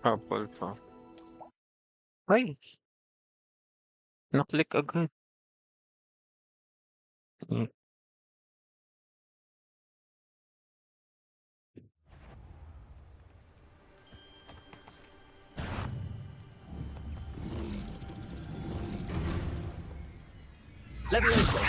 Apple pa. Ay, naklik agad. Hmm. Levioso!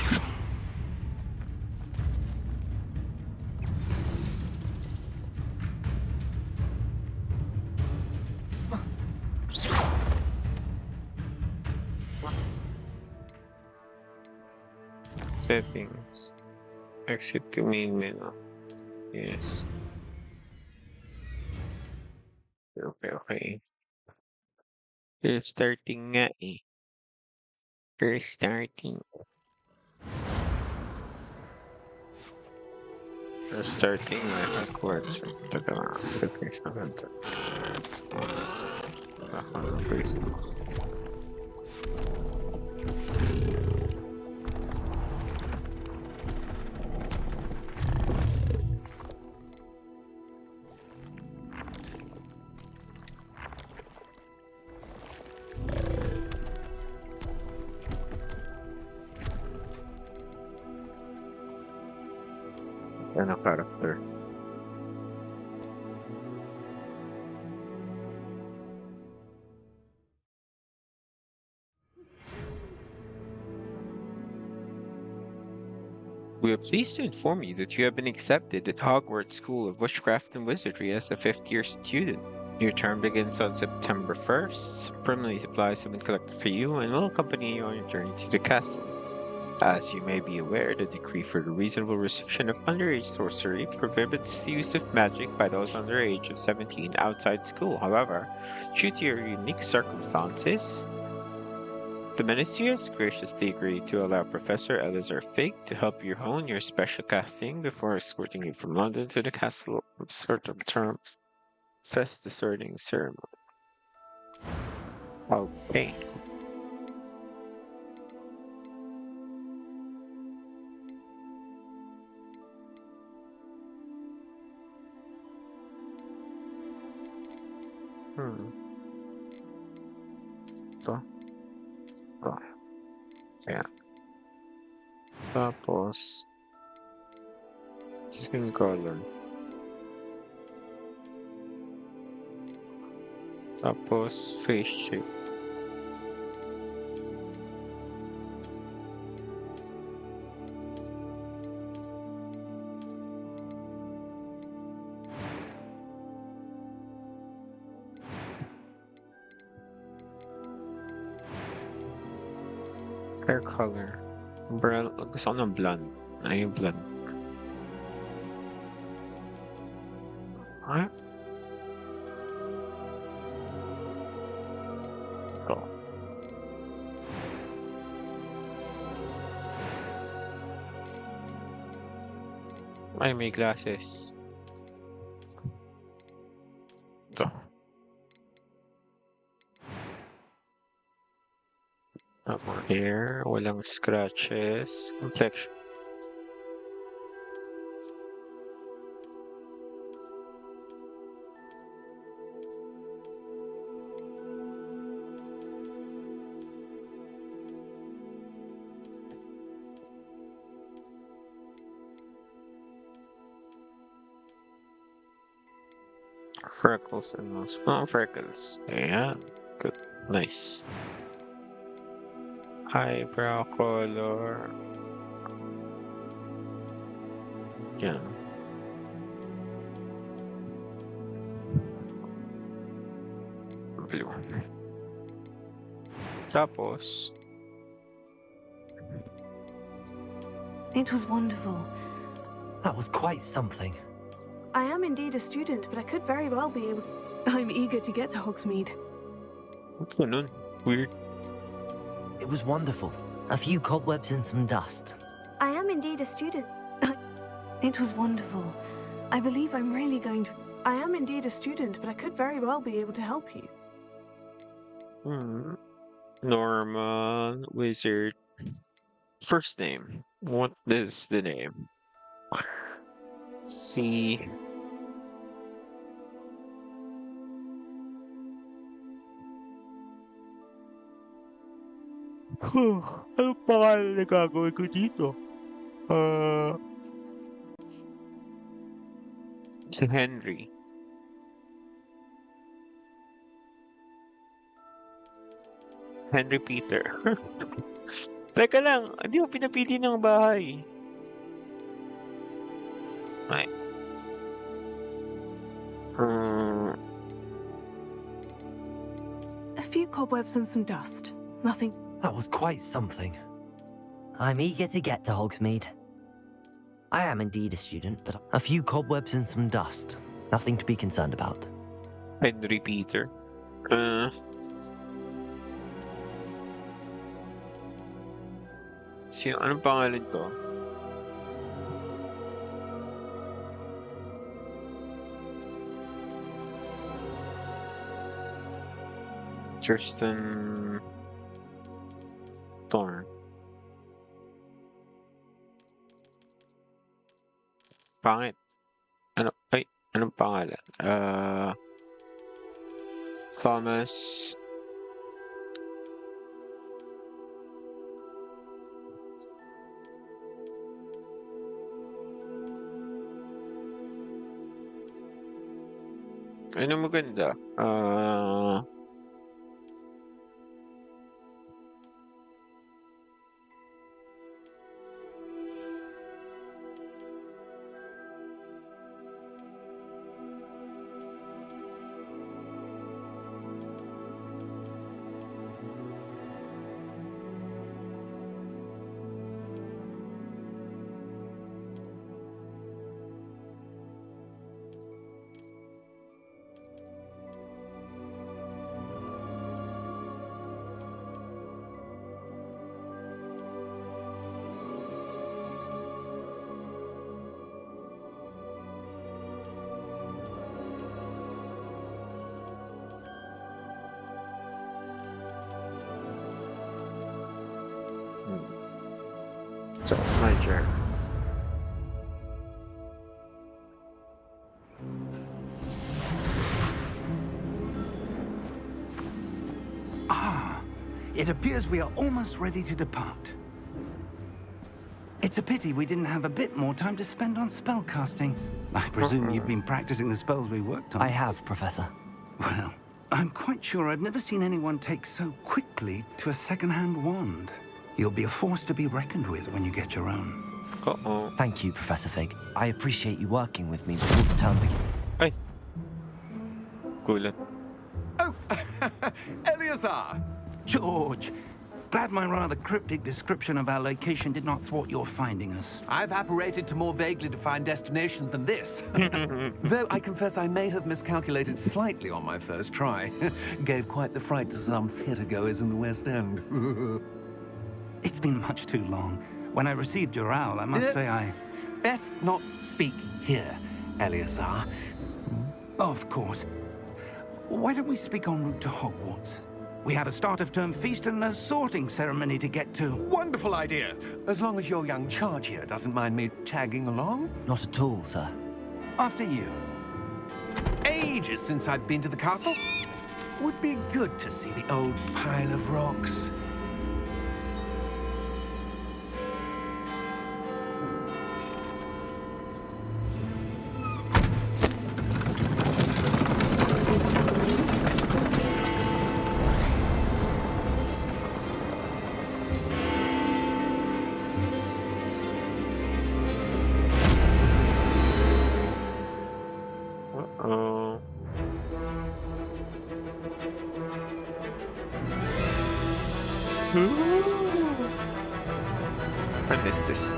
Settings. Exit to main menu. Yes. Okay, okay. Restarting nga eh. Restarting. Restarting my Hogwarts. Teka lang. Settings na ganito. Ako na first. Ano character? We are pleased to inform you that you have been accepted at Hogwarts School of Witchcraft and Wizardry as a fifth-year student. Your term begins on September 1st. Permanently supplies have been collected for you and will accompany you on your journey to the castle. As you may be aware, the decree for the reasonable restriction of underage sorcery prohibits the use of magic by those under the age of 17 outside school. However, due to your unique circumstances, the Ministry has graciously agreed to allow Professor Elizar Fig to help you hone your special casting before escorting you from London to the castle of certain term. Fest the sorting ceremony. Okay. Hmm. Ito. Ito. Ayan. Tapos, skin color. Tapos, face shape. Hair color. Gusto ko ng blonde. Ay, yung blonde. Ay, ito. Ay, may glasses. Ito. Tapos hair, walang scratches. Complexion. Freckles and most. Oh, freckles. Yeah. Good. Nice. Eyebrow color. Yan. Blue. Tapos, It was wonderful. That was quite something. I am indeed a student, but I could very well be able to. I'm eager to get to Hogsmeade. what's going on? Weird. It was wonderful. A few cobwebs and some dust. I am indeed a student. It was wonderful. I believe I'm really going to. I am indeed a student, but I could very well be able to help you. Hmm. Normal wizard. First name. What is the name? C. Ano pangalan na gagawin ko dito? Si Henry. Henry Peter. Teka lang, hindi ko pinapili ng bahay. Ay. A few cobwebs and some dust. Nothing. That was quite something. I'm eager to get to Hogsmeade. I am indeed a student, but a few cobwebs and some dust. Nothing to be concerned about. Henry Peter. Anong pangalan to? Tristan Thorn. Pangit. Anong pangalan? Thomas ano maganda? So, my turn. It appears we are almost ready to depart. It's a pity we didn't have a bit more time to spend on spellcasting. I presume you've been practicing the spells we worked on. I have, Professor. Well, I'm quite sure I've never seen anyone take so quickly to a second-hand wand. You'll be a force to be reckoned with when you get your own. Uh-oh. Thank you, Professor Fig. I appreciate you working with me before the term begins. Ay. Gulat. Oh, Eleazar! George, glad my rather cryptic description of our location did not thwart your finding us. I've apparated to more vaguely defined destinations than this. Though I confess I may have miscalculated slightly on my first try. Gave quite the fright to some theatre-goers in the West End. It's been much too long. When I received your owl, I must say I... Best not speak here, Eleazar. Of course. Why don't we speak en route to Hogwarts? We have a start-of-term feast and a sorting ceremony to get to. Wonderful idea! As long as your young charge here doesn't mind me tagging along. Not at all, sir. After you. Ages since I've been to the castle. Would be good to see the old pile of rocks. I missed this.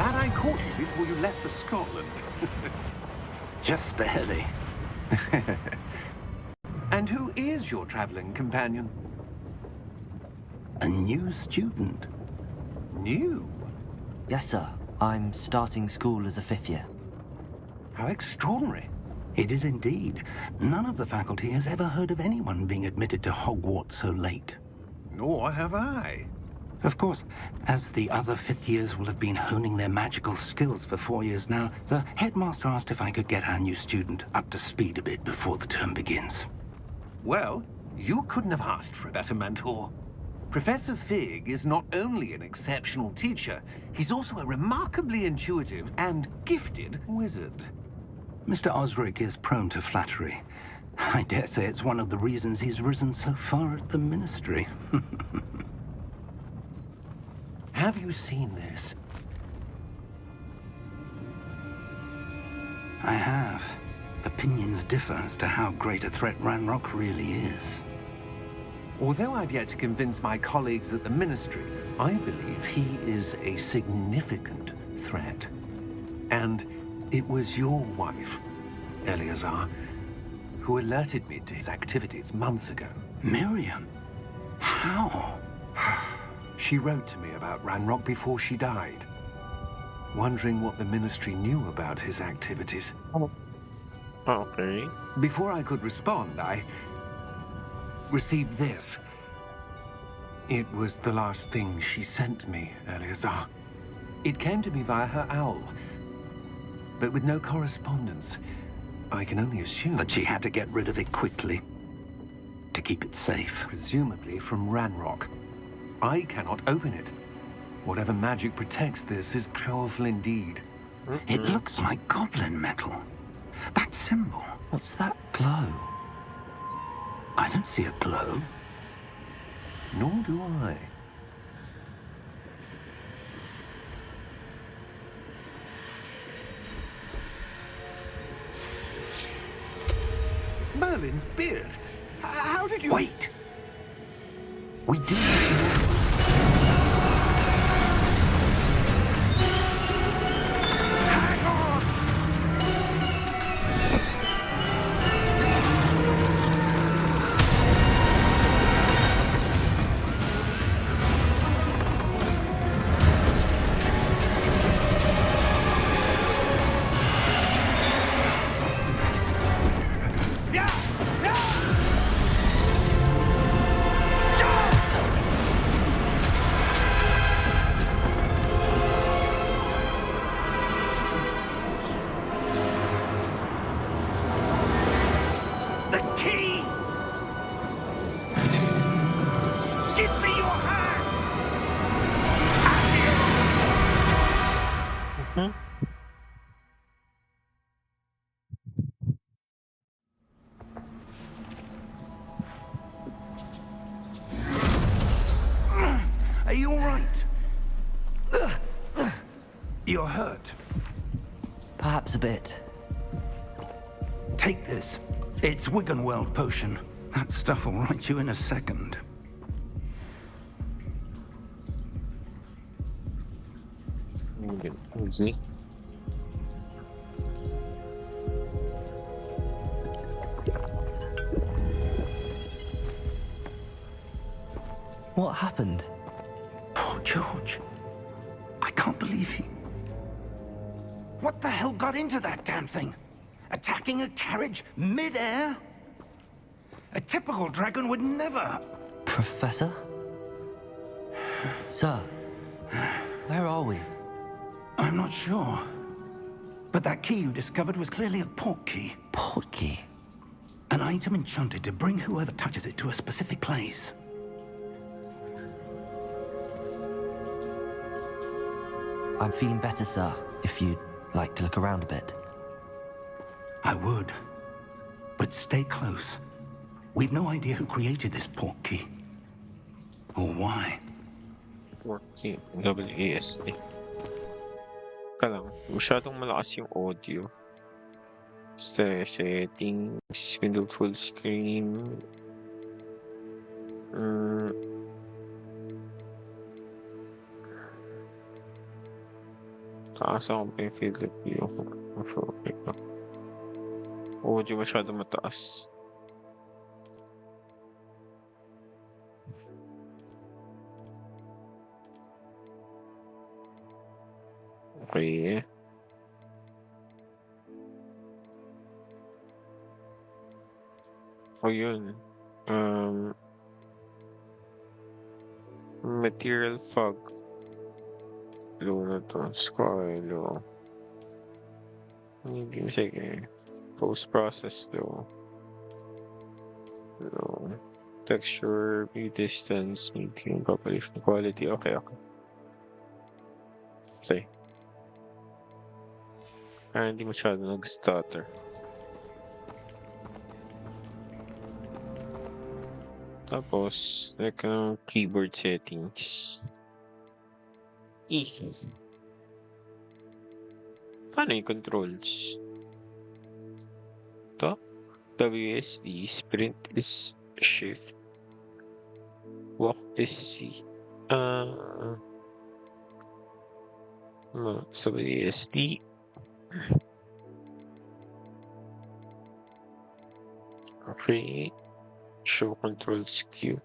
Glad I caught you before you left for Scotland. Just barely. And who is your traveling companion? A new student. New? Yes, sir. I'm starting school as a 5th year. How extraordinary. It is indeed. None of the faculty has ever heard of anyone being admitted to Hogwarts so late. Nor have I. Of course, as the other 5th years will have been honing their magical skills for 4 years now, the headmaster asked if I could get our new student up to speed a bit before the term begins. Well, you couldn't have asked for a better mentor. Professor Fig is not only an exceptional teacher, he's also a remarkably intuitive and gifted wizard. Mr. Osric is prone to flattery. I dare say it's one of the reasons he's risen so far at the Ministry. Have you seen this? I have. Opinions differ as to how great a threat Ranrock really is. Although I've yet to convince my colleagues at the Ministry, I believe he is a significant threat. And it was your wife, Eleazar, who alerted me to his activities months ago. Miriam? How? She wrote to me about Ranrock before she died, wondering what the Ministry knew about his activities. Okay. Before I could respond, I received this. It was the last thing she sent me, Eleazar. It came to me via her owl, but with no correspondence. I can only assume That she had to get rid of it quickly. To keep it safe. presumably from Ranrock. I cannot open it. Whatever magic protects this is powerful indeed. It looks like goblin metal. That symbol. What's that glow? I don't see a glow. Nor do I. Merlin's beard. How did you... Wait! We do need to know. Hang on! The key! Give me your hand! Are you all right? You're hurt. Perhaps a bit. Take this. It's Wiggenweld potion. That stuff will right you in a second. Easy. What happened? Poor George. I can't believe he... What the hell got into that damn thing? Attacking a carriage mid-air? A typical dragon would never... Professor? Sir, where are we? I'm not sure. But that key you discovered was clearly a portkey. Portkey? An item enchanted to bring whoever touches it to a specific place. I'm feeling better, sir, if you'd like to look around a bit. I would. But stay close. We've no idea who created this portkey. Or why. Portkey. WASD. Ka lang. Masyadong malakas yung audio. Sa settings, window full screen. Taas ako pa yung field of view. Okay. Audio masyado mataas. Okay. Oh, yun. Um, material fog. Low na to. Sky low. Medium, sige. Post-process low. Low. Texture, view distance, medium, population quality. Okay, okay. Play. Hindi masyado nag-stutter. Tapos, like keyboard settings. Paano yung controls? Ito? WSD, sprint is shift. Walk is C. So WSD. Okay. Show controls Q.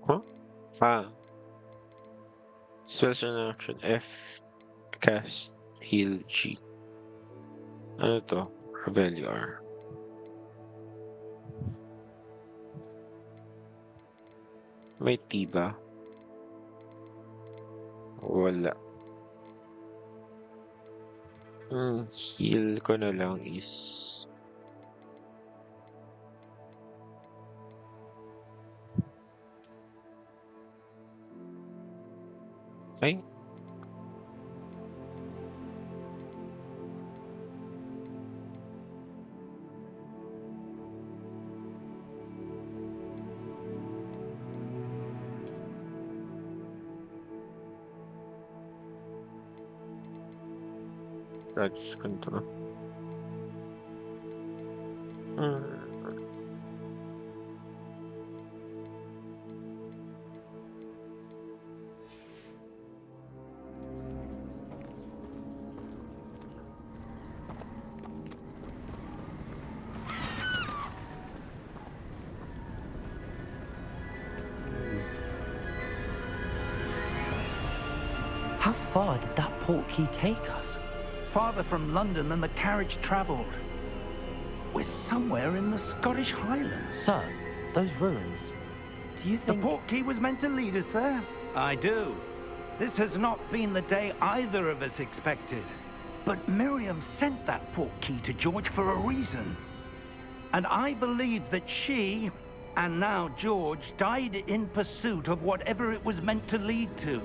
Huh? Special action F. Cast. Heal G. Ano to? Value R. May T ba? Wala. Heal ko na lang is... Ay? Touch control. How far did that portkey take us? Farther from London than the carriage travelled. We're somewhere in the Scottish Highlands. Sir, those ruins. Do you think... The portkey was meant to lead us there? I do. This has not been the day either of us expected. But Miriam sent that portkey to George for a reason. And I believe that she, and now George, died in pursuit of whatever it was meant to lead to.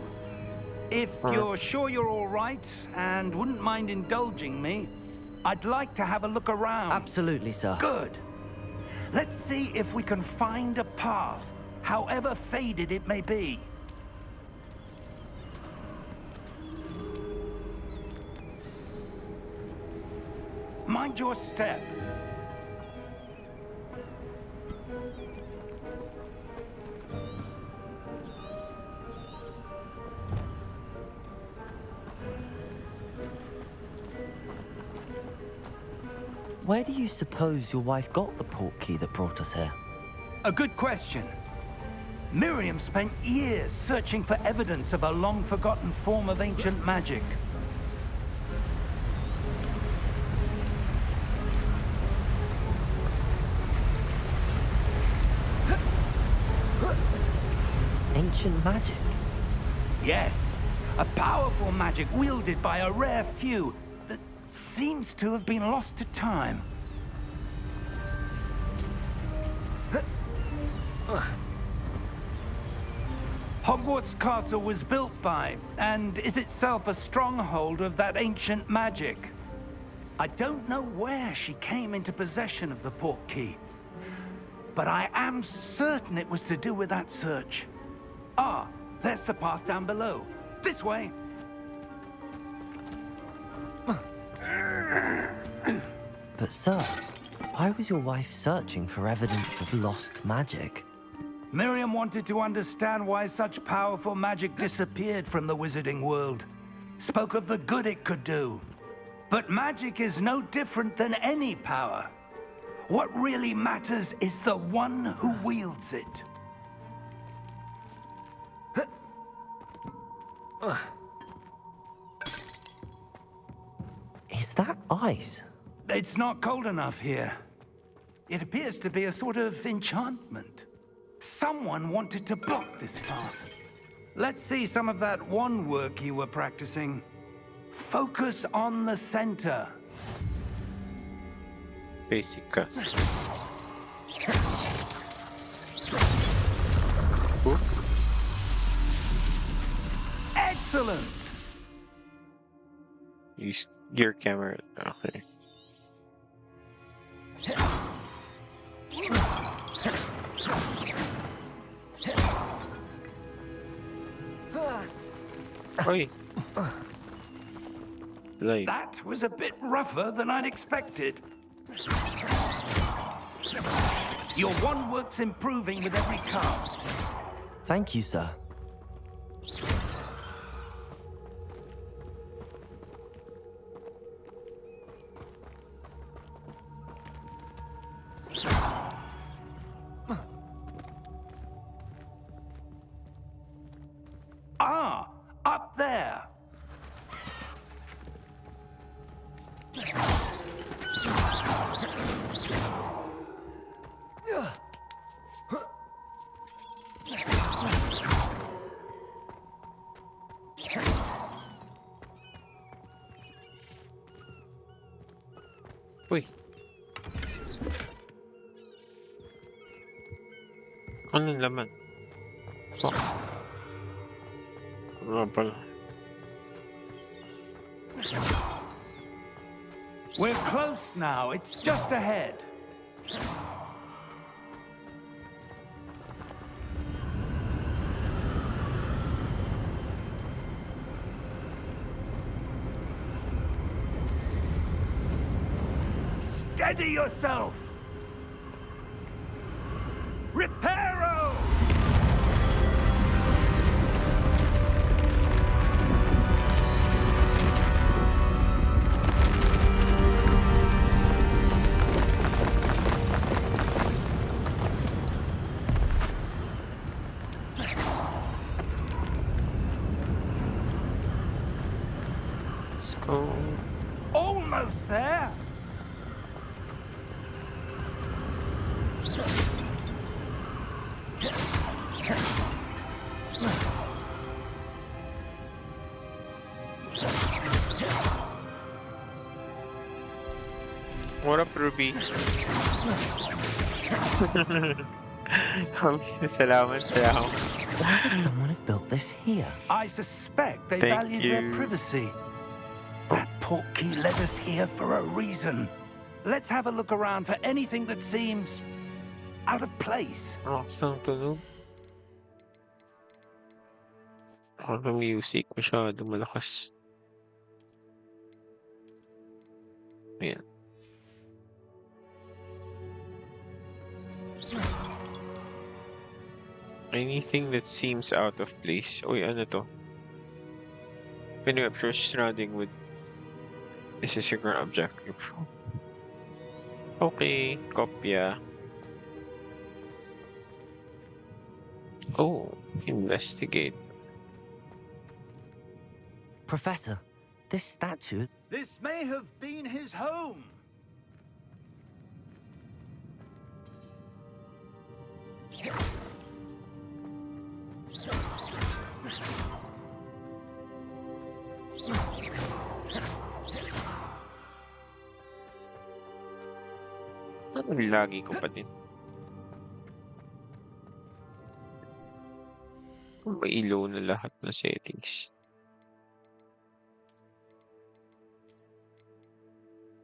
If you're sure you're all right, and wouldn't mind indulging me, I'd like to have a look around. Absolutely, sir. Good. Let's see if we can find a path, however faded it may be. Mind your step. Where do you suppose your wife got the portkey that brought us here? A good question. Miriam spent years searching for evidence of a long-forgotten form of ancient magic. Ancient magic? Yes, a powerful magic wielded by a rare few that seems to have been lost to time. Hogwarts Castle was built by, and is itself a stronghold of that ancient magic. I don't know where she came into possession of the portkey, but I am certain it was to do with that search. Ah, there's the path down below. This way. But sir, why was your wife searching for evidence of lost magic? Miriam wanted to understand why such powerful magic disappeared from the wizarding world. Spoke of the good it could do. But magic is no different than any power. What really matters is the one who wields it. Is that ice? It's not cold enough here. It appears to be a sort of enchantment. Someone wanted to block this path. Let's see some of that one work you were practicing. Focus on the center. Basic cuts. Ooh. Excellent! Use your camera. Okay. Oi. Like, That was a bit rougher than I'd expected. Your one work's improving with every cast. Thank you, sir. Ah, up there. uy. Anong laman? Oh. Ano pala? We're close now. It's just ahead. Steady yourself! Reparo! Let's go. Almost there! What up, Ruby? Salamat, salamat. Could someone have built this here? I suspect they Thank valued their you. privacy. That portkey led us here for a reason. Let's have a look around for anything that seems out of place. Lakas ng tunog. Ang music masyado malakas. Ayan. Anything that seems out of place. Uy, ano to? Venue approach surrounding with. This is your current objective. Okay, kopya. Oh, investigate. Professor, this statue... This may have been his home. Ano lagi ko pa din? Mailaw na lahat ng settings.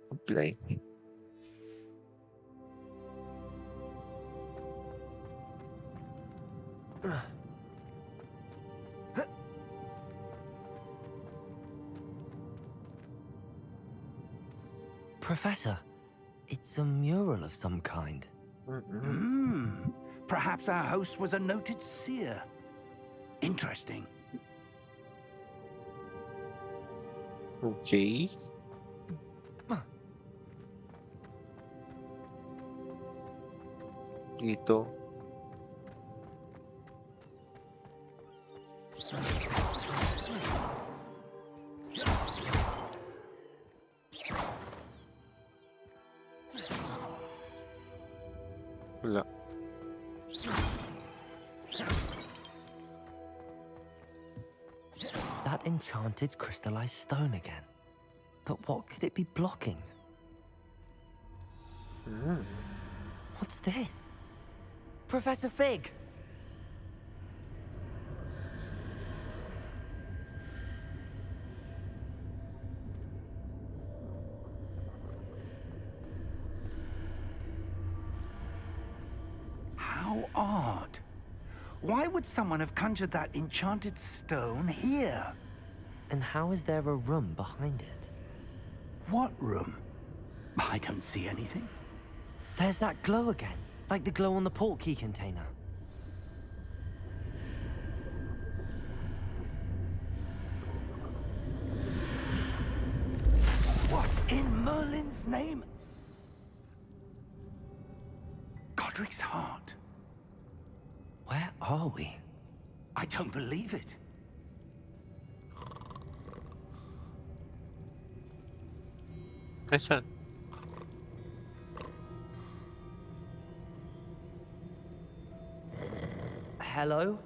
Apply. Professor, it's a mural of some kind. Perhaps our host was a noted seer. Interesting. Okay. Dito. Wala. That enchanted crystallized stone again. But what could it be blocking? What's this? Professor Fig! How odd. Why would someone have conjured that enchanted stone here? And how is there a room behind it? What room? I don't see anything. There's that glow again, like the glow on the portkey container. What in Merlin's name? Godric's heart. Where are we? I don't believe it. Nasaan? Hello?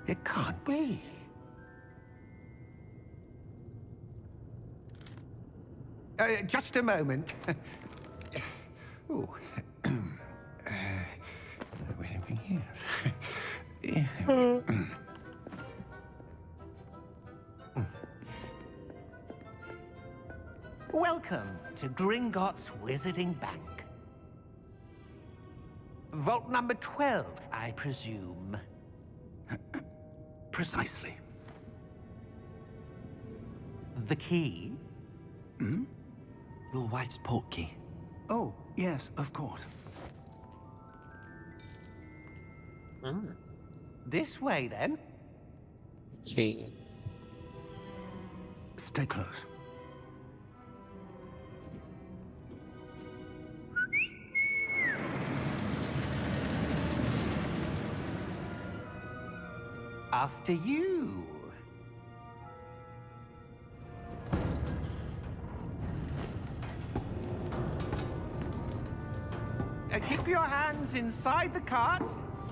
It can't be. Just a moment. Ooh. Wait a minute here. Welcome to Gringotts Wizarding Bank. Vault number 12, I presume. Precisely. The key? Hmm? Your wife's portkey. Oh, yes, of course. This way, then. Okay. Stay close. After you. Keep your hands inside the cart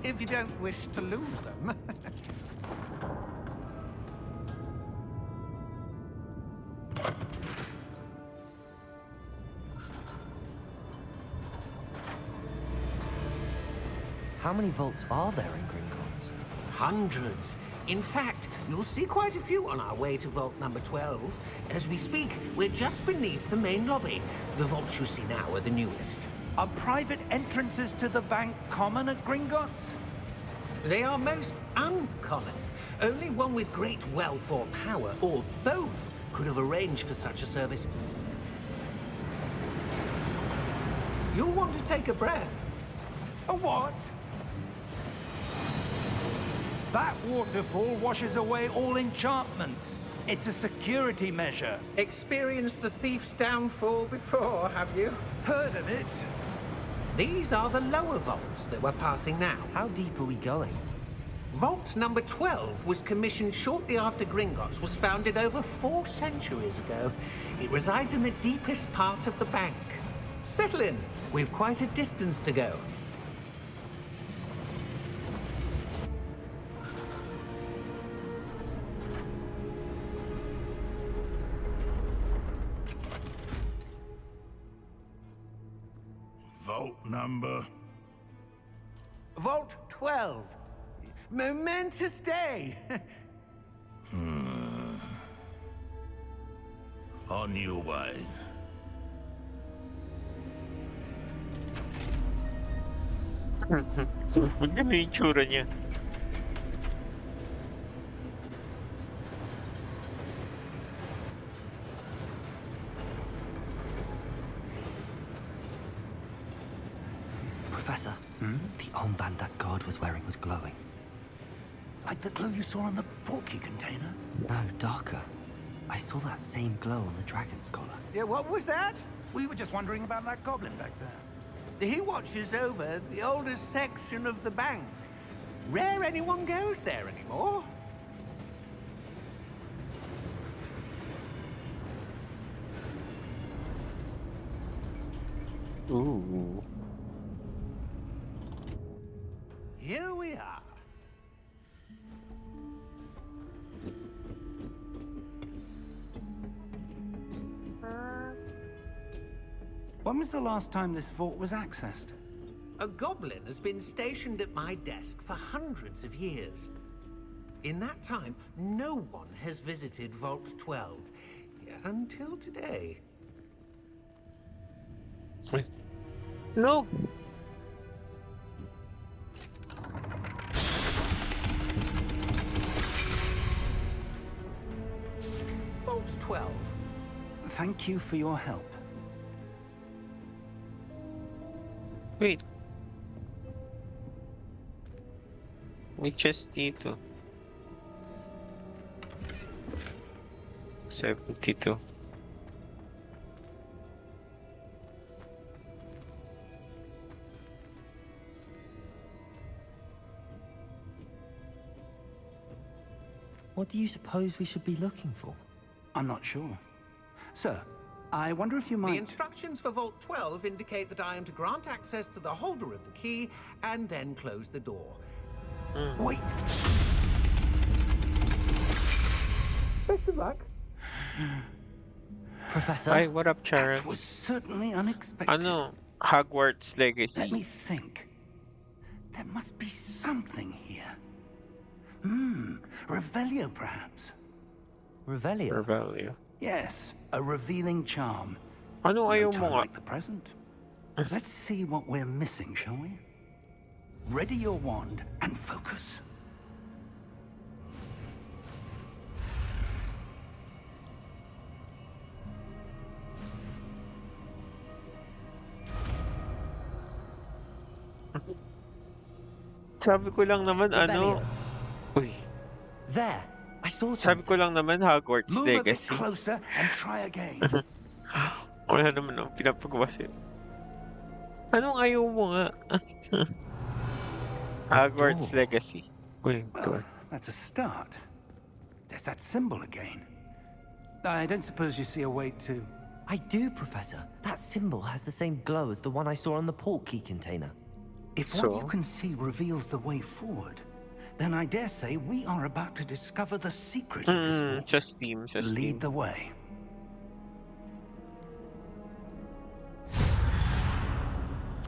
if you don't wish to lose them. How many vaults are there in Gringotts? Hundreds. In fact, you'll see quite a few on our way to vault number 12. As we speak, we're just beneath the main lobby. The vaults you see now are the newest. Are private entrances to the bank common at Gringotts? They are most uncommon. Only one with great wealth or power, or both, could have arranged for such a service. You'll want to take a breath. A what? That waterfall washes away all enchantments. It's a security measure. Experienced the thief's downfall before, have you? Heard of it? These are the lower vaults that we're passing now. How deep are we going? Vault number 12 was commissioned shortly after Gringotts was founded over 4 centuries ago. It resides in the deepest part of the bank. Settle in. We've quite a distance to go. Vault number? Vault 12. Momentous day. On your way. Maganda yung tsura niya. Professor, the armband that guard was wearing was glowing. Like the glow you saw on the portkey container? No, darker. I saw that same glow on the dragon's collar. Yeah, what was that? We were just wondering about that goblin back there. He watches over the oldest section of the bank. Rare anyone goes there anymore. Ooh. Here we are. When was the last time this vault was accessed? A goblin has been stationed at my desk for hundreds of years. In that time, no one has visited Vault 12 until today. No. Vault 12. Thank you for your help. Wait. We just need to. 72. What do you suppose we should be looking for? I'm not sure. Sir, I wonder if you The might... instructions for Vault 12 indicate that I am to grant access to the holder of the key and then close the door. Wait! Best of luck. Professor? Hi, what up, Charles? That was certainly unexpected. Ano, Hogwarts Let me Legacy. think. There must be something here. Revelio, perhaps. Revelio? Revelio. Yes, a revealing charm. Ano No ayaw time mo nga? like the present. Let's see what we're missing, shall we? Ready your wand and focus. Sabi ko lang naman, ano? Revelio. Uy. There! I saw Sabi something. ko lang naman, Hogwarts Move a bit Legacy. closer and try again. Wala naman ako pinapagawa sa'yo. Anong ayaw mo nga? Hogwarts door. Legacy. Uy, door. Well, that's a start. There's that symbol again. I don't suppose you see a way to... I do, Professor. That symbol has the same glow as the one I saw on the portkey container. If So? what you can see reveals the way forward, then I dare say we are about to discover the secret of this vault. Sa Steam, sa Steam. Lead the way.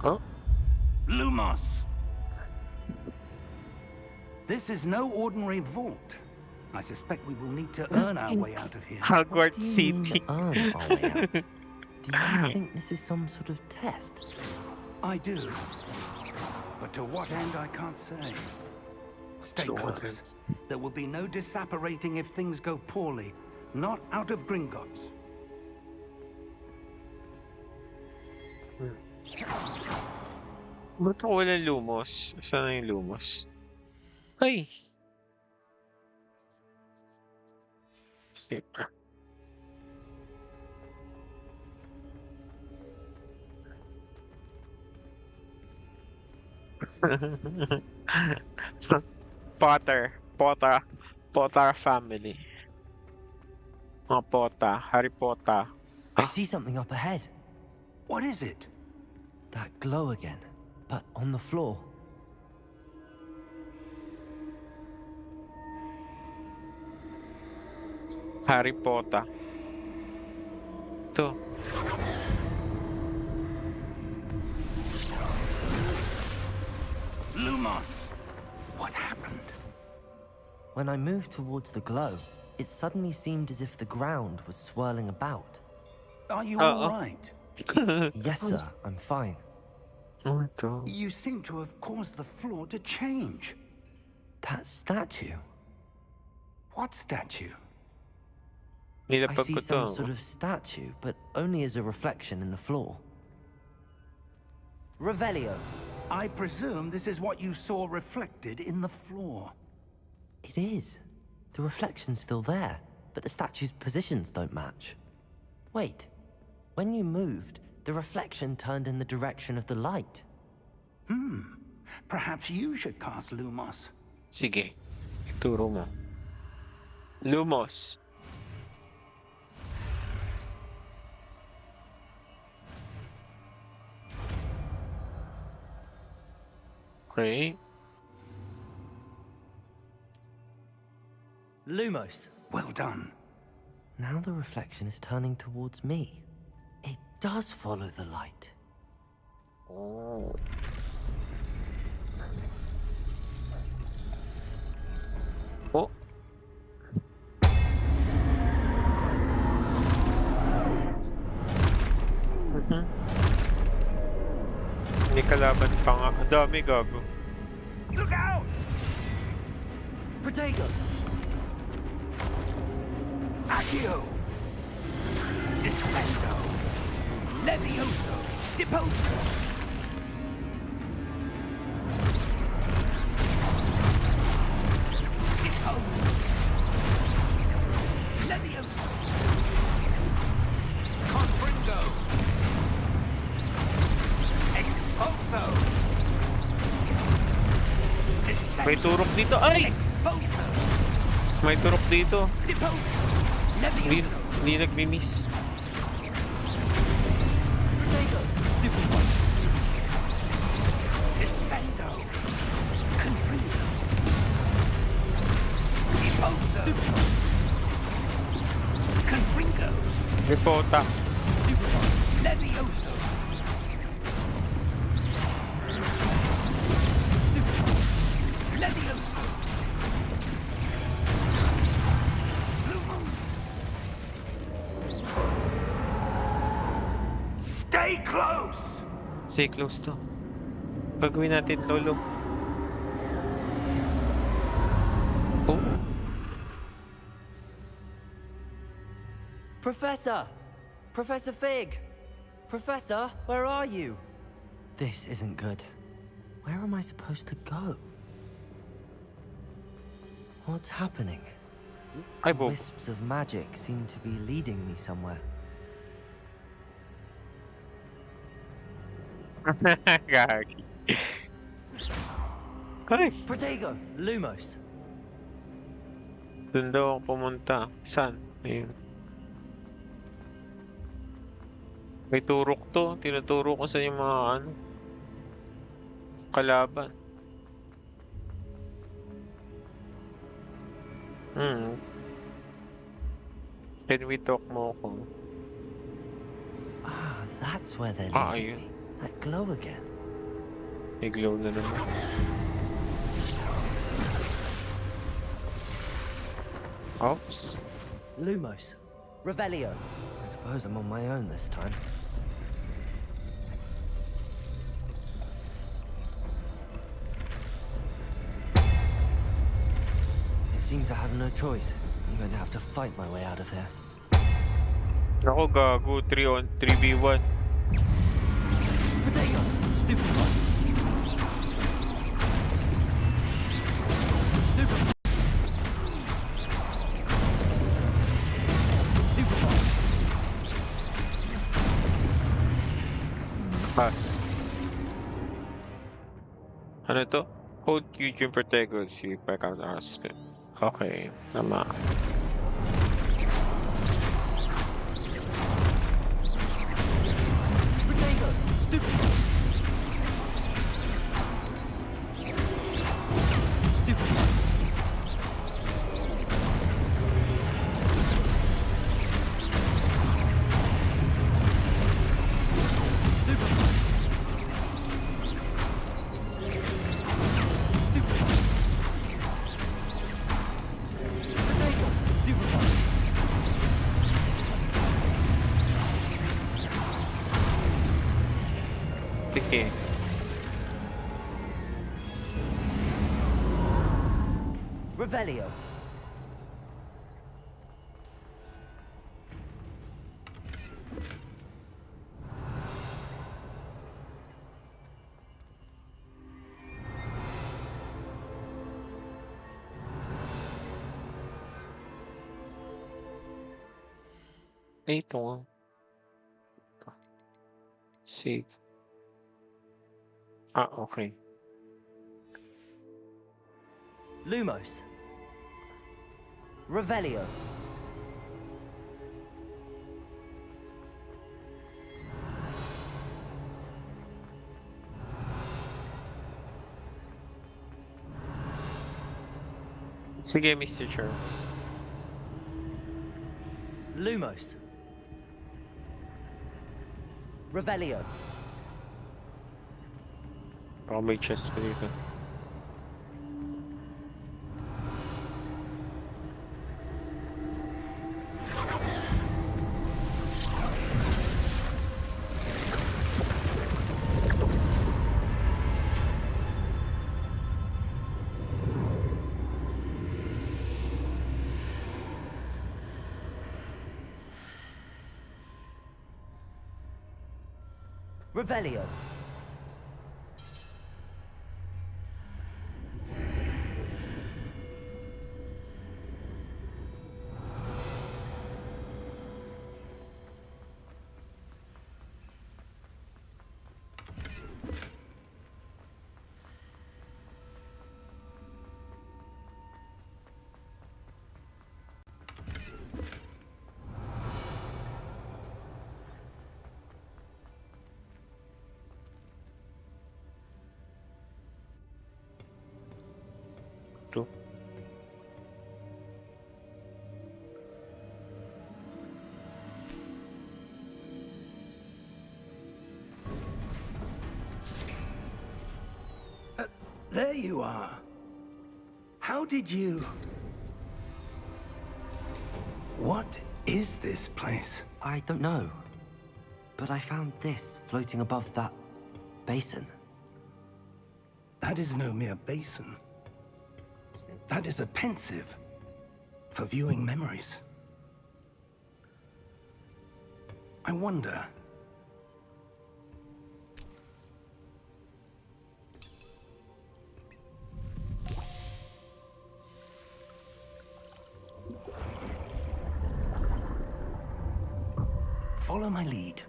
Oh? Lumos! This is no ordinary vault. I suspect we will need to earn our way out of here. What Hogwarts do you mean, City. earn our way out? Do you think this is some sort of test? I do. But to what end, I can't say. Stay To what close. There will be no disapparating if things go poorly. Not out of Gringotts. Ba't ako walang lumos? Saan na yung lumos? Ay! Slipper. Potter family. Mga Potter, Harry Potter. I see something up ahead. What is it? That glow again, but on the floor. Harry Potter. Ito. Lumos! What happened? When I moved towards the glow, it suddenly seemed as if the ground was swirling about. Are you Uh-oh. all right? Yes, sir, I'm fine. Ano ito? You seem to have caused the floor to change. That statue. What statue? I Nilapag see ko some to. sort of statue, but only as a reflection in the floor. Revelio. I presume this is what you saw reflected in the floor. It is. The reflection's still there. but the statue's positions don't match. Wait, when you moved, the reflection turned in the direction of the light. Perhaps you should cast Lumos. Sige, ituro mo. Lumos. Okay. Lumos. Well done. Now the reflection is turning towards me. It does follow the light. Oh. Oh. May kalaban pa nga. Ang dami, gago. Look out! Protego! Accio! Descendo! Levioso! Deposo! Deposo! Levioso! Confringo! Exposo! May turok dito. Ay! Exposo! May turok dito. Deposo! Hindi, Levioso! hindi nagmi-miss. Protego! Stupid one. Descendo! Confringo! Deposo! Stupid one. Confringo! Ripota. Stupid one. Levioso! Stupid one. Levioso! Stay close! Stay close to. Gagawin natin, Lolo. Oh. Professor! Professor Fig! Professor, where are you? This isn't good. Where am I supposed to go? What's happening? Ay, Bob. Wisps of magic seem to be leading me somewhere. Gagi. Ay, Protego! Lumos! doon daw ako pumunta. Saan? Ayun. May turok to. Tinuturo ko sa yung mga ano. Kalaban. Can we talk mo ko? Ah, that's where they're Ah, leading ayun. me. That glow again. May glow na naman. Oops. Lumos. Revelio. I suppose I'm on my own this time. It seems I have no choice. I'm going to have to fight my way out of here. Ako gago. 3v1. Protego! Stupid one. Stupid one. Stupid one. Pass. Ano to? Hold Q to protect and see back out our spin. Okay, tama. Protego! Stupid one. Stupid one. Stupid one. Stupid one. Protego! Stupid one. Sige. Revelio. Ito nga. Save. Ah, okay. Lumos. Revelio. Sige, Mr. Charles. Lumos. Revelio. Baka may chest pa dito. Revelio. Ito. There you are. How did you... What is this place? I don't know. But I found this floating above that basin. That is no mere basin. That is a pensive for viewing memories. I wonder... Follow my lead.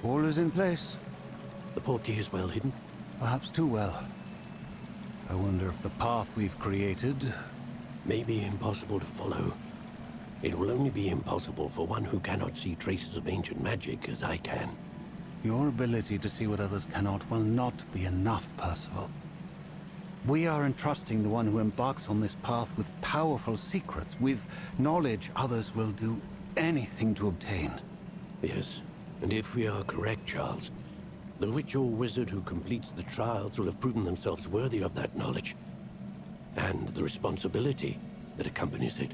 All is in place. The portkey is well hidden. Perhaps too well. I wonder if the path we've created... May be impossible to follow. It will only be impossible for one who cannot see traces of ancient magic as I can. Your ability to see what others cannot will not be enough, Percival. We are entrusting the one who embarks on this path with powerful secrets, with knowledge others will do anything to obtain. Yes, and if we are correct, Charles, the witch or wizard who completes the trials will have proven themselves worthy of that knowledge, and the responsibility that accompanies it.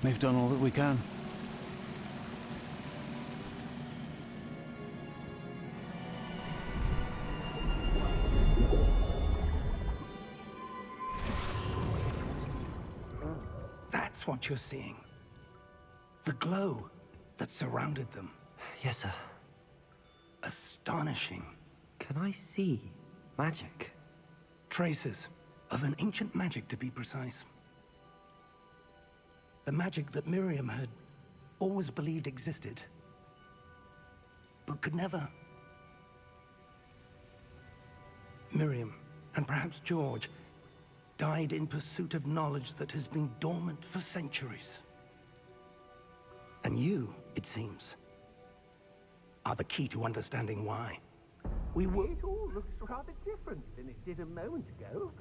We've done all that we can. That's what you're seeing. The glow that surrounded them. Yes, sir. Astonishing. Can I see magic? Traces of an ancient magic, to be precise. The magic that Miriam had always believed existed, but could never. Miriam, and perhaps George, died in pursuit of knowledge that has been dormant for centuries. And you, it seems, are the key to understanding why. We were... It all looks rather different than it did a moment ago.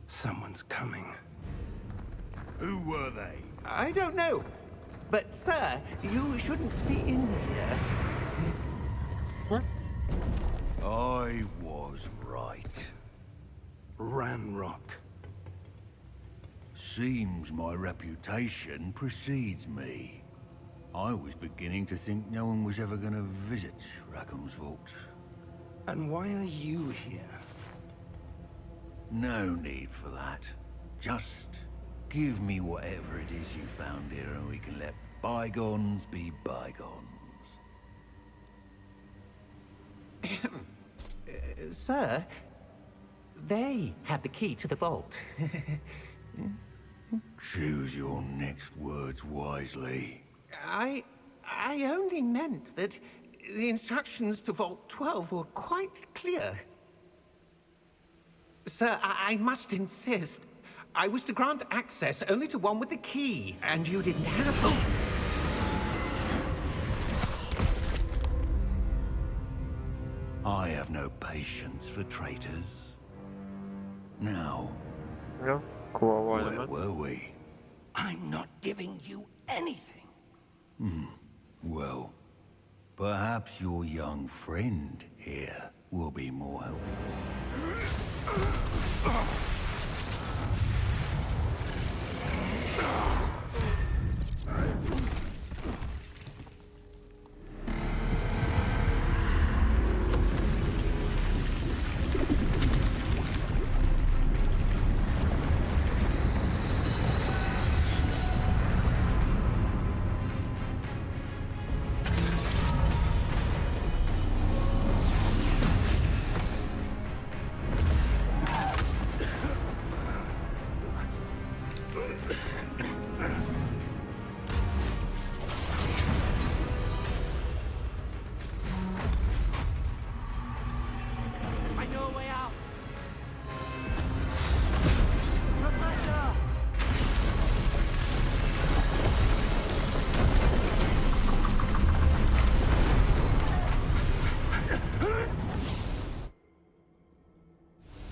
Someone's coming. Who were they? I don't know. But, sir, you shouldn't be in here. What? I was right. Ranrock. Seems my reputation precedes me. I was beginning to think no one was ever going to visit Rackham's vault. And why are you here? No need for that. Just give me whatever it is you found here and we can let bygones be bygones. Sir, they have the key to the vault. Choose your next words wisely. I only meant that the instructions to Vault 12 were quite clear. Sir, I must insist. I was to grant access only to one with the key, and you didn't have it. I have no patience for traitors. Now, No, kawawa where naman. were we? I'm not giving you anything. Well, perhaps your young friend here will be more helpful. I know a way out.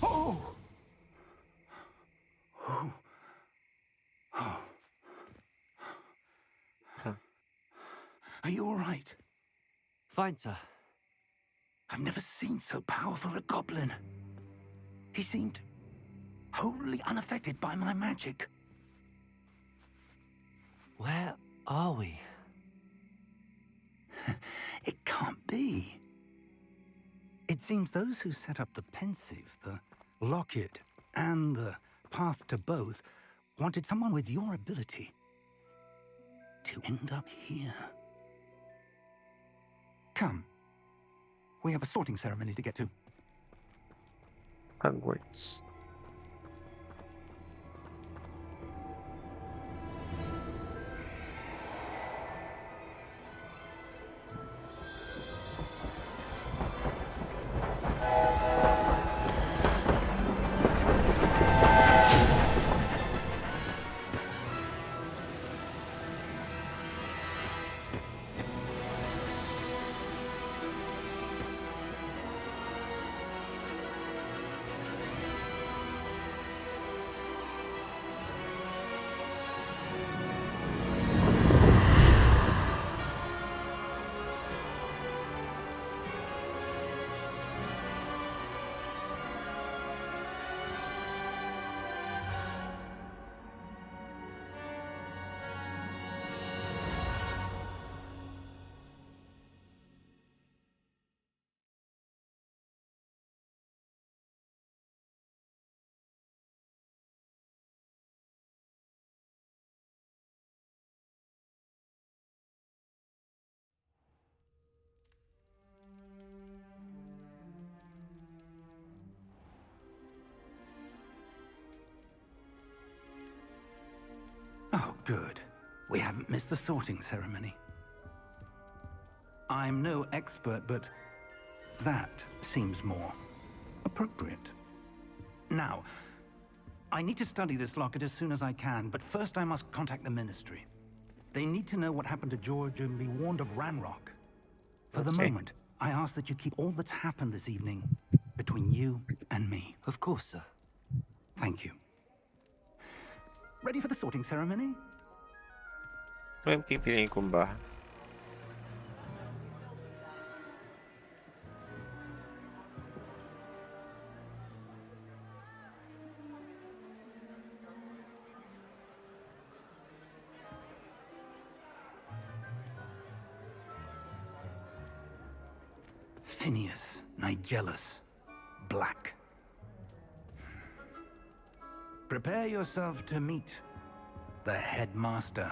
Oh! Oh. Oh. Huh. Are you all right? Fine, sir. I've never seen so powerful a goblin. He seemed wholly unaffected by my magic. Where are we? It can't be. It seems those who set up the pensive, the locket, and the path to both wanted someone with your ability to end up here. Come. We have a sorting ceremony to get to. Hogwarts. Oh, good. We haven't missed the sorting ceremony. I'm no expert, but that seems more appropriate. Now, I need to study this locket as soon as I can, but first I must contact the Ministry. They need to know what happened to George and be warned of Ranrock. For the moment, I ask that you keep all that's happened this evening between you and me. Of course, sir. Thank you. Ready for the sorting ceremony? Ano yung pipiliin kong ba? Phineas, Nigellus, Black. Prepare yourself to meet the headmaster.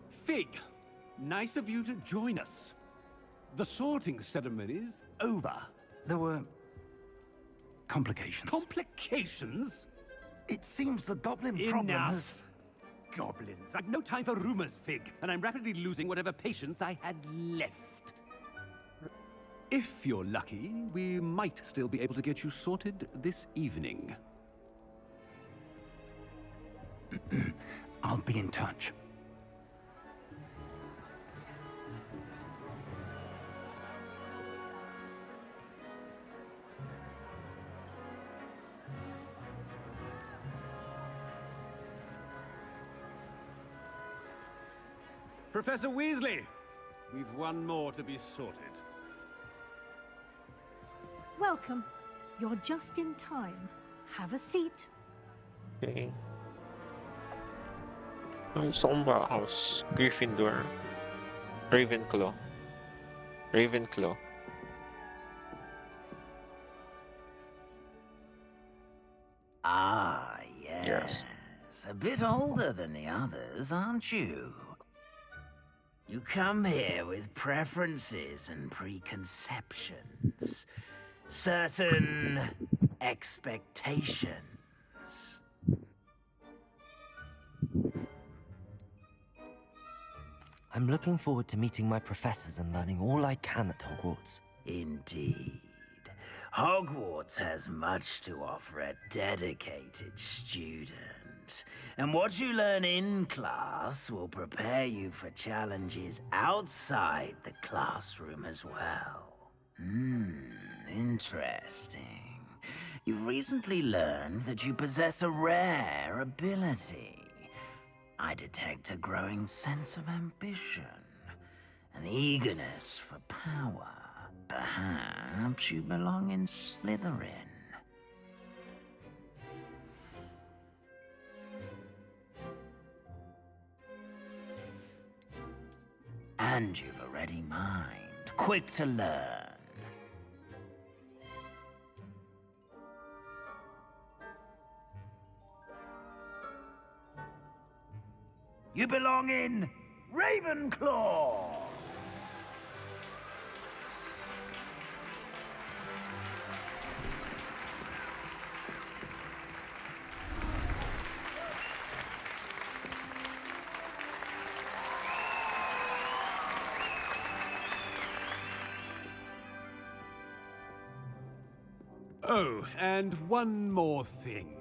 Fig, nice of you to join us. The sorting ceremony's over. There were complications. Complications? It seems the goblin problem has... Enough! Goblins. I've no time for rumors, Fig, and I'm rapidly losing whatever patience I had left. If you're lucky, we might still be able to get you sorted this evening. I'll be in touch. Professor Weasley, we've one more to be sorted. Welcome. You're just in time. Have a seat. Okay. Somber House, Gryffindor, Ravenclaw. Ravenclaw. Ah, yes. A bit older than the others, aren't you? You come here with preferences and preconceptions. Certain expectations. I'm looking forward to meeting my professors and learning all I can at Hogwarts. Indeed. Hogwarts has much to offer a dedicated student. And what you learn in class will prepare you for challenges outside the classroom as well. Interesting. You've recently learned that you possess a rare ability. I detect a growing sense of ambition, an eagerness for power. Perhaps you belong in Slytherin. And you've a ready mind, quick to learn. You belong in Ravenclaw! Oh, and one more thing.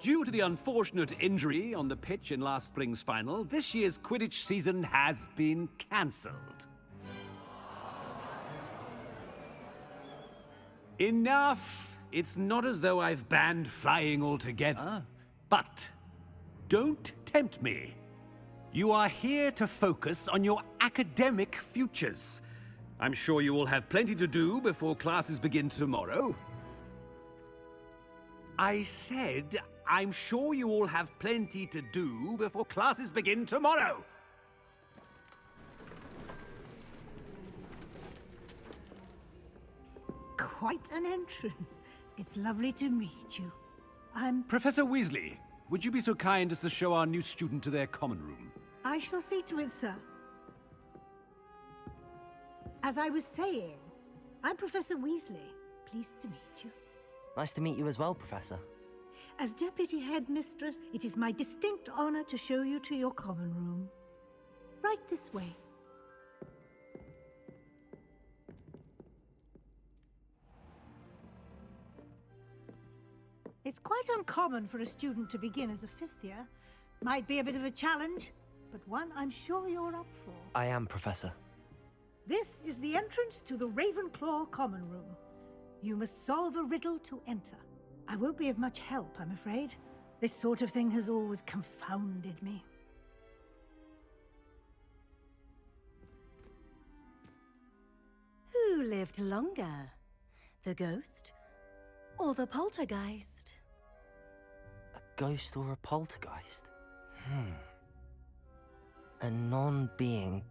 Due to the unfortunate injury on the pitch in last spring's final, this year's Quidditch season has been cancelled. Enough! It's not as though I've banned flying altogether, but don't tempt me. You are here to focus on your academic futures. I'm sure you will have plenty to do before classes begin tomorrow. I said, I'm sure you all have plenty to do before classes begin tomorrow. Quite an entrance. It's lovely to meet you. I'm... Professor Weasley, would you be so kind as to show our new student to their common room? I shall see to it, sir. As I was saying, I'm Professor Weasley. Pleased to meet you. Nice to meet you as well, Professor. As Deputy Headmistress, it is my distinct honor to show you to your common room. Right this way. It's quite uncommon for a student to begin as a fifth year. Might be a bit of a challenge, but one I'm sure you're up for. I am, Professor. This is the entrance to the Ravenclaw common room. You must solve a riddle to enter. I won't be of much help, I'm afraid. This sort of thing has always confounded me. Who lived longer? The ghost or the poltergeist? A ghost or a poltergeist? A non-being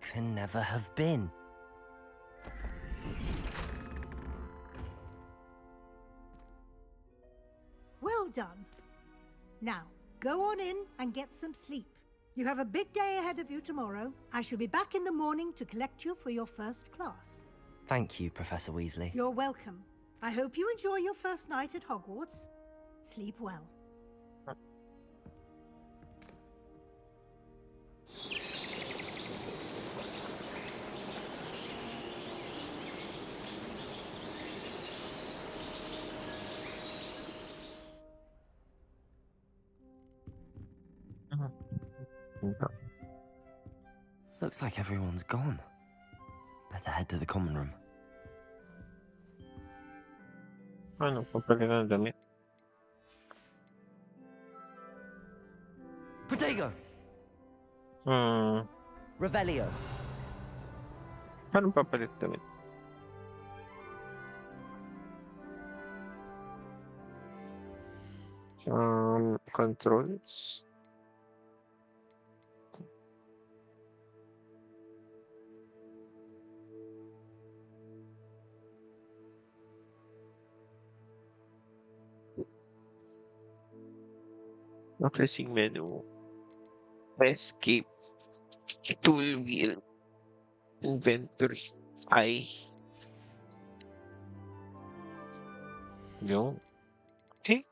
can never have been. done. Now, go on in and get some sleep. You have a big day ahead of you tomorrow. I shall be back in the morning to collect you for your first class. Thank you, Professor Weasley. You're welcome. I hope you enjoy your first night at Hogwarts. Sleep well. Looks like everyone's gone. Better head to the common room. Ano, papaganda ng damit. Protego! Hmm, Revelio. paano papalit damit? Controls. Pressing menu. Escape. Tool wheel. Inventory. I. No. Eh?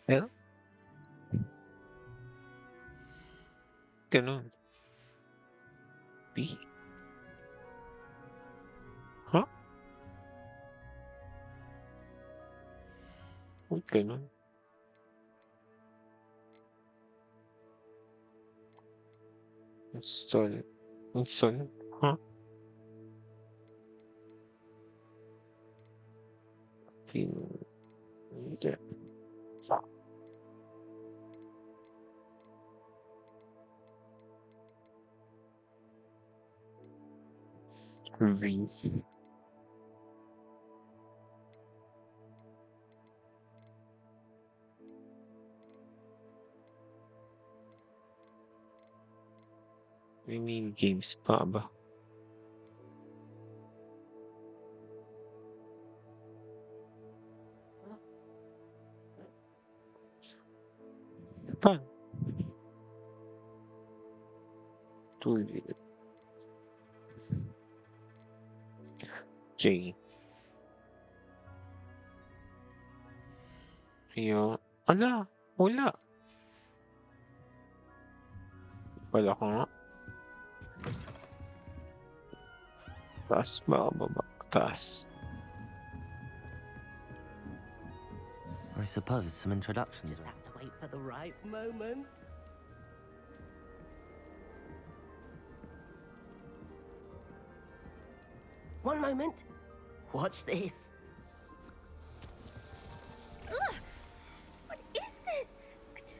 L? Ganun. B? Huh? Ganun. Install. Install. Huh? Hindi. V. May mini games pa ba? Fun. Tool wheel. J. Yo. Ala, wala. Wala ka nga. Taas ba? Baba. Taas. I suppose some introductions. Just have to wait for the right moment. One moment. Watch this. Ugh! What is this?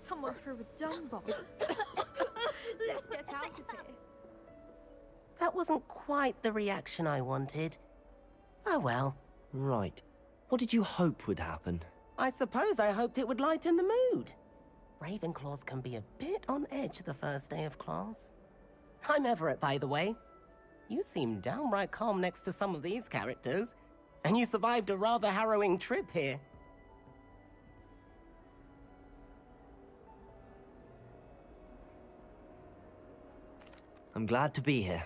Someone threw a dung bomb. Let's get out of here. That wasn't quite the reaction I wanted. Oh well. Right. What did you hope would happen? I suppose I hoped it would lighten the mood. Ravenclaws can be a bit on edge the first day of class. I'm Everett, by the way. You seem downright calm next to some of these characters, and you survived a rather harrowing trip here. I'm glad to be here.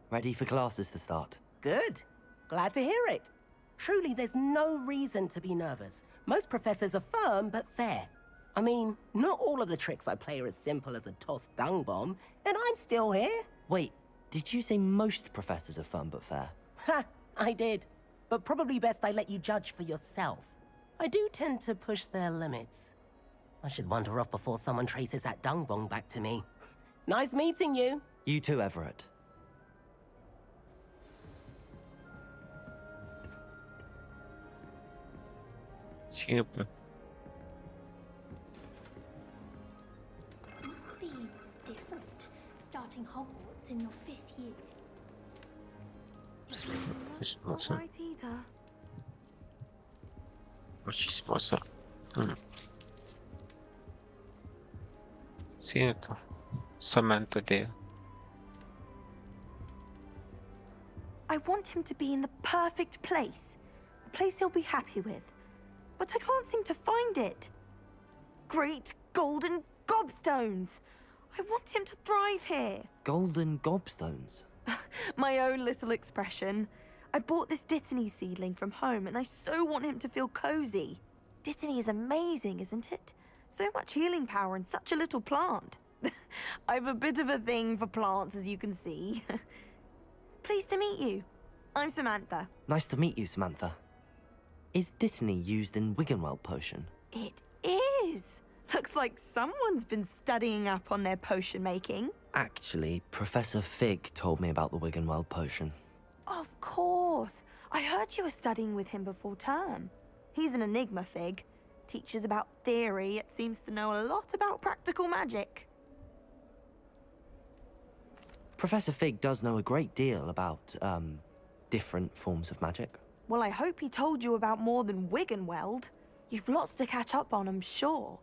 Ready for classes to start. Good. Glad to hear it. Truly, there's no reason to be nervous. Most professors are firm but fair. I mean, not all of the tricks I play are as simple as a tossed dung bomb, and I'm still here. Wait, did you say most professors are fun but fair? Ha! I did. But probably best I let you judge for yourself. I do tend to push their limits. I should wander off before someone traces that dung bomb back to me. Nice meeting you. You too, Everett. Sino pa? Must be different, starting Hogwarts in your 5th year. Chismosa. Not right either. O chismosa. Sino to? Samantha Dale. I want him to be in the perfect place. A place he'll be happy with. But I can't seem to find it. Great golden gobstones! I want him to thrive here. Golden gobstones? My own little expression. I bought this Dittany seedling from home and I so want him to feel cozy. Dittany is amazing, isn't it? So much healing power in such a little plant. I've a bit of a thing for plants, as you can see. Pleased to meet you. I'm Samantha. Nice to meet you, Samantha. Is Dittany used in Wiggenweld potion? It is. Looks like someone's been studying up on their potion making. Actually, Professor Fig told me about the Wiggenweld potion. Of course. I heard you were studying with him before term. He's an enigma, Fig. Teaches about theory, yet seems to know a lot about practical magic. Professor Fig does know a great deal about, different forms of magic. Well, I hope he told you about more than Wiggenweld. You've lots to catch up on, I'm sure.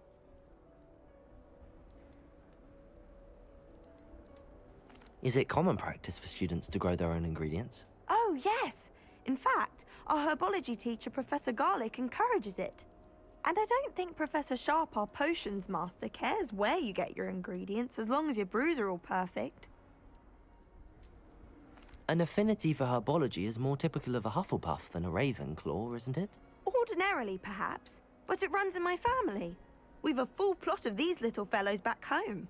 Is it common practice for students to grow their own ingredients? Oh, yes. In fact, our herbology teacher, Professor Garlick, encourages it. And I don't think Professor Sharp, our potions master, cares where you get your ingredients, as long as your brews are all perfect. An affinity for herbology is more typical of a Hufflepuff than a Ravenclaw, isn't it? Ordinarily, perhaps, but it runs in my family. We've a full plot of these little fellows back home.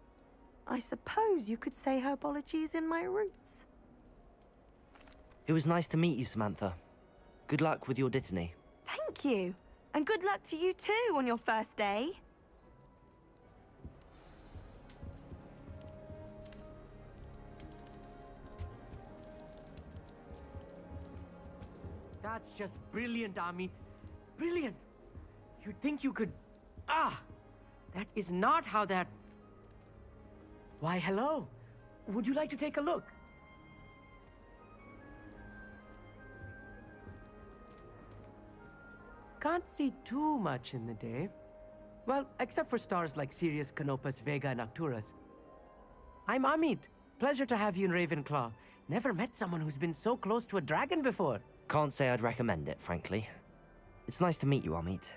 I suppose you could say herbology is in my roots. It was nice to meet you, Samantha. Good luck with your Dittany. Thank you. And good luck to you too on your first day. That's just brilliant, Amit. Brilliant. You'd think you could... Ah! That is not how that... Why, hello. Would you like to take a look? Can't see too much in the day. Well, except for stars like Sirius, Canopus, Vega, and Arcturus. I'm Amit. Pleasure to have you in Ravenclaw. Never met someone who's been so close to a dragon before. Can't say I'd recommend it, frankly. It's nice to meet you, Amit.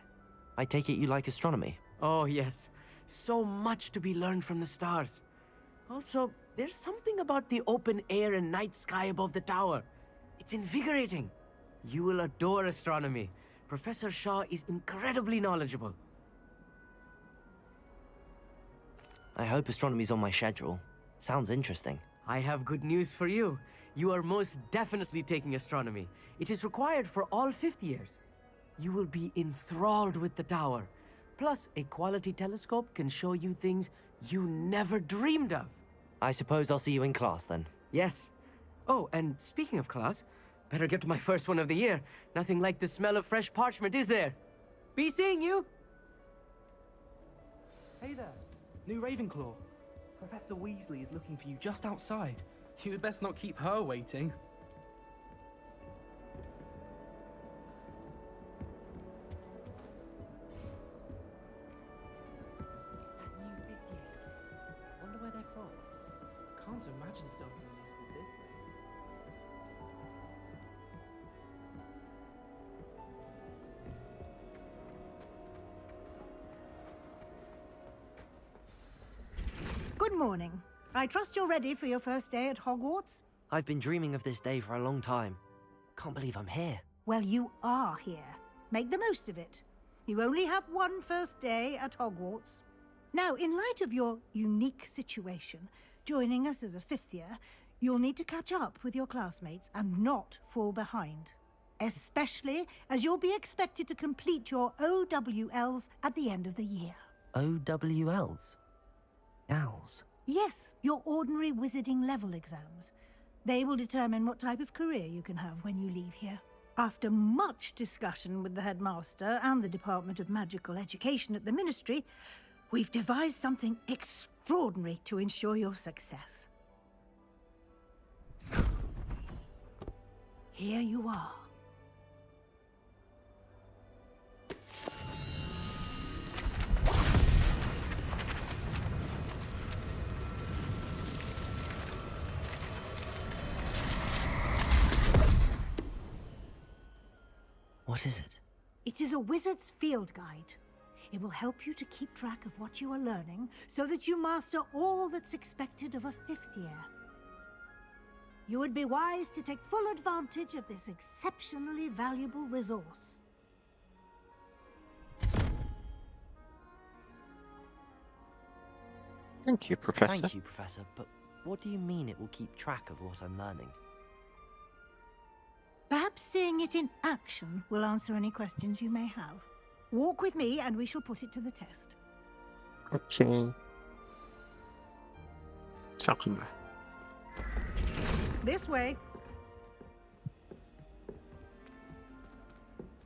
I take it you like astronomy? Oh, yes. So much to be learned from the stars. Also, there's something about the open air and night sky above the tower. It's invigorating. You will adore astronomy. Professor Shaw is incredibly knowledgeable. I hope astronomy's on my schedule. Sounds interesting. I have good news for you. You are most definitely taking astronomy. It is required for all 5th years. You will be enthralled with the tower. Plus, a quality telescope can show you things you never dreamed of. I suppose I'll see you in class then. Yes. Oh, and speaking of class, better get to my first one of the year. Nothing like the smell of fresh parchment, is there? Be seeing you! Hey there, new Ravenclaw. Professor Weasley is looking for you just outside. You had best not keep her waiting. Wonder where they're from. Can't imagine stopping them must be different. Good morning. I trust you're ready for your first day at Hogwarts? I've been dreaming of this day for a long time. Can't believe I'm here. Well, you are here. Make the most of it. You only have one first day at Hogwarts. Now, in light of your unique situation, joining us as a 5th year, you'll need to catch up with your classmates and not fall behind. Especially as you'll be expected to complete your OWLs at the end of the year. OWLs? Owls? Yes, your ordinary wizarding level exams. They will determine what type of career you can have when you leave here. After much discussion with the headmaster and the Department of Magical Education at the Ministry, we've devised something extraordinary to ensure your success. Here you are. What is it? It is a wizard's field guide. It will help you to keep track of what you are learning so that you master all that's expected of a 5th year. You would be wise to take full advantage of this exceptionally valuable resource. Thank you, Professor. Thank you, Professor, but what do you mean it will keep track of what I'm learning? Perhaps seeing it in action will answer any questions you may have. Walk with me and we shall put it to the test. Okay. Talking about. This way.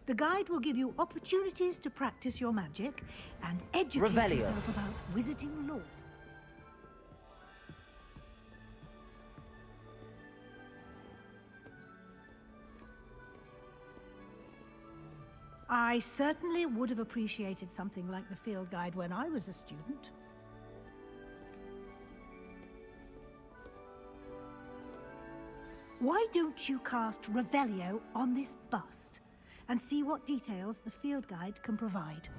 The guide will give you opportunities to practice your magic and educate Revelio. yourself about wizarding lore. I certainly would have appreciated something like the field guide when I was a student. Why don't you cast Revelio on this bust and see what details the field guide can provide?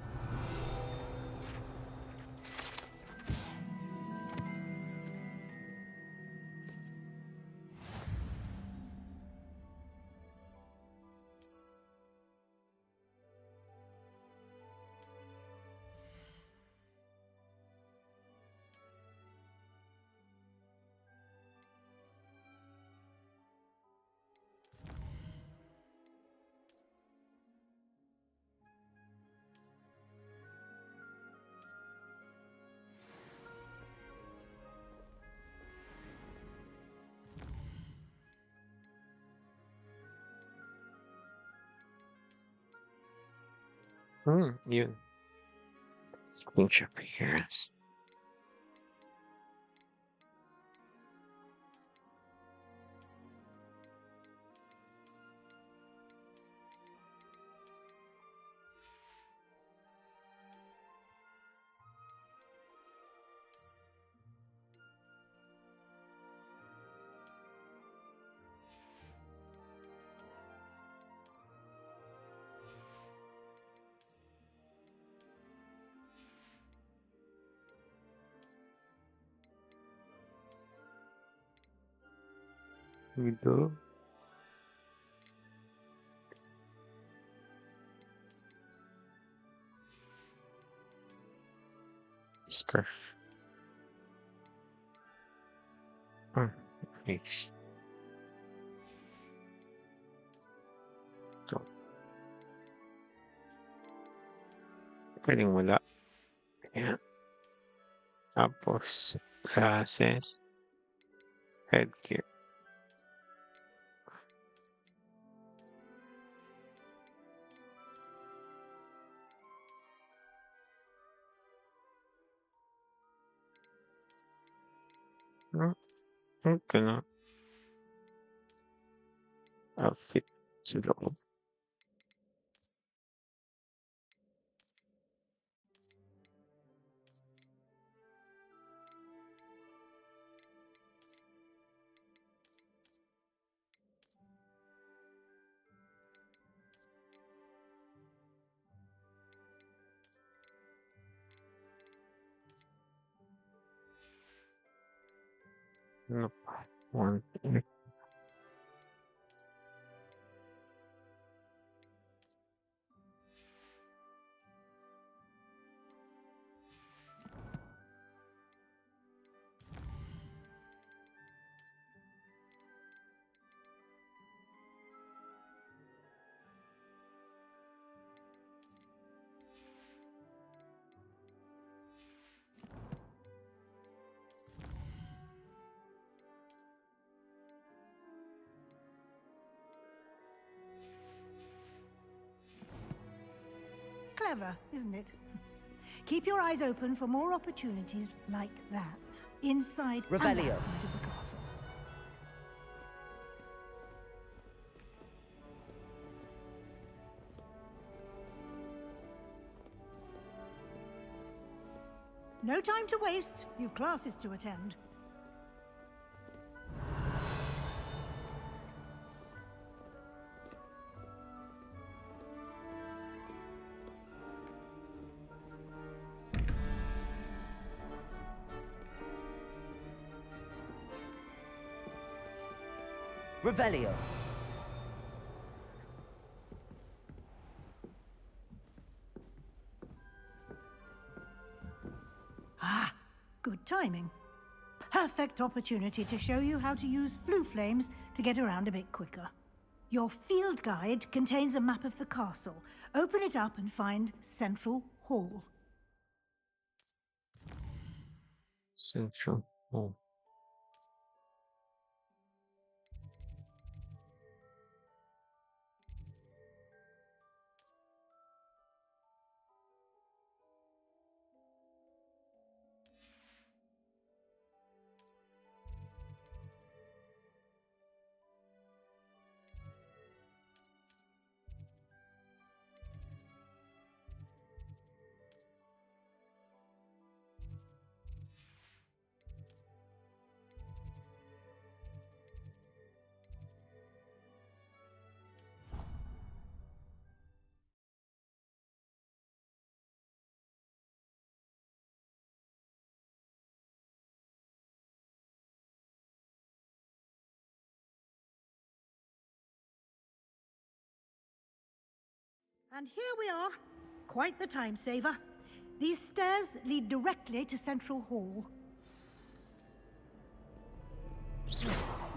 You. Screenshot here. We do. Scarf. Oh, nice. So, pwedeng wala. Ayan. Tapos, glasses, headgear. Okay na. Outfit sa loob. Ano pa? One. Clever, isn't it? Keep your eyes open for more opportunities like that, inside and Revelio. outside of the castle. No time to waste. You've classes to attend. Revelio. Ah, good timing. Perfect opportunity to show you how to use flue flames to get around a bit quicker. Your field guide contains a map of the castle. Open it up and find Central Hall. Central Hall. And here we are. Quite the time saver. These stairs lead directly to Central Hall.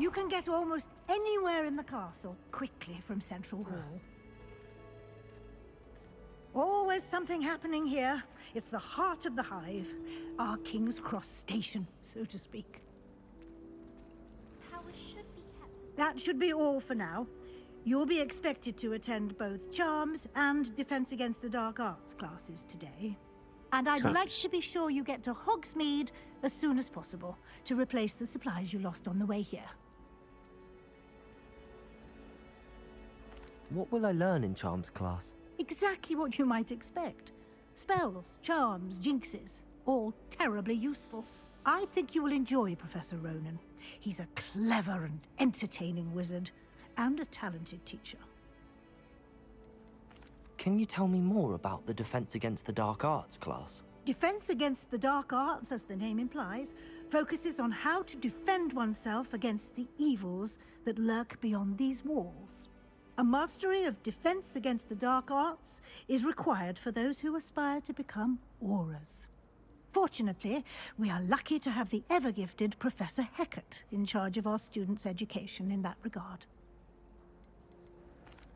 You can get almost anywhere in the castle quickly from Central Hall. Always something happening here. It's the heart of the hive. Our King's Cross station, so to speak. Powers should be kept. That should be all for now. You'll be expected to attend both Charms and Defense Against the Dark Arts classes today. And I'd like to be sure you get to Hogsmeade as soon as possible to replace the supplies you lost on the way here. What will I learn in Charms class? Exactly what you might expect. Spells, charms, jinxes, all terribly useful. I think you will enjoy Professor Ronan. He's a clever and entertaining wizard, and a talented teacher. Can you tell me more about the Defense Against the Dark Arts class? Defense Against the Dark Arts, as the name implies, focuses on how to defend oneself against the evils that lurk beyond these walls. A mastery of Defense Against the Dark Arts is required for those who aspire to become auras. Fortunately, we are lucky to have the ever-gifted Professor Hecat in charge of our students' education in that regard.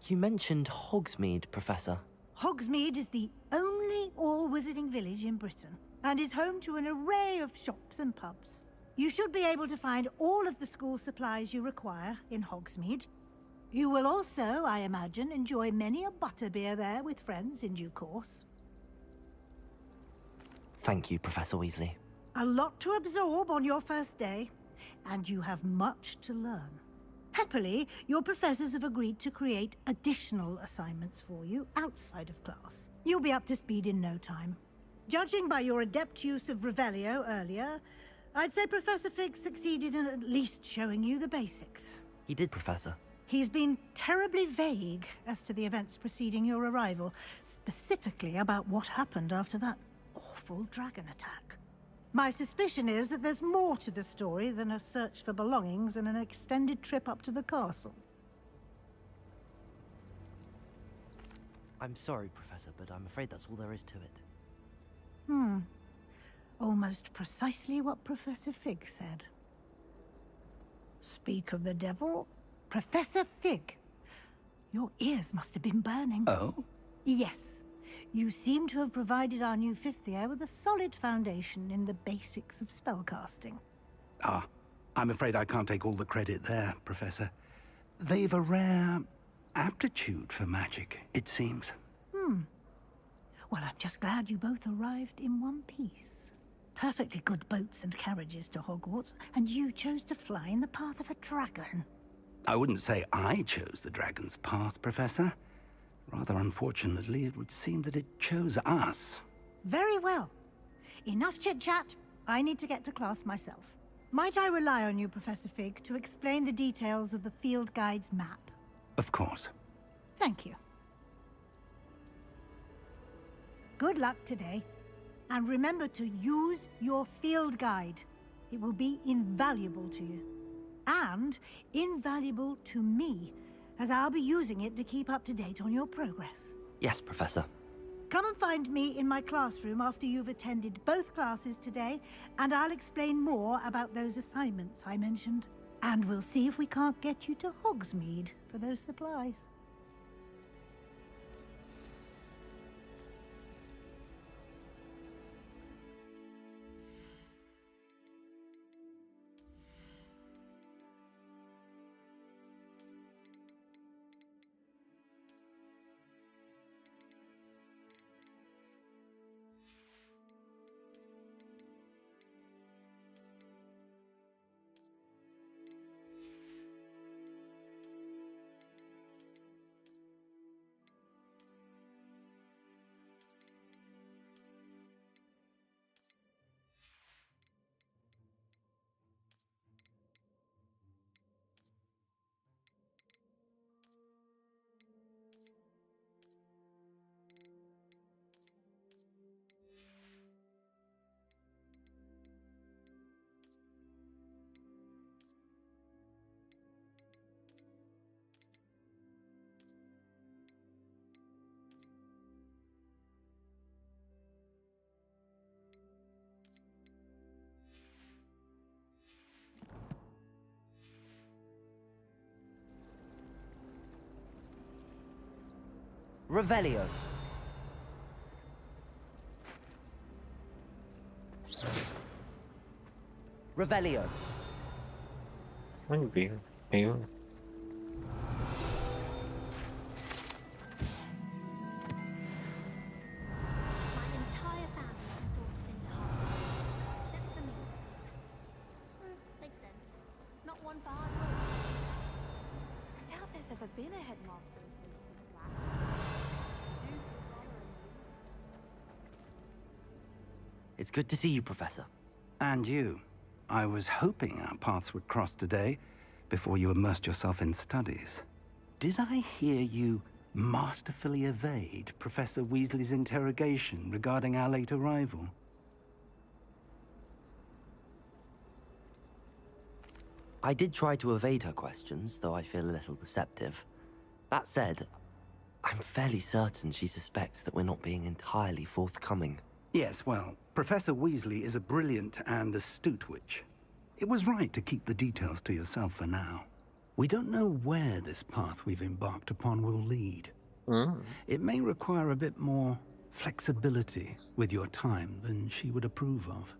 You mentioned Hogsmeade, Professor. Hogsmeade is the only all-wizarding village in Britain, and is home to an array of shops and pubs. You should be able to find all of the school supplies you require in Hogsmeade. You will also, I imagine, enjoy many a butterbeer there with friends in due course. Thank you, Professor Weasley. A lot to absorb on your first day, and you have much to learn. Happily, your professors have agreed to create additional assignments for you outside of class. You'll be up to speed in no time. Judging by your adept use of Revelio earlier, I'd say Professor Fig succeeded in at least showing you the basics. He did, Professor. He's been terribly vague as to the events preceding your arrival, specifically about what happened after that awful dragon attack. My suspicion is that there's more to the story than a search for belongings and an extended trip up to the castle. I'm sorry, Professor, but I'm afraid that's all there is to it. Almost precisely what Professor Fig said. Speak of the devil, Professor Fig. Your ears must have been burning. Oh? Yes. You seem to have provided our new fifth year with a solid foundation in the basics of spellcasting. Ah, I'm afraid I can't take all the credit there, Professor. They've a rare aptitude for magic, it seems. Well, I'm just glad you both arrived in one piece. Perfectly good boats and carriages to Hogwarts, and you chose to fly in the path of a dragon. I wouldn't say I chose the dragon's path, Professor. Rather unfortunately, it would seem that it chose us. Very well. Enough chit-chat. I need to get to class myself. Might I rely on you, Professor Fig, to explain the details of the field guide's map? Of course. Thank you. Good luck today. And remember to use your field guide. It will be invaluable to you. and invaluable to me, as I'll be using it to keep up to date on your progress. Yes, Professor. Come and find me in my classroom after you've attended both classes today, and I'll explain more about those assignments I mentioned. And we'll see if we can't get you to Hogsmeade for those supplies. Revelio. Revelio. Muy bien, amigo. My entire family is sorted into Hogwarts, except for me. Makes sense. Not one for hard work. I doubt there's ever been a headmaster in Prince's class. It's good to see you, Professor. And you. I was hoping our paths would cross today, before you immersed yourself in studies. Did I hear you masterfully evade Professor Weasley's interrogation regarding our late arrival? I did try to evade her questions, though I feel a little deceptive. That said, I'm fairly certain she suspects that we're not being entirely forthcoming. Yes, well, Professor Weasley is a brilliant and astute witch. It was right to keep the details to yourself for now. We don't know where this path we've embarked upon will lead. It may require a bit more flexibility with your time than she would approve of.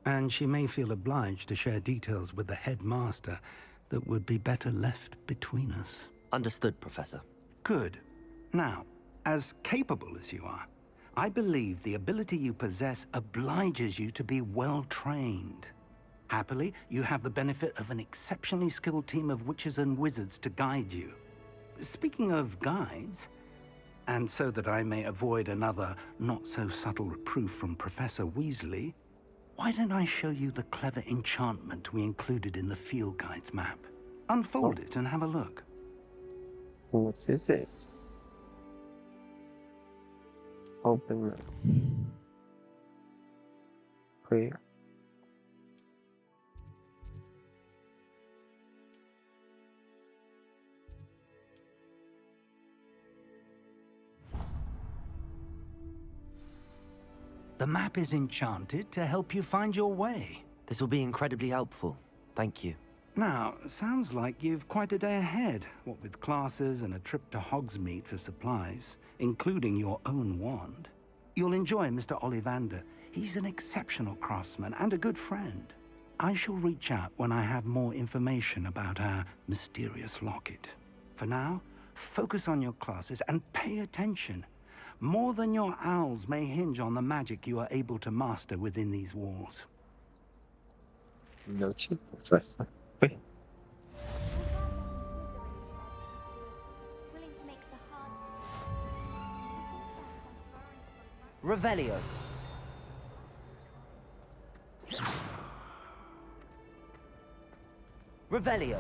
And she may feel obliged to share details with the headmaster that would be better left between us. Understood, Professor. Good. Now, as capable as you are, I believe the ability you possess obliges you to be well-trained. Happily, you have the benefit of an exceptionally skilled team of witches and wizards to guide you. Speaking of guides, and so that I may avoid another not-so-subtle reproof from Professor Weasley, why don't I show you the clever enchantment we included in the field guide's map? Unfold it and have a look. What is it? Open map. Clear. The map is enchanted to help you find your way. This will be incredibly helpful. Thank you. Now, sounds like you've quite a day ahead, what with classes and a trip to Hogsmeade for supplies, including your own wand. You'll enjoy Mr. Ollivander. He's an exceptional craftsman and a good friend. I shall reach out when I have more information about our mysterious locket. For now, focus on your classes and pay attention. More than your owls may hinge on the magic you are able to master within these walls. Noted, Professor. Wait. Revelio. Revelio.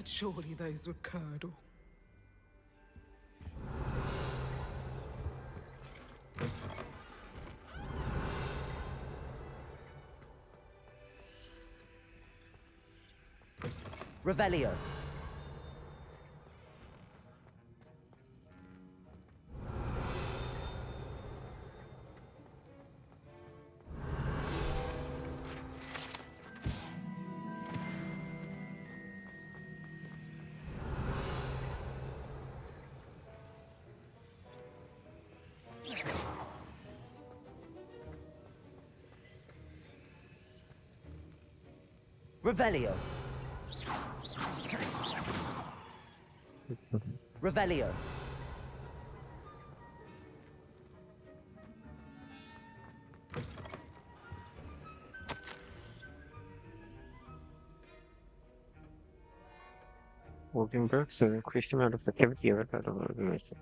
But surely those were curdle. Revelio. Revelio. Revelio. Working books and increased amount of activity of that organization.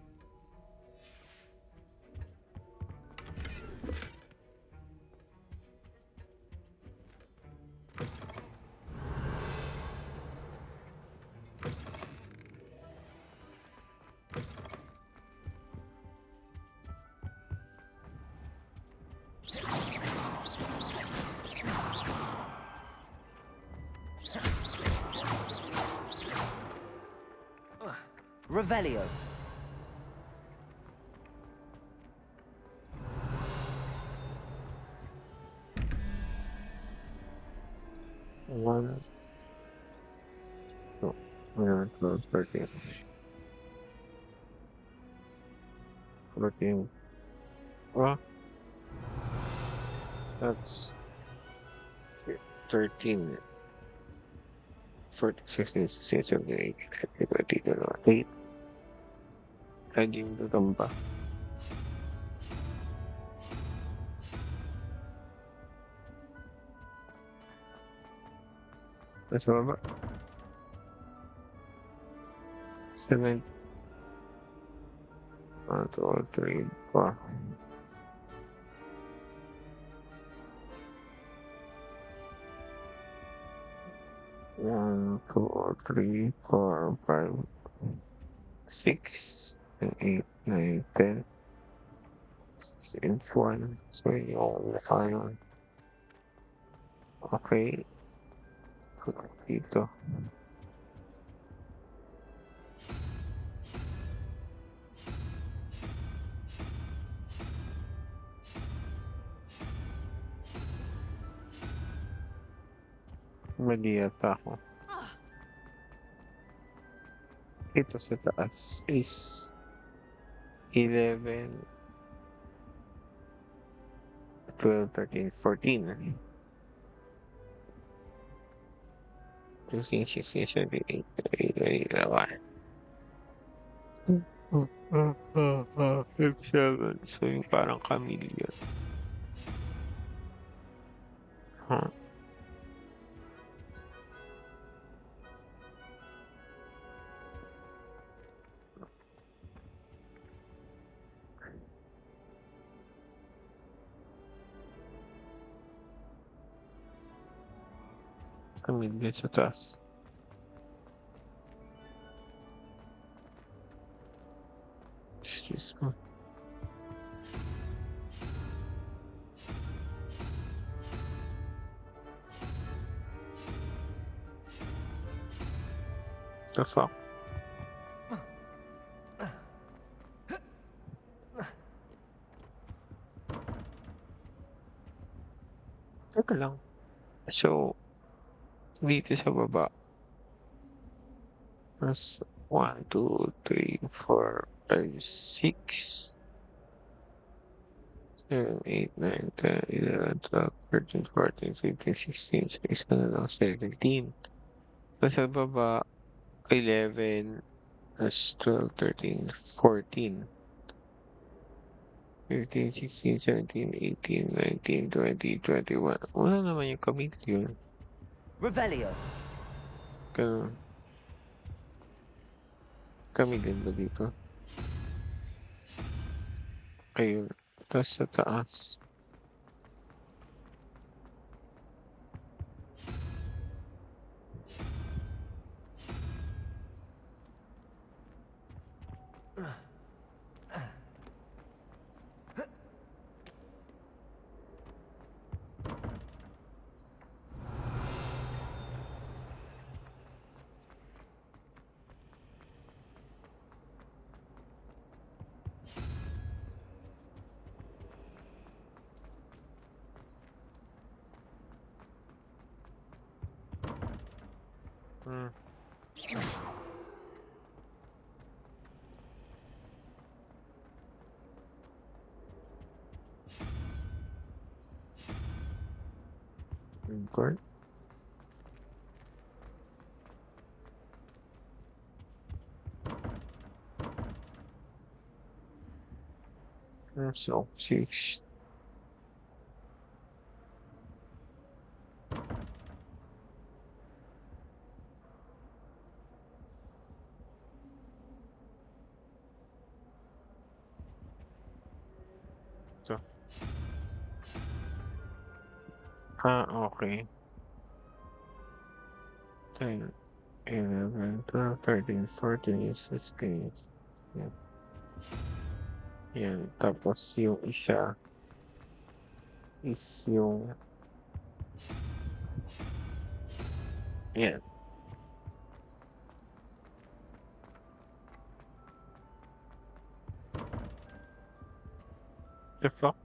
Revelio. One. Oh, we're gonna close 13. 14. Well, that's 13. 14, 16, 16, 17, 18, 19, 20, 8. Adding the gamba. That's what 7. 1, 2, 3, 4. 1, 2, 3, 4, 5, 6, 8, 9, 10. 1. So yung final. Okay. Dito. Mali yata ako. Ito sa taas is 11, 12, 13, 14. 15, 16, 17, 18, 7. So yung parang chameleon. Huh? Chameleon sa taas. Excuse me. The fuck? Teka lang. So, dito sa baba. Plus 1, 2, 3, 4, 5, 6, 7, 8, 9, 10, 11, 12, 13, 14, 15, 16, 17. Tapos sa baba, 11, plus 12, 13, 14, 15, 16, 17, 18, 19, 20, 21. Wala naman yung chameleon. Revelio. Ganun. Chameleon ba dito? Ayun. Tapos sa taas. Hmm. Good. So, six. So, okay. 10, 11, 12, 13, 14 is 16. Yan. Yan. Tapos yung isa is yung yan. The fuck?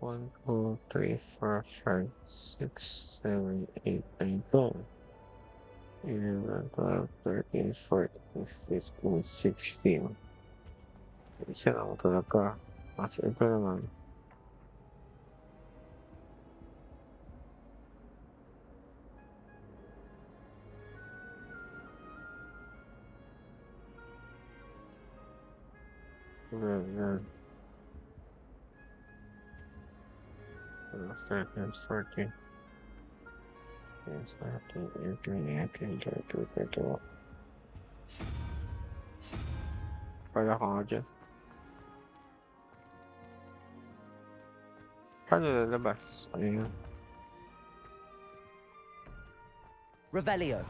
One, two, three, four, five, six, 7, 8, 9, 10. 11, 12, 13, 14, 15, 16. Isa lang talaga. Mas ito naman. Yan. 13, 14. Yes, 13, 18, 19, 20, 21. Pala ka nga dyan. Paano lalabas? Ayun. Revelio.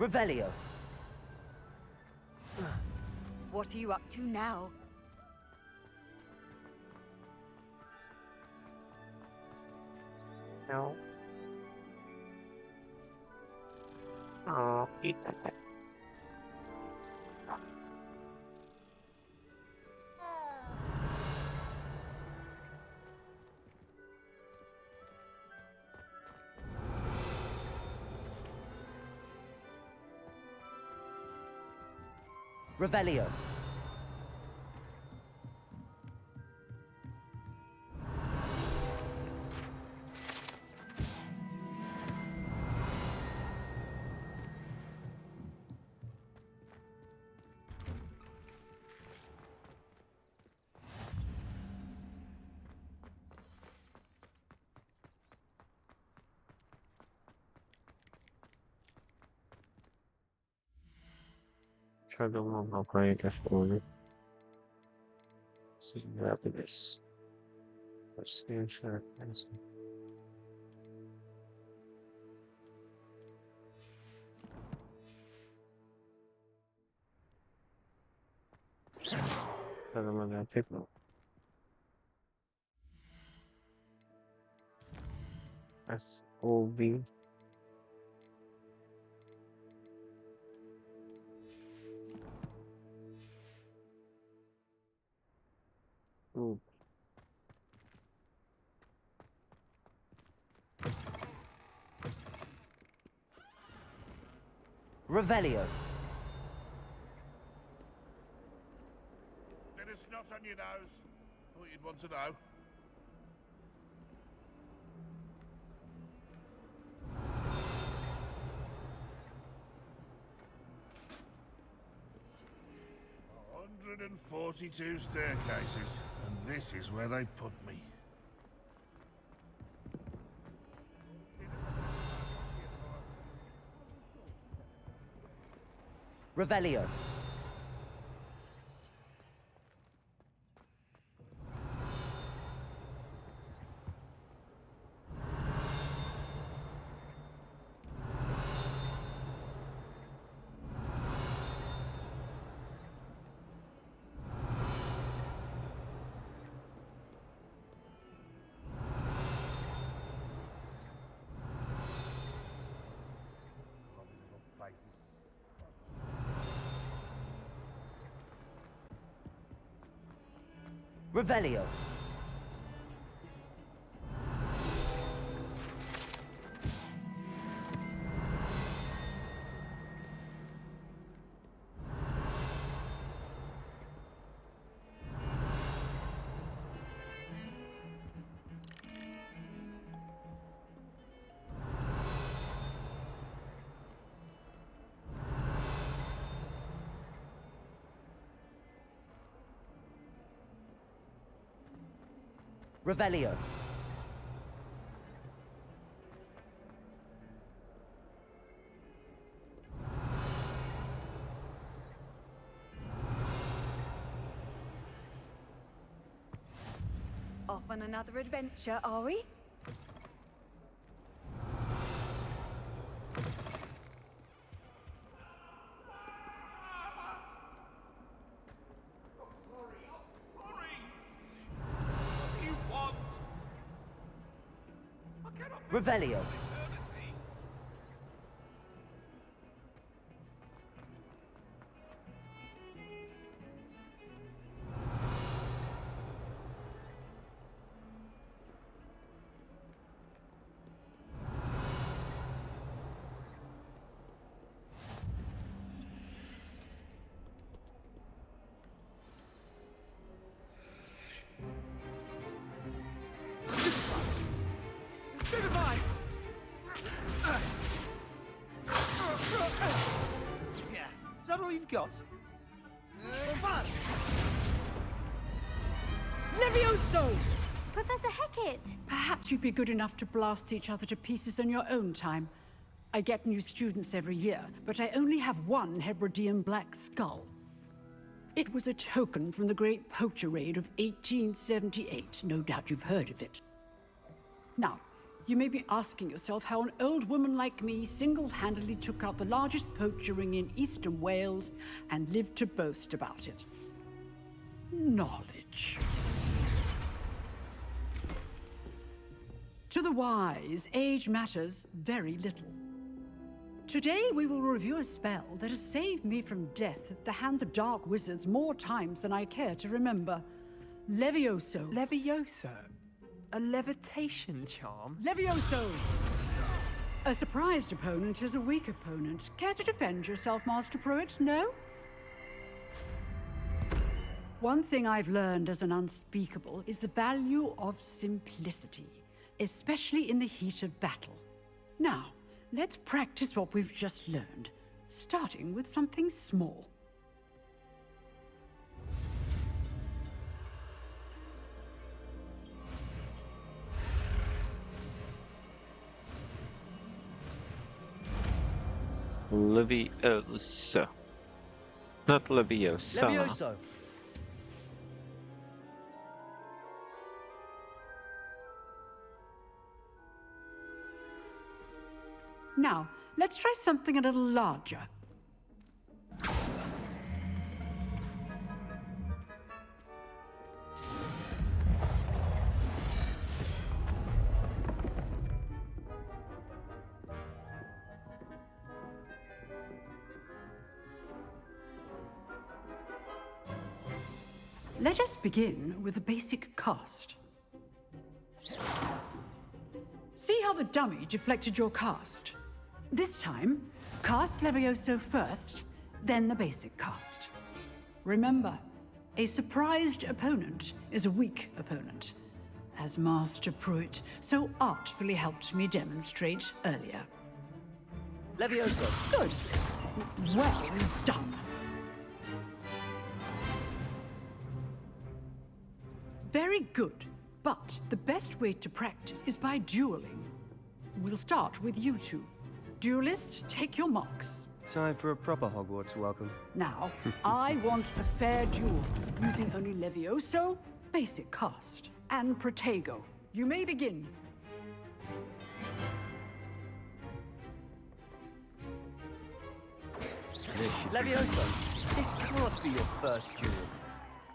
Revelio. What are you up to now? No. Oh, eat that. Revelio. Shadow mababay ka ulit. Happiness. Frustration. Shadow malapit mo. SOV. Ooh. Revelio. Bit of snot on your nose. Thought you'd want to know. "142 staircases, and this is where they put me." Revelio. Revelio. Revelio. Off on another adventure, are we? Revelio. Is that all you've got? Levioso! Professor Hecat! Perhaps you'd be good enough to blast each other to pieces on your own time. I get new students every year, but I only have one Hebridean black skull. It was a token from the Great Poacher Raid of 1878. No doubt you've heard of it. Now, you may be asking yourself how an old woman like me single-handedly took out the largest poacher ring in eastern Wales and lived to boast about it. Knowledge. To the wise, age matters very little. Today we will review a spell that has saved me from death at the hands of dark wizards more times than I care to remember. Levioso. Levioso? A levitation charm? Levioso! A surprised opponent is a weak opponent. Care to defend yourself, Master Pruitt? No? One thing I've learned as an unspeakable is the value of simplicity, especially in the heat of battle. Now, let's practice what we've just learned, starting with something small. Levioso. Not Leviosa. Levioso. Now, let's try something a little larger. Let us begin with the basic cast. See how the dummy deflected your cast? This time, cast Levioso first, then the basic cast. Remember, a surprised opponent is a weak opponent, as Master Pruitt so artfully helped me demonstrate earlier. Levioso. Good. Well done. Very good, but the best way to practice is by dueling. We'll start with you two. Duelists, take your marks. Time for a proper Hogwarts welcome. Now, I want a fair duel, using only Levioso, basic cast, and Protego. You may begin. Levioso, this can't be your first duel.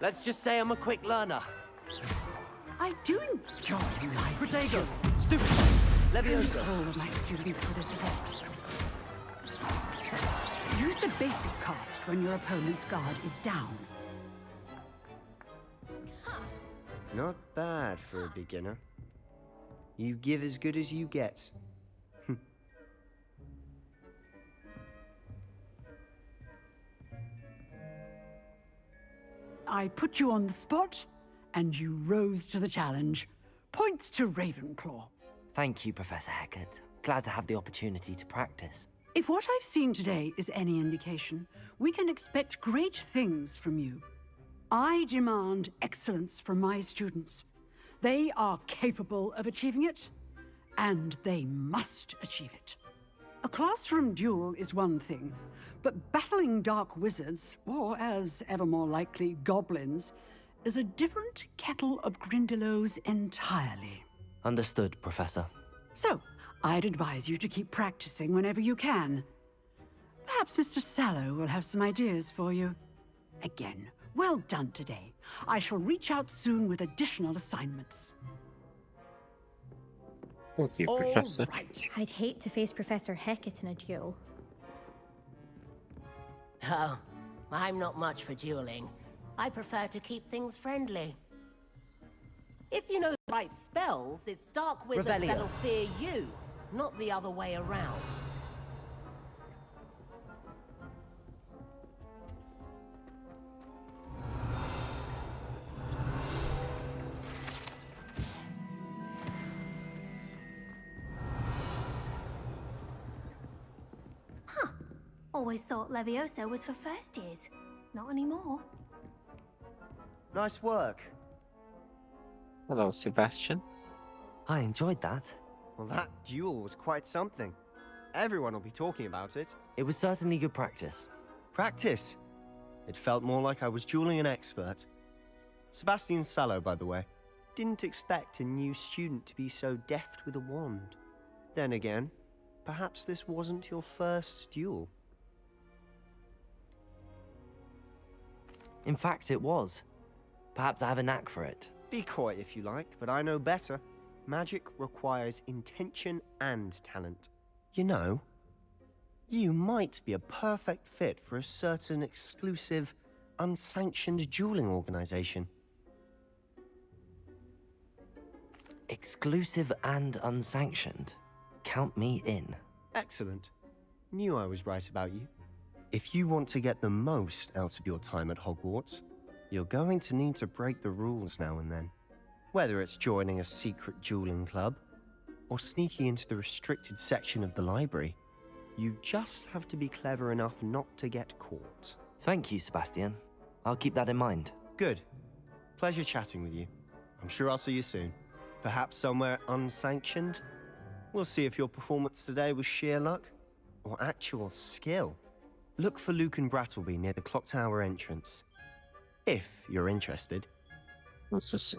Let's just say I'm a quick learner. I do enjoy my Protego, stupid. Levioso. All of my students for this event. Use the basic cast when your opponent's guard is down. Not bad for a beginner. You give as good as you get. I put you on the spot, and you rose to the challenge. Points to Ravenclaw. Thank you, Professor Hecat. Glad to have the opportunity to practice. If what I've seen today is any indication, we can expect great things from you. I demand excellence from my students. They are capable of achieving it, and they must achieve it. A classroom duel is one thing, but battling dark wizards, or as ever more likely, goblins, is a different kettle of Grindylows entirely. Understood, Professor. So, I'd advise you to keep practicing whenever you can. Perhaps Mr. Sallow will have some ideas for you. Again, well done today. I shall reach out soon with additional assignments. Thank you, Professor. Right. I'd hate to face Professor Hecat in a duel. Oh, I'm not much for dueling. I prefer to keep things friendly. If you know the right spells, it's dark wizards Revelio. that'll fear you, not the other way around. Huh. Always thought Levioso was for first years. Not anymore. Nice work. Hello, Sebastian. I enjoyed that. Well, that duel was quite something. Everyone will be talking about it. It was certainly good practice. Practice? It felt more like I was dueling an expert. Sebastian Sallow, by the way. Didn't expect a new student to be so deft with a wand. Then again, perhaps this wasn't your first duel. In fact, it was. Perhaps I have a knack for it. Be coy if you like, but I know better. Magic requires intention and talent. You know, you might be a perfect fit for a certain exclusive, unsanctioned dueling organization. Exclusive and unsanctioned. Count me in. Excellent. Knew I was right about you. If you want to get the most out of your time at Hogwarts, you're going to need to break the rules now and then. Whether it's joining a secret dueling club, or sneaking into the restricted section of the library, you just have to be clever enough not to get caught. Thank you, Sebastian. I'll keep that in mind. Good. Pleasure chatting with you. I'm sure I'll see you soon. Perhaps somewhere unsanctioned? We'll see if your performance today was sheer luck, or actual skill. Look for Luke and Brattleby near the clock tower entrance. If you're interested. Let's just see.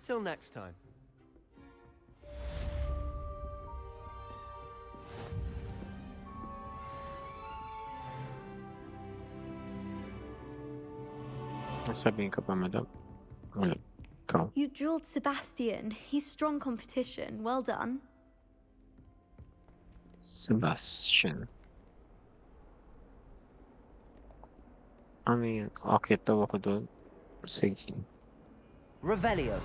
Till next time. Sabihin ka pa, madam? Wala. Ikaw. You dueled Sebastian. He's strong competition. Well done. Sebastian. Ano yun? Akit daw ako doon. Sige. Revelio.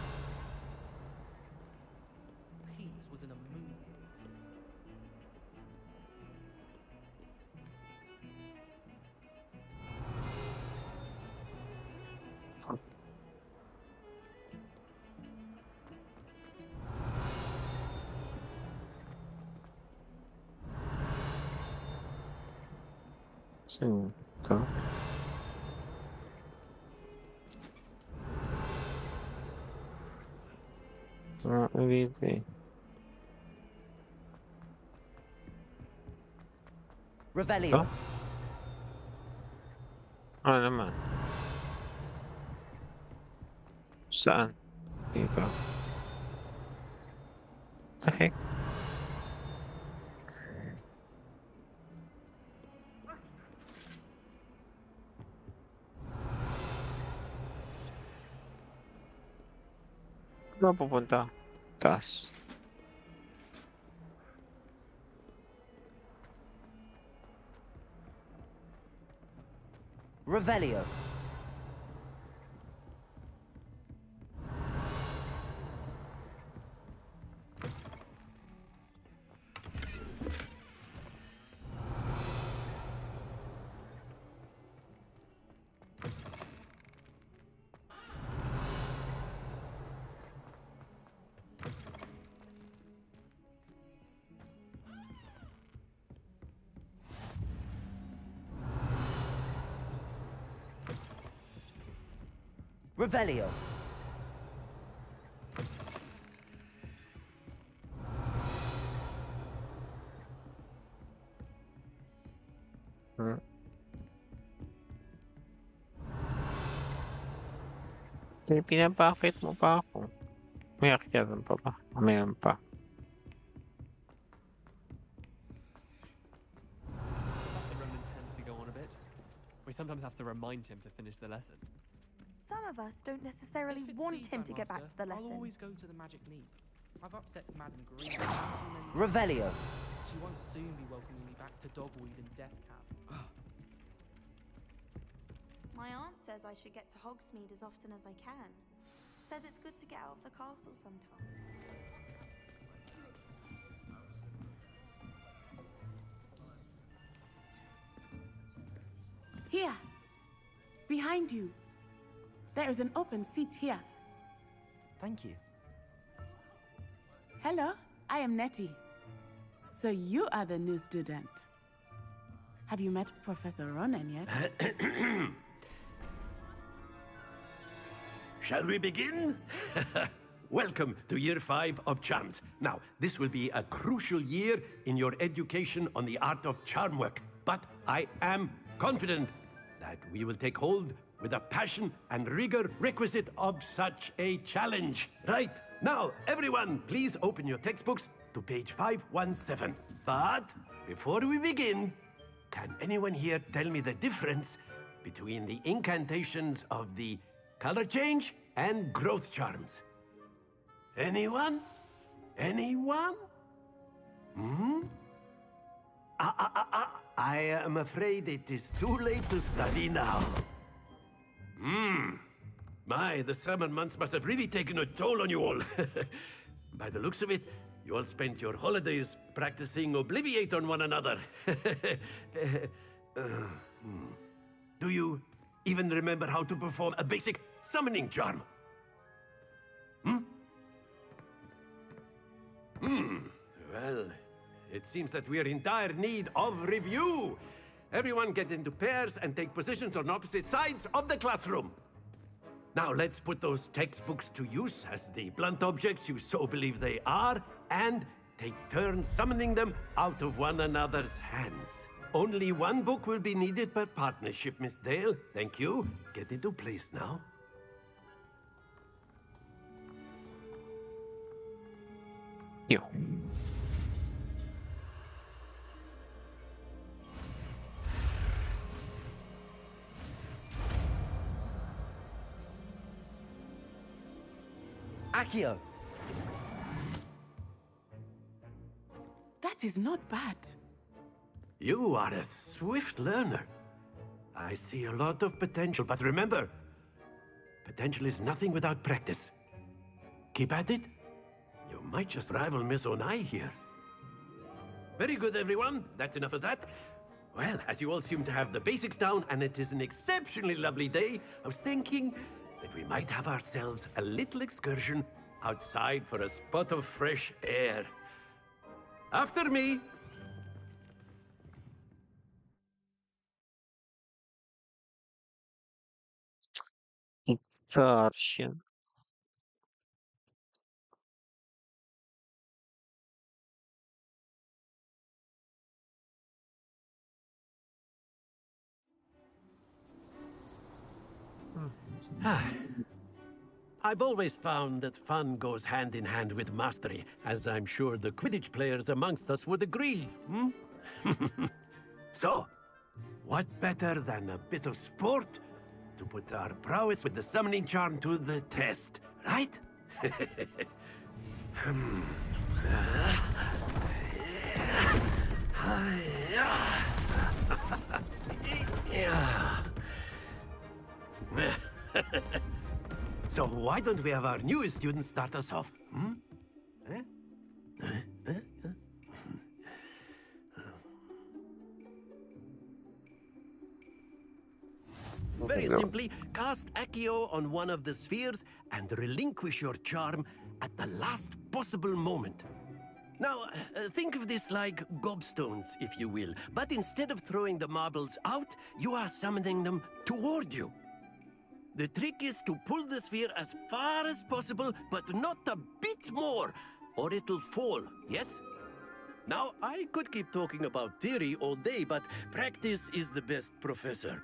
So, ito. Dito eh. Revelio. Ano naman? Saan? Dito. The heck? Saan pupunta? Taas. Revelio. Revelio. Hmm. Pinapakit mo pa ako. May akyatan pa ba? Mayroon pa. Professor Roman tends to go on a bit. We sometimes have to remind him to finish the lesson. Some of us don't necessarily want him to get back to the lesson. I'll always go to the Magic Leap. I've upset Madam Green. Revelio. She won't soon be welcoming me back to Dogweed and Deathcap. My aunt says I should get to Hogsmeade as often as I can. Says it's good to get out of the castle sometimes. Here. Behind you. There is an open seat here. Thank you. Hello, I am Nettie. So you are the new student. Have you met Professor Ronan yet? Shall we begin? Welcome to Year 5 of Charms. Now, this will be a crucial year in your education on the art of charm work, but I am confident that we will take hold with the passion and rigor requisite of such a challenge. Right, now, everyone, please open your textbooks to page 517. But before we begin, can anyone here tell me the difference between the incantations of the color change and growth charms? Anyone? Anyone? Hmm? I am afraid it is too late to study now. My, the summer months must have really taken a toll on you all. By the looks of it, you all spent your holidays practicing Obliviate on one another. Do you even remember how to perform a basic summoning charm? Well, it seems that we are in dire need of review. Everyone get into pairs and take positions on opposite sides of the classroom. Now let's put those textbooks to use as the blunt objects you so believe they are, and take turns summoning them out of one another's hands. Only one book will be needed per partnership, Miss Dale. Thank you. Get into place now. You. Accio. That is not bad. You are a swift learner. I see a lot of potential, but remember, potential is nothing without practice. Keep at it. You might just rival Miss Onai here. Very good, everyone. That's enough of that. Well, as you all seem to have the basics down, and it is an exceptionally lovely day, I was thinking that we might have ourselves a little excursion outside for a spot of fresh air. After me. Excursion. I've always found that fun goes hand in hand with mastery, as I'm sure the Quidditch players amongst us would agree, hmm? So, what better than a bit of sport to put our prowess with the summoning charm to the test, right? So why don't we have our newest student start us off? Hmm? Very simply, cast Accio on one of the spheres and relinquish your charm at the last possible moment. Now, think of this like gobstones, if you will, but instead of throwing the marbles out, you are summoning them toward you. The trick is to pull the sphere as far as possible, but not a bit more, or it'll fall, yes? Now, I could keep talking about theory all day, but practice is the best professor.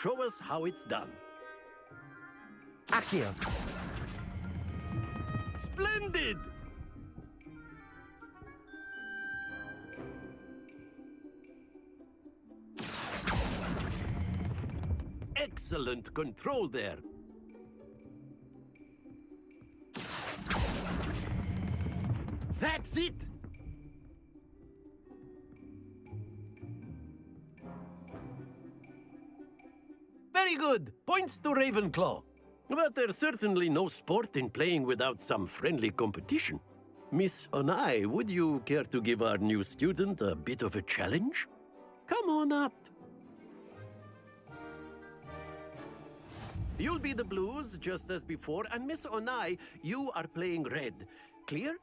Show us how it's done. Accio. Splendid! Excellent control there. That's it! Very good. Points to Ravenclaw. But there's certainly no sport in playing without some friendly competition. Miss Onai, would you care to give our new student a bit of a challenge? Come on up. You'll be the blues, just as before, and Miss Onai, you are playing red. Clear?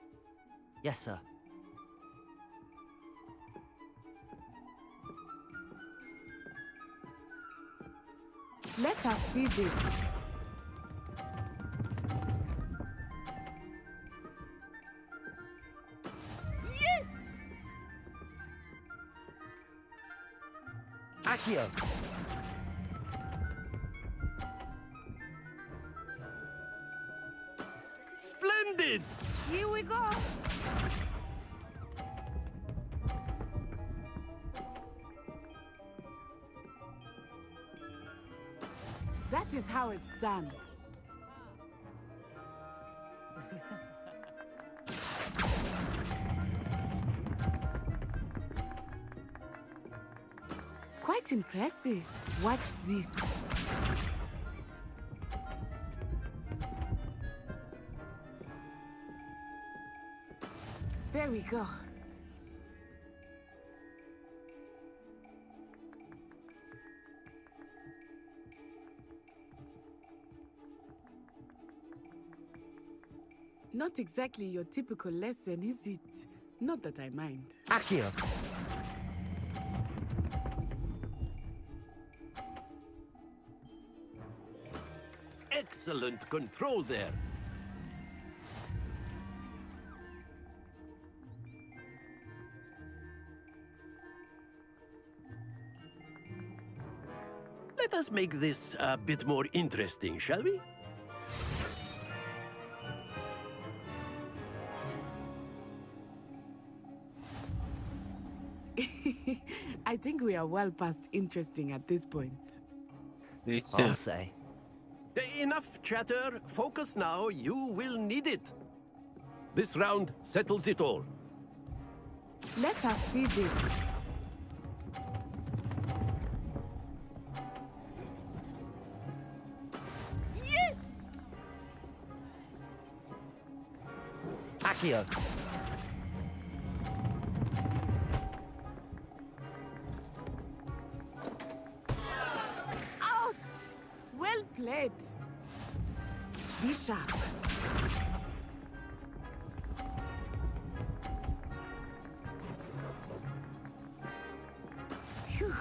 Yes, sir. Let us see this. Yes! Accio. Splendid! Here we go. That is how it's done. Quite impressive. Watch this. There we go. Not exactly your typical lesson, is it? Not that I mind. Accio. Excellent control there. Let us make this a bit more interesting, shall we? I think we are well past interesting at this point. I'll say. Enough chatter. Focus now. You will need it. This round settles it all. Let us see this. Yes! Accio. Ouch! Well played. Be sharp. Phew.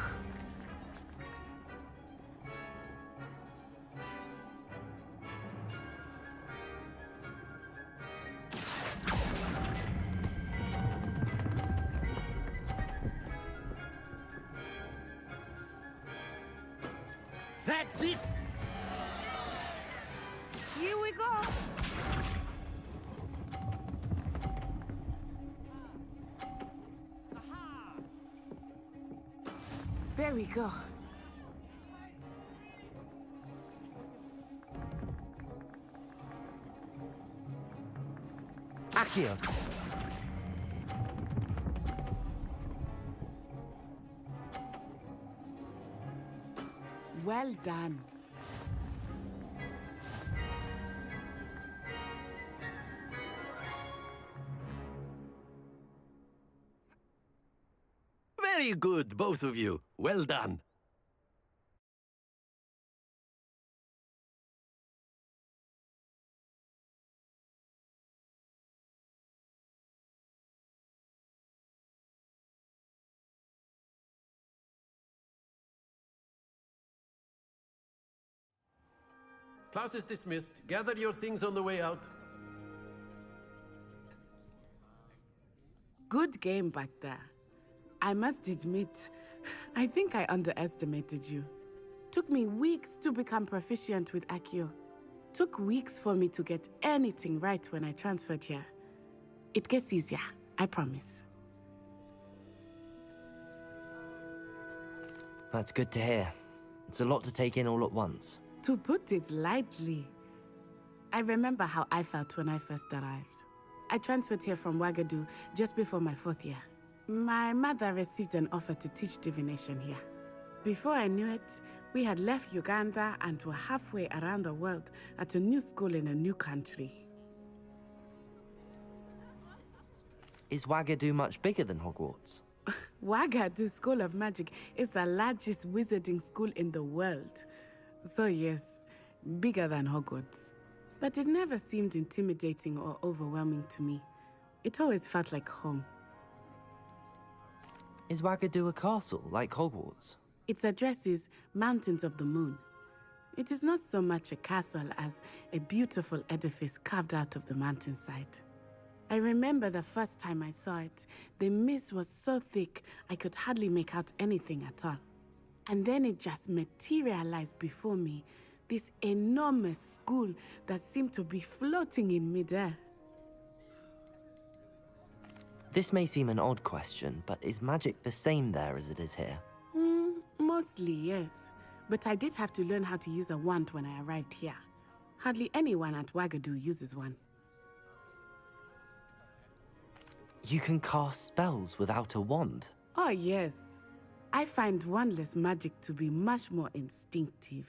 That's it! There we go. Accio! Well done. Very good, both of you. Well done. Class is dismissed. Gather your things on the way out. Good game back there. I must admit, I think I underestimated you. Took me weeks to become proficient with Accio. Took weeks for me to get anything right when I transferred here. It gets easier, I promise. That's good to hear. It's a lot to take in all at once. To put it lightly, I remember how I felt when I first arrived. I transferred here from Wagadu just before my 4th year. My mother received an offer to teach divination here. Before I knew it, we had left Uganda and were halfway around the world at a new school in a new country. Is Wagadu much bigger than Hogwarts? Wagadu School of Magic is the largest wizarding school in the world. So yes, bigger than Hogwarts. But it never seemed intimidating or overwhelming to me. It always felt like home. Is Wagadu a castle, like Hogwarts? Its address is Mountains of the Moon. It is not so much a castle as a beautiful edifice carved out of the mountainside. I remember the first time I saw it, the mist was so thick I could hardly make out anything at all. And then it just materialized before me, this enormous school that seemed to be floating in midair. This may seem an odd question, but is magic the same there as it is here? Mostly, yes. But I did have to learn how to use a wand when I arrived here. Hardly anyone at Wagadu uses one. You can cast spells without a wand? Oh, yes. I find wandless magic to be much more instinctive.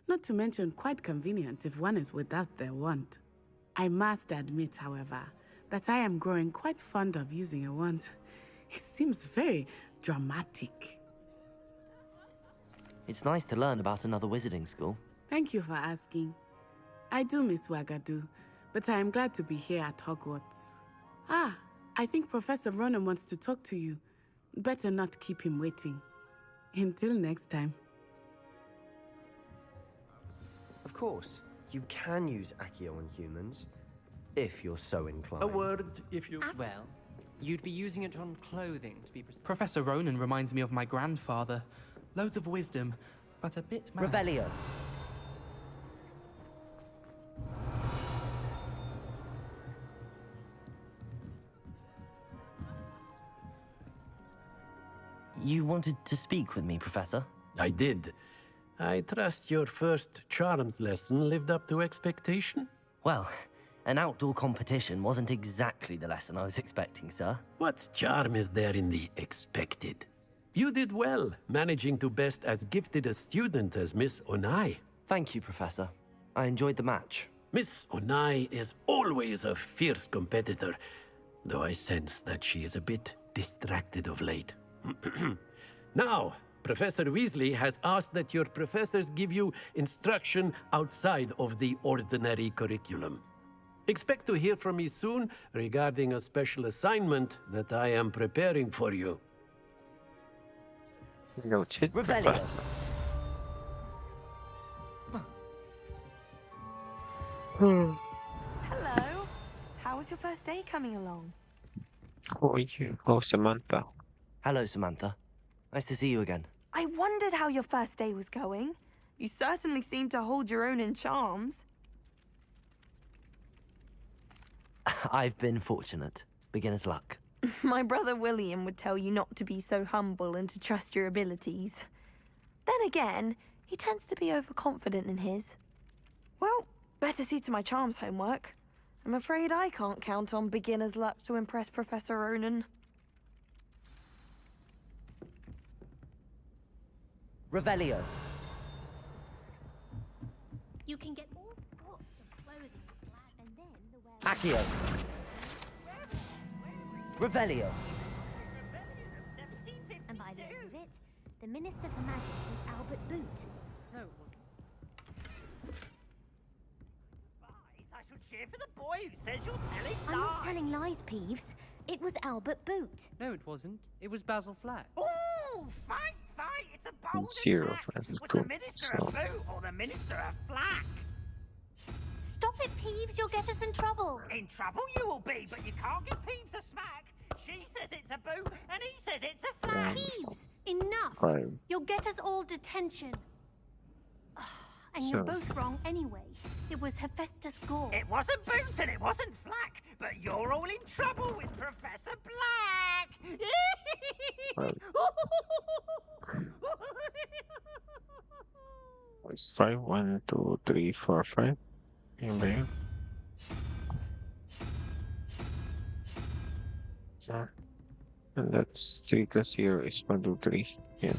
Not to mention quite convenient if one is without their wand. I must admit, however, that I am growing quite fond of using a wand. It seems very dramatic. It's nice to learn about another wizarding school. Thank you for asking. I do miss Wagadu, but I am glad to be here at Hogwarts. Ah, I think Professor Ronan wants to talk to you. Better not keep him waiting. Until next time. Of course, you can use Accio on humans, if you're so inclined. A word, if you... Well, you'd be using it on clothing, to be precise. Professor Ronan reminds me of my grandfather. Loads of wisdom, but a bit mad. Revelio. You wanted to speak with me, Professor? I did. I trust your first charms lesson lived up to expectation? Well, an outdoor competition wasn't exactly the lesson I was expecting, sir. What charm is there in the expected? You did well, managing to best as gifted a student as Miss Onai. Thank you, Professor. I enjoyed the match. Miss Onai is always a fierce competitor, though I sense that she is a bit distracted of late. Now, Professor Weasley has asked that your professors give you instruction outside of the ordinary curriculum. Expect to hear from me soon regarding a special assignment that I am preparing for you. Noted, Professor. Hello. How was your first day coming along? Who are you? Oh, Samantha. Hello, Samantha. Nice to see you again. I wondered how your first day was going. You certainly seem to hold your own in charms. I've been fortunate. Beginner's luck. My brother William would tell you not to be so humble and to trust your abilities. Then again, he tends to be overconfident in his. Well, better see to my charms homework. I'm afraid I can't count on beginner's luck to impress Professor Ronan. Revelio. You can get all sorts of clothing with black, and then the wearer... Accio. Revelio. And by the end of it, the Minister for Magic was Albert Boot. No, it wasn't. I shall cheer for the boy who says you're telling lies. I'm not telling lies, Peeves. It was Albert Boot. No, it wasn't. It was Basil Flack. Ooh, fight! It's a bold Zero attack. friends. Was Cool. the Minister So, a boot or the Minister a flack? Stop it, Peeves. You'll get us in trouble. In trouble you will be, but you can't give Peeves a smack. She says it's a boot, and he says it's a flack. Peeves, enough. 5. You'll get us all detention. And you're So- both wrong anyway. It was Hephaestus Gore. It wasn't boot and it wasn't flack, but you're all in trouble with Professor Black. Five. It's 5, 1, 2, 3, 4, 5. Yun ba yun? Yeah. And that's 3 plus 0 is 1, 2, 3. Yeah.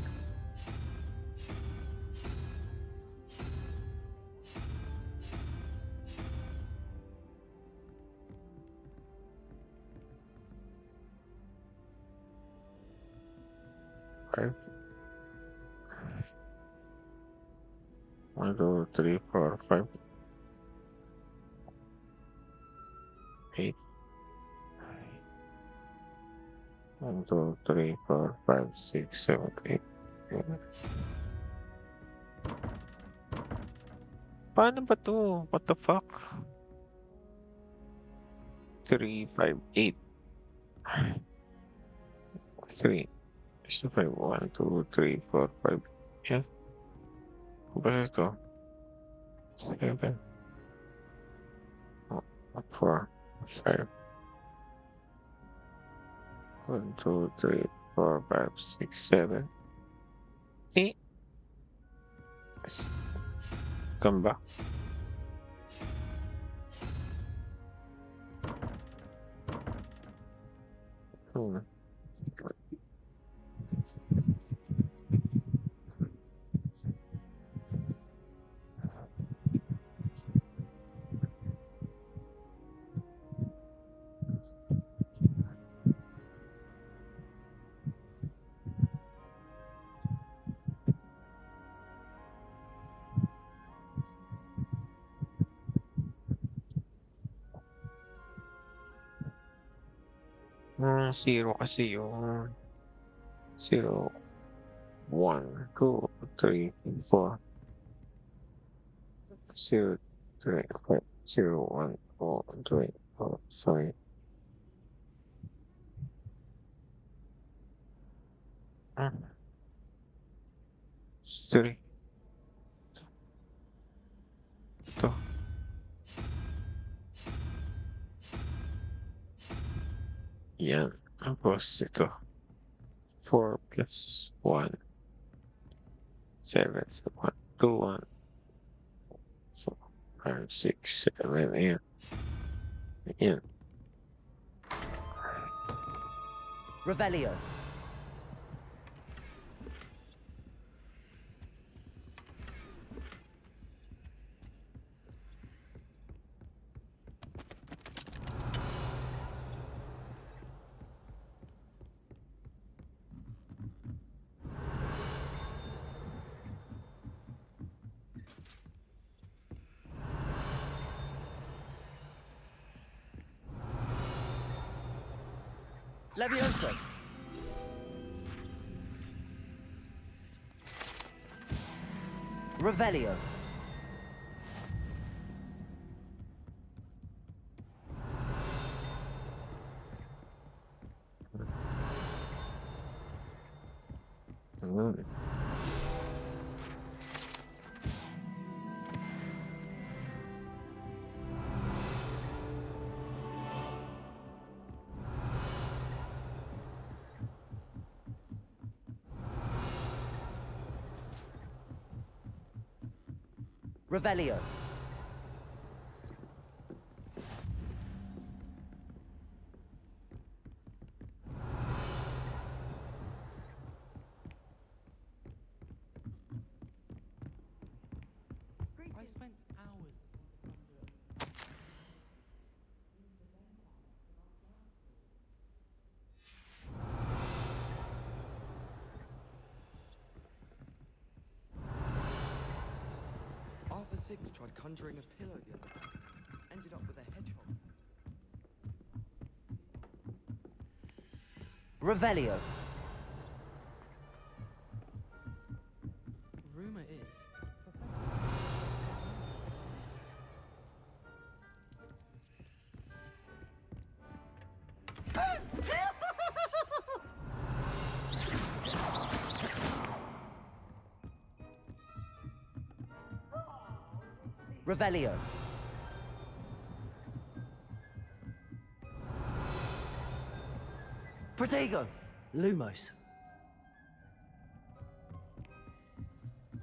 Five. 1, 2, 3, 4, 5. 8. 1, 2, 3, 4, 5, 6, 7, 8. Paano ba to? What the fuck? 3, 5, 8. 3. So 5, 1, 2, 3, 4, 5. Yeah. Ba ito? 7. 4, 5. 1, 2, 3, 4, 5, 6, 7. 8. Come back. Zero kasi yung 0, 1, 2, 3, 4. 0, 3, 5, 0, 1, 4, 3, 4, 5. Ah. 3. Ito. Yan. Tapos ito. 4 plus 1. 7. So 1, 2, 1. 4, 5, 6, 7. Ayan. Ayan. Revelio. Levioso. Revelio. Revelio. I spent hours. Arthur Six tried conjuring a pillow the other day. Ended up with a hedgehog. Revelio. Rumor is. Revelio. Protego. Lumos.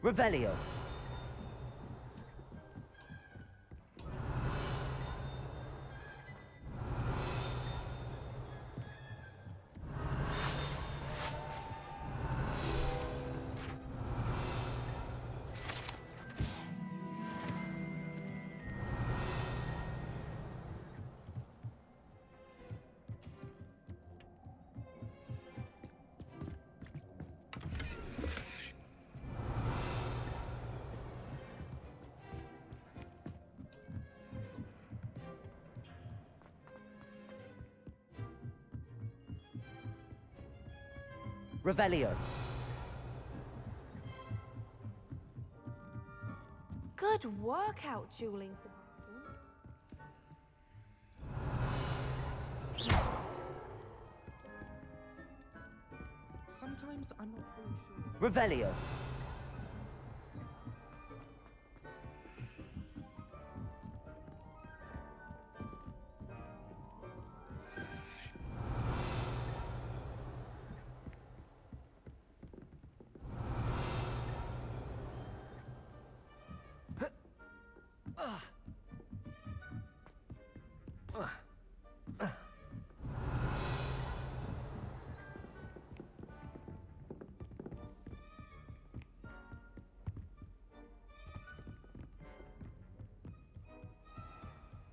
Revelio. Revelio. Good workout, dueling. Sometimes I'm not really sure. Revelio.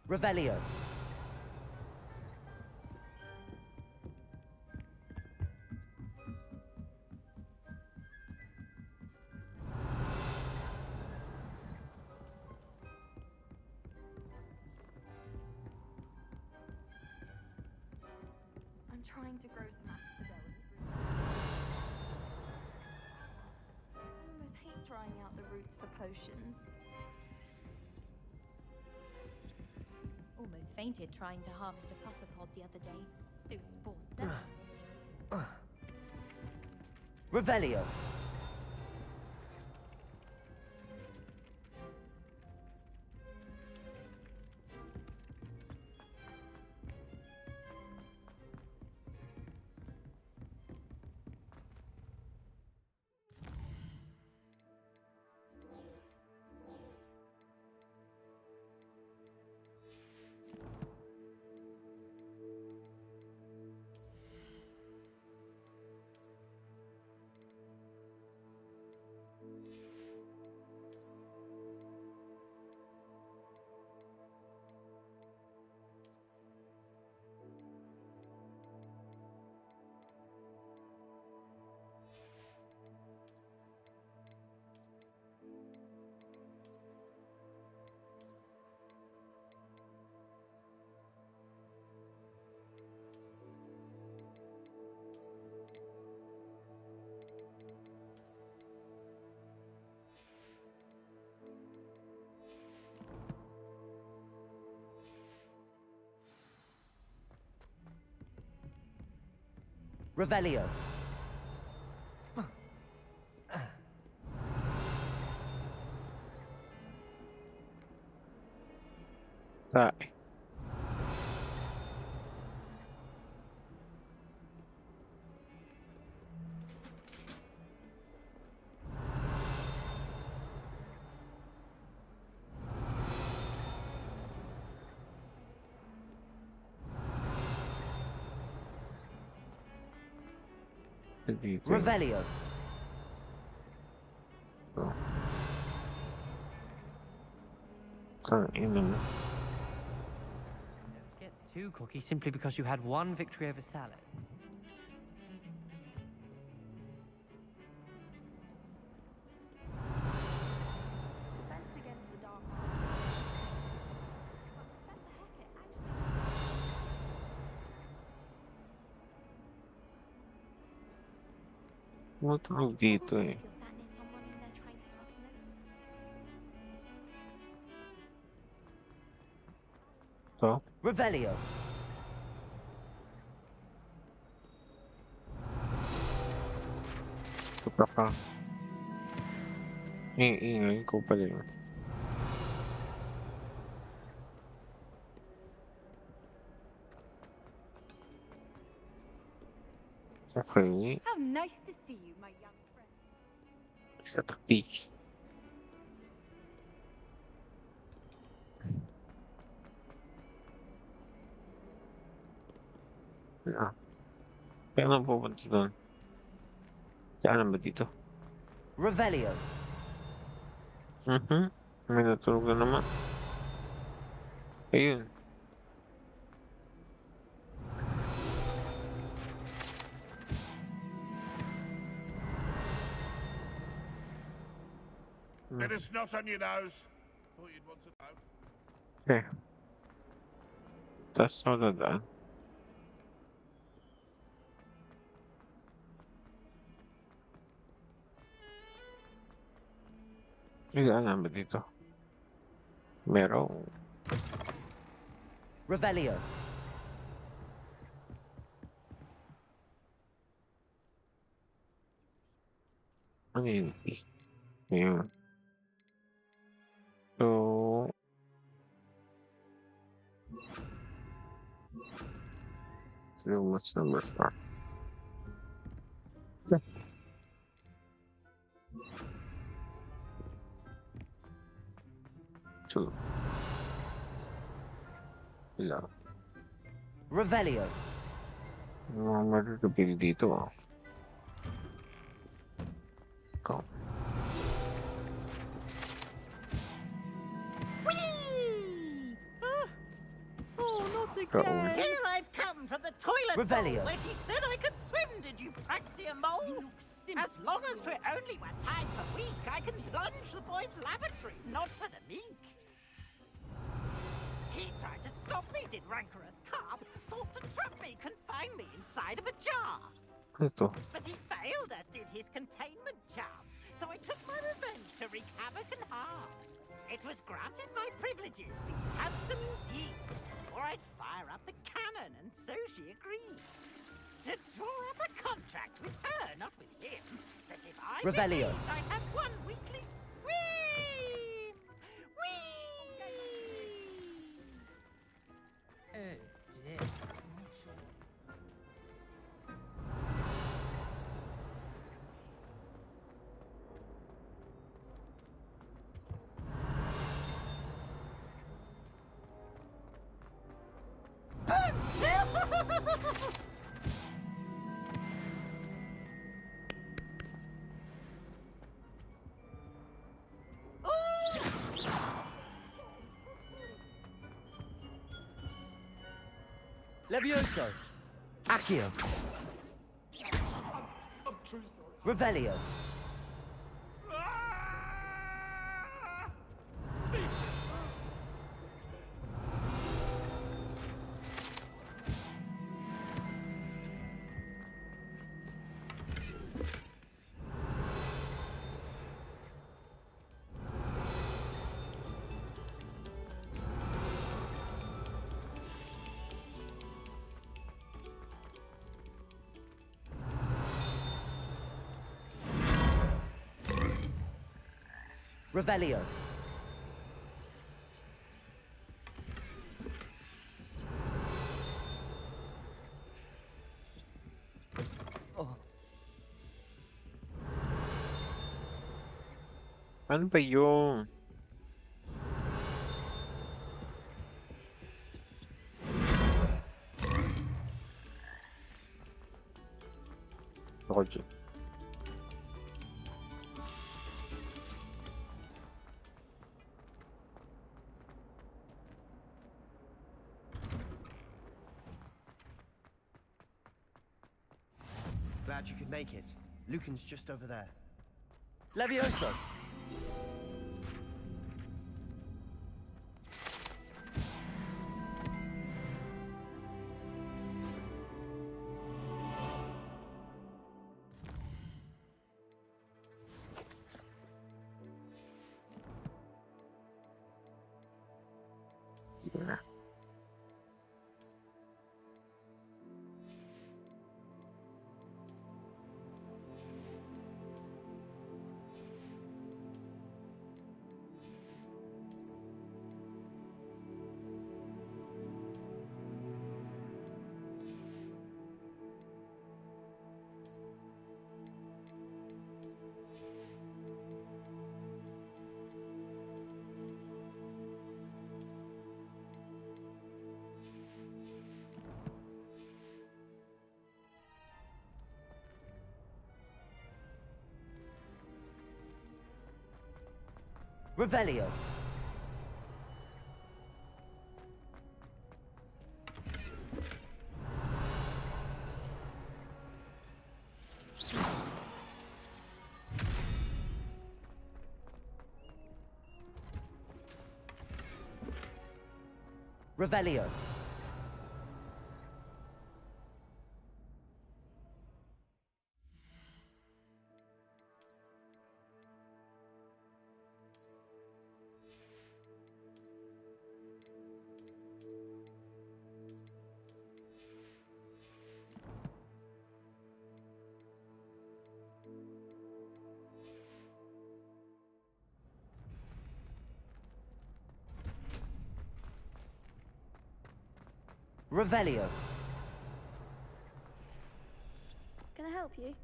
Revelio. I'm trying to grow some asphodel. I almost hate drying out the roots for potions. Almost fainted trying to harvest a puffer pod the other day. Those spores. Revelio. Revelio. Die. Revelio. Oh. Tangina mo. Don't get too cocky simply because you had one victory over Salad. Defense against the dark Matulog dito eh. So? Revelio. Puta ka. Iingay ko pala yun. Okay. How nice to see you, my young friend. Sa beach. Ah. Kaya nga pupunta doon. Saan ba dito? Revelio. May natulog na naman. Ayun. Bit of snot on your nose. Thought you'd want to know. Okay. Tapos ako dadaan. May daan ba dito? Meron. Revelio. Ano yun? Ayun. So... So what's number 4? Two. Wala. Revelio. Mariribil dito ah. Ikaw. Oh, not again. Here I've come from the toilet Revelio. bowl where she said I could swim. Did you praxia mole? As long as we're only one time per week, I can plunge the boys' lavatory, not for the meek. He tried to stop me, did rancorous carp, sought to trap me, confine me inside of a jar. Ito. But he failed, as did his containment charms, so I took my revenge to wreak havoc and harm. It was granted my privileges, be handsome indeed, or I'd fire up the cannon, and so she agreed. To draw up a contract with her, not with him, that if I Revelio. behaved, I'd have one weekly swim! Whee! Oh dear. Levioso. Accio. Revelio. Revelio. Ano ba yung... Roger. Glad you could make it. Lucan's just over there. Levioso! Yeah. Revelio. Revelio. Revelio. Can I help you?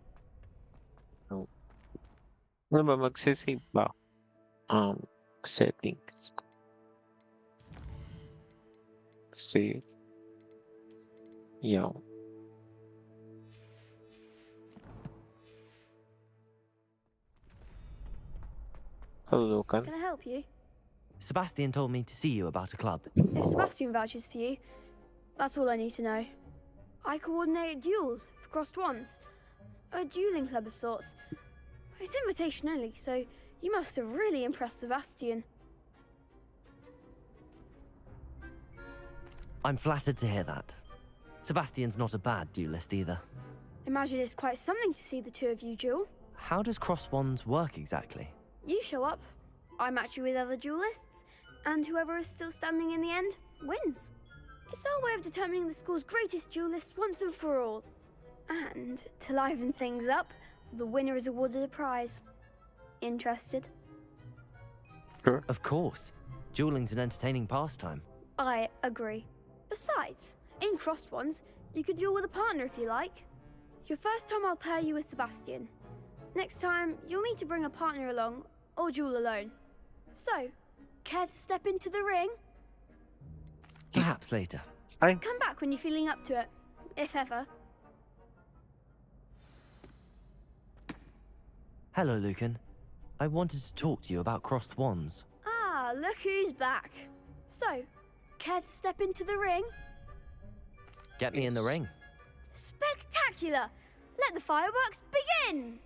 Oh. Ano ba magsisave ba? Settings. Save. Yeah. Hello, Lucan. Can I help you? Sebastian told me to see you about a club. If Sebastian vouches for you, that's all I need to know. I coordinate duels for crossed wands. A dueling club of sorts. It's invitation only, so you must have really impressed Sebastian. I'm flattered to hear that. Sebastian's not a bad duelist either. Imagine it's quite something to see the two of you duel. How does cross wands work exactly? You show up, I match you with other duelists, and whoever is still standing in the end wins. It's our way of determining the school's greatest duelist once and for all. And to liven things up, the winner is awarded a prize. Interested? Sure. Of course. Dueling's an entertaining pastime. I agree. Besides, in crossed ones, you could duel with a partner if you like. Your first time I'll pair you with Sebastian. Next time, you'll need to bring a partner along, or duel alone. So, care to step into the ring? Perhaps later. Come back when you're feeling up to it, if ever. Hello, Lucan. I wanted to talk to you about crossed wands. Ah, look who's back. So, care to step into the ring? Get me in the ring. Spectacular! Let the fireworks begin!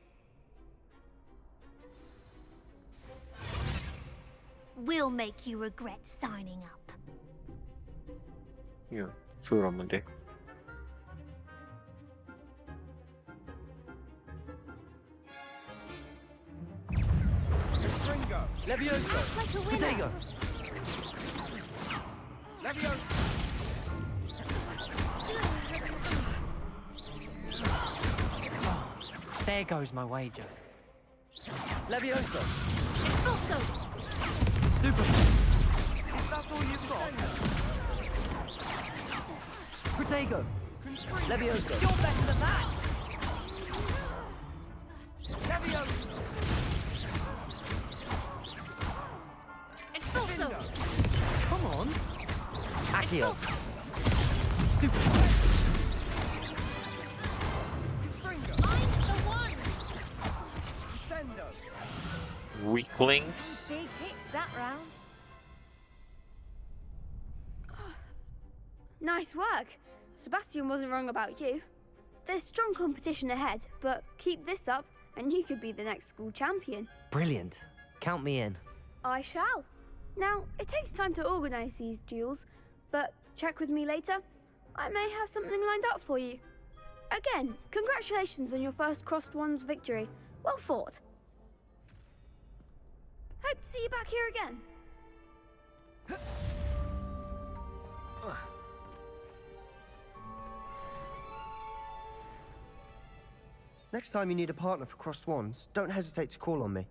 We'll make you regret signing up. Yeah, suuremad eh. Levioso! Potato! There goes my wager. Levioso! Expulso! Stupid! Is that all you've got? Protego! Levioso! You're better than that! Levioso! Expulso! Come on! Accio! Mind the weaklings. Big hits that round. Nice work. Sebastian wasn't wrong about you. There's strong competition ahead, but keep this up and you could be the next school champion. Brilliant. Count me in. I shall. Now, it takes time to organise these duels, but check with me later. I may have something lined up for you. Again, congratulations on your first Crossed Ones victory. Well fought. Hope to see you back here again. Next time you need a partner for Crossed Wands, don't hesitate to call on me.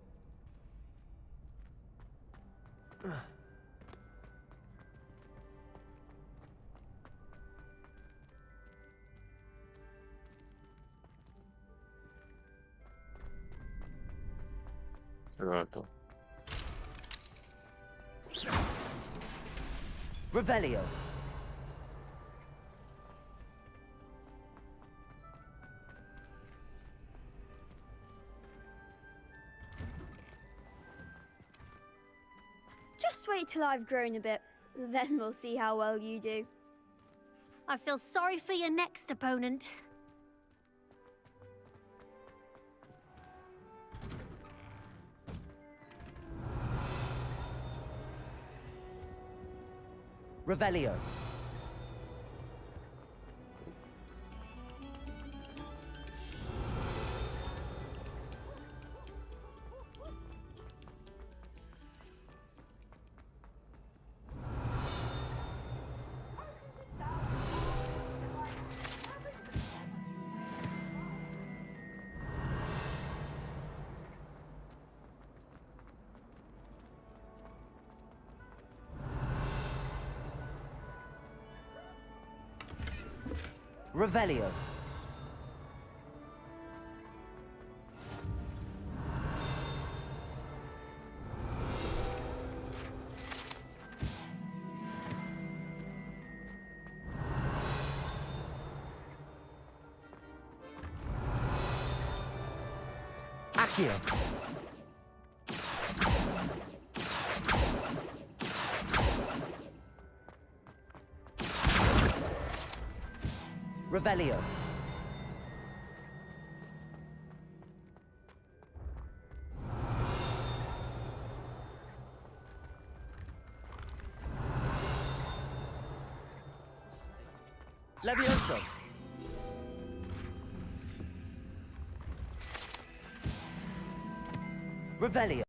Revelio. Just wait till I've grown a bit, then we'll see how well you do. I feel sorry for your next opponent. Revelio. Revelio. Accio. Revelio. Levioso. Revelio.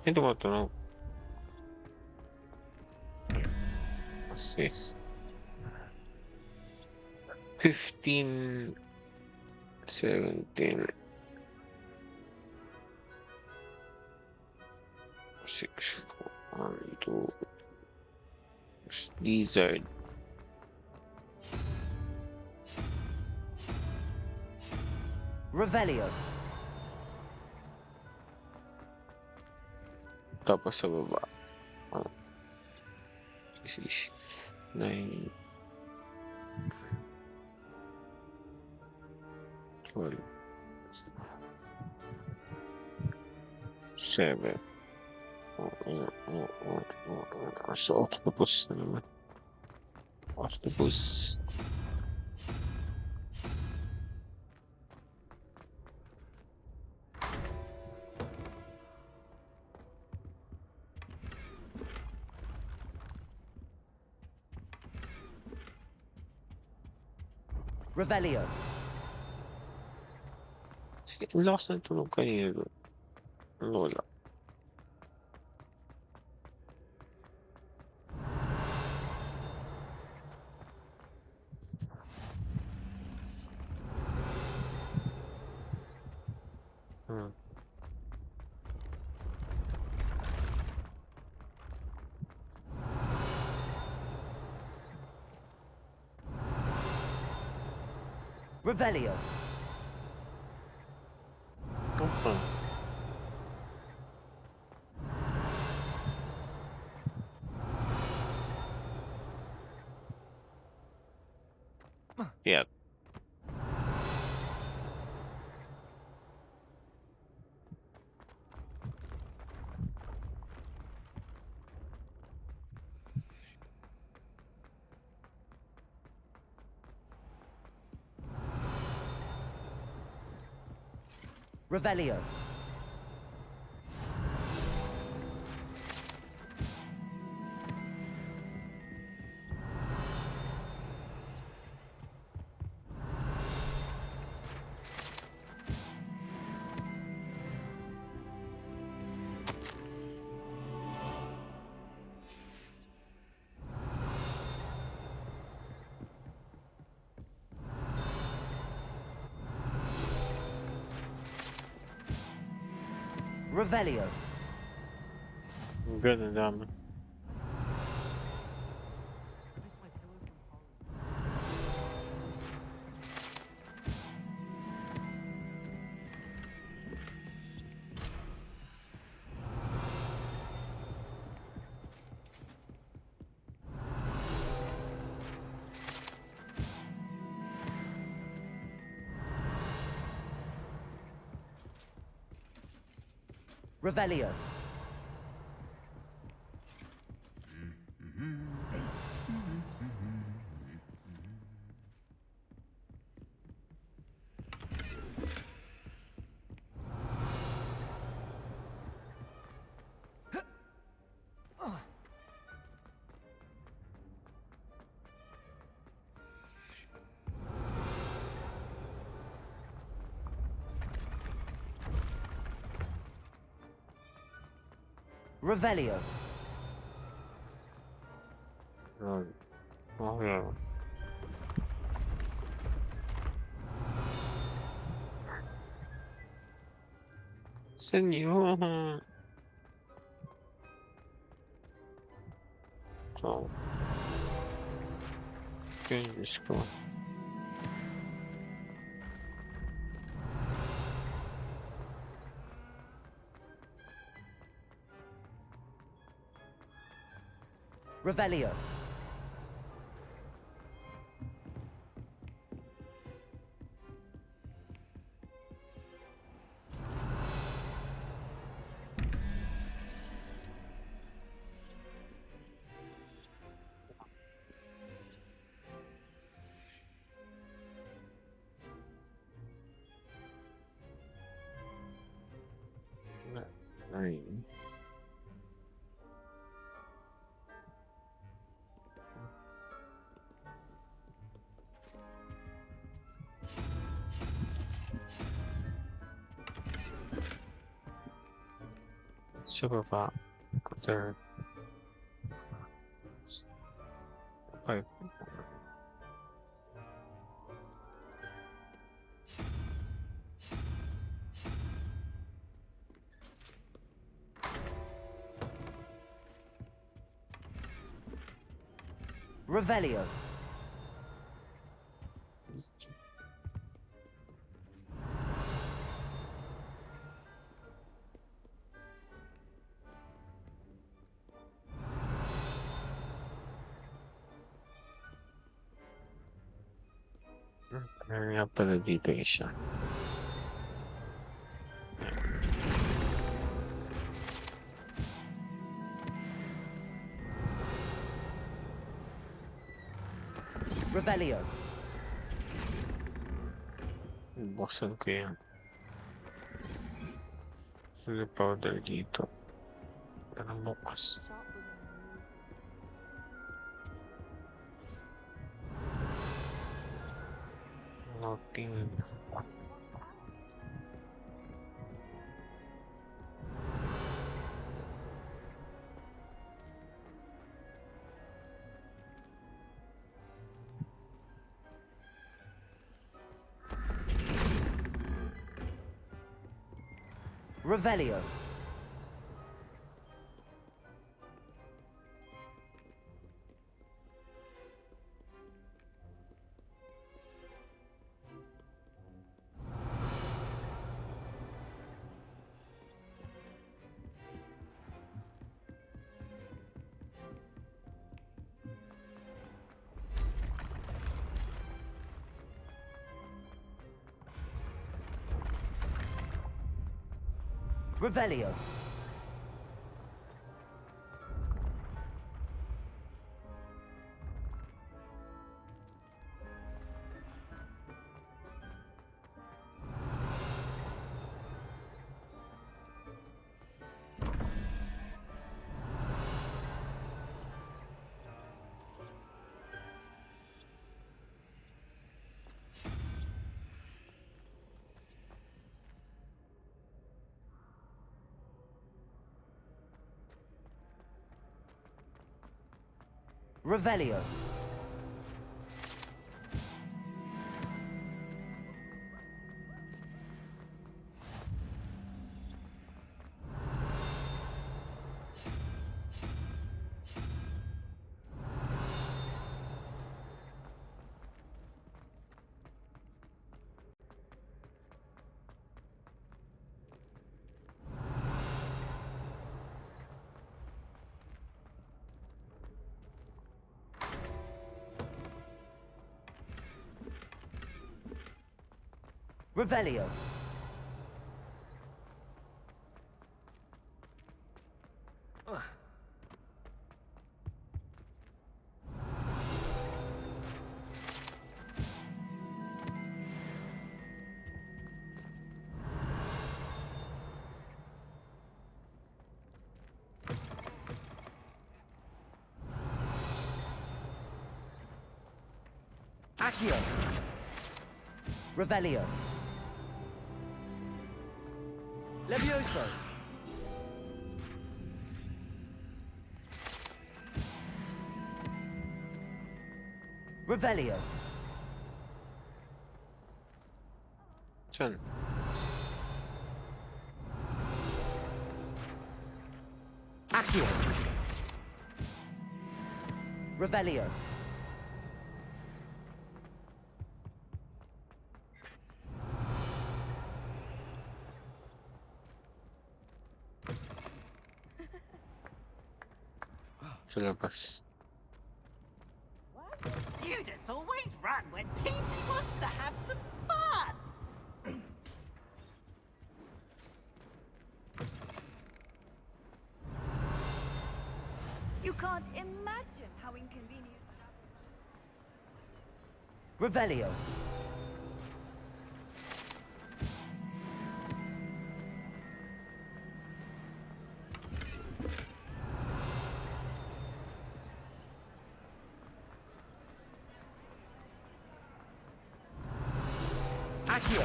Sino ba ito? No? What's this? 15, 17, 6, 4, 1, 2, Lizard. Revelio. Tapos sa baba. 6, 9, 12, 7. So, octopus na naman. Octopus. Revelio. Sige, ang lakas ng tunog kanina doon. Wala. Revelio. Okay. Yeah. Revelio. Revelio. Good and dumb. Revelio. Revelio. Oh yeah. Senor. Oh. Just go. Revelio. Nine. Super pop. Third. Five. Revelio. Hurry up and be patient. Revelio. Buksan ko yan. Full powder dito. Parang bukas. Nothing. Revelio. Revelio. Revelio. Revelio. Accio. Revelio. Levioso. Revelio. Turn. Accio. Revelio. Syllabus. Students always run when Peasy wants to have some fun. You can't imagine how inconvenient. Revelio. Accio.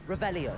Revelio.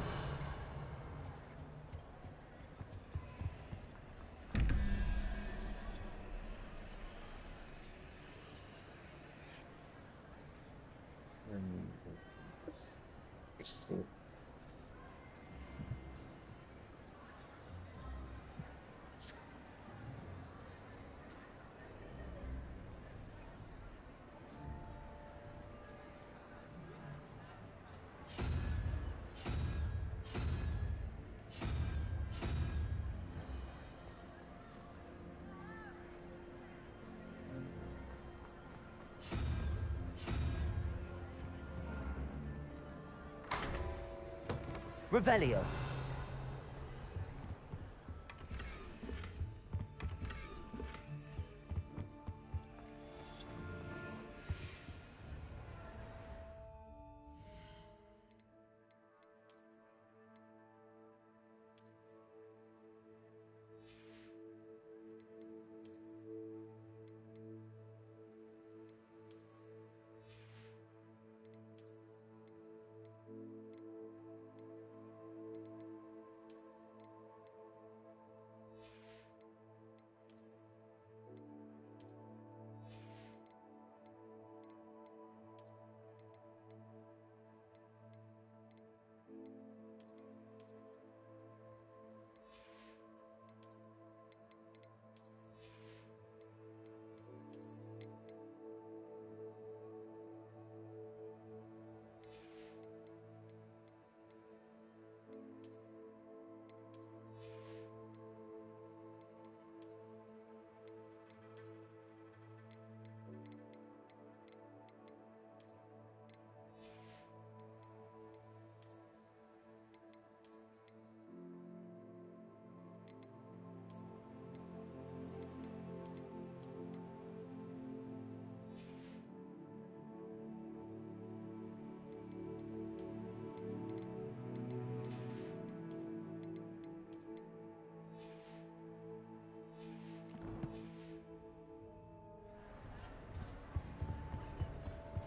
Revelio.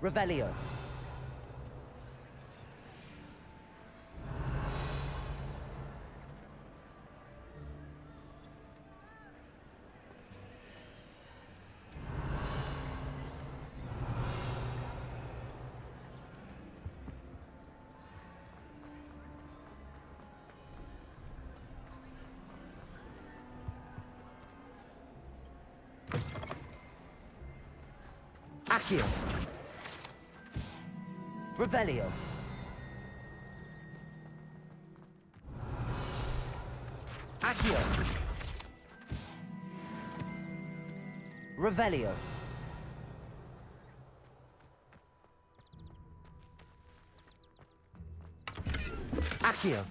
Revelio. Accio. Revelio. Accio. Revelio. Accio.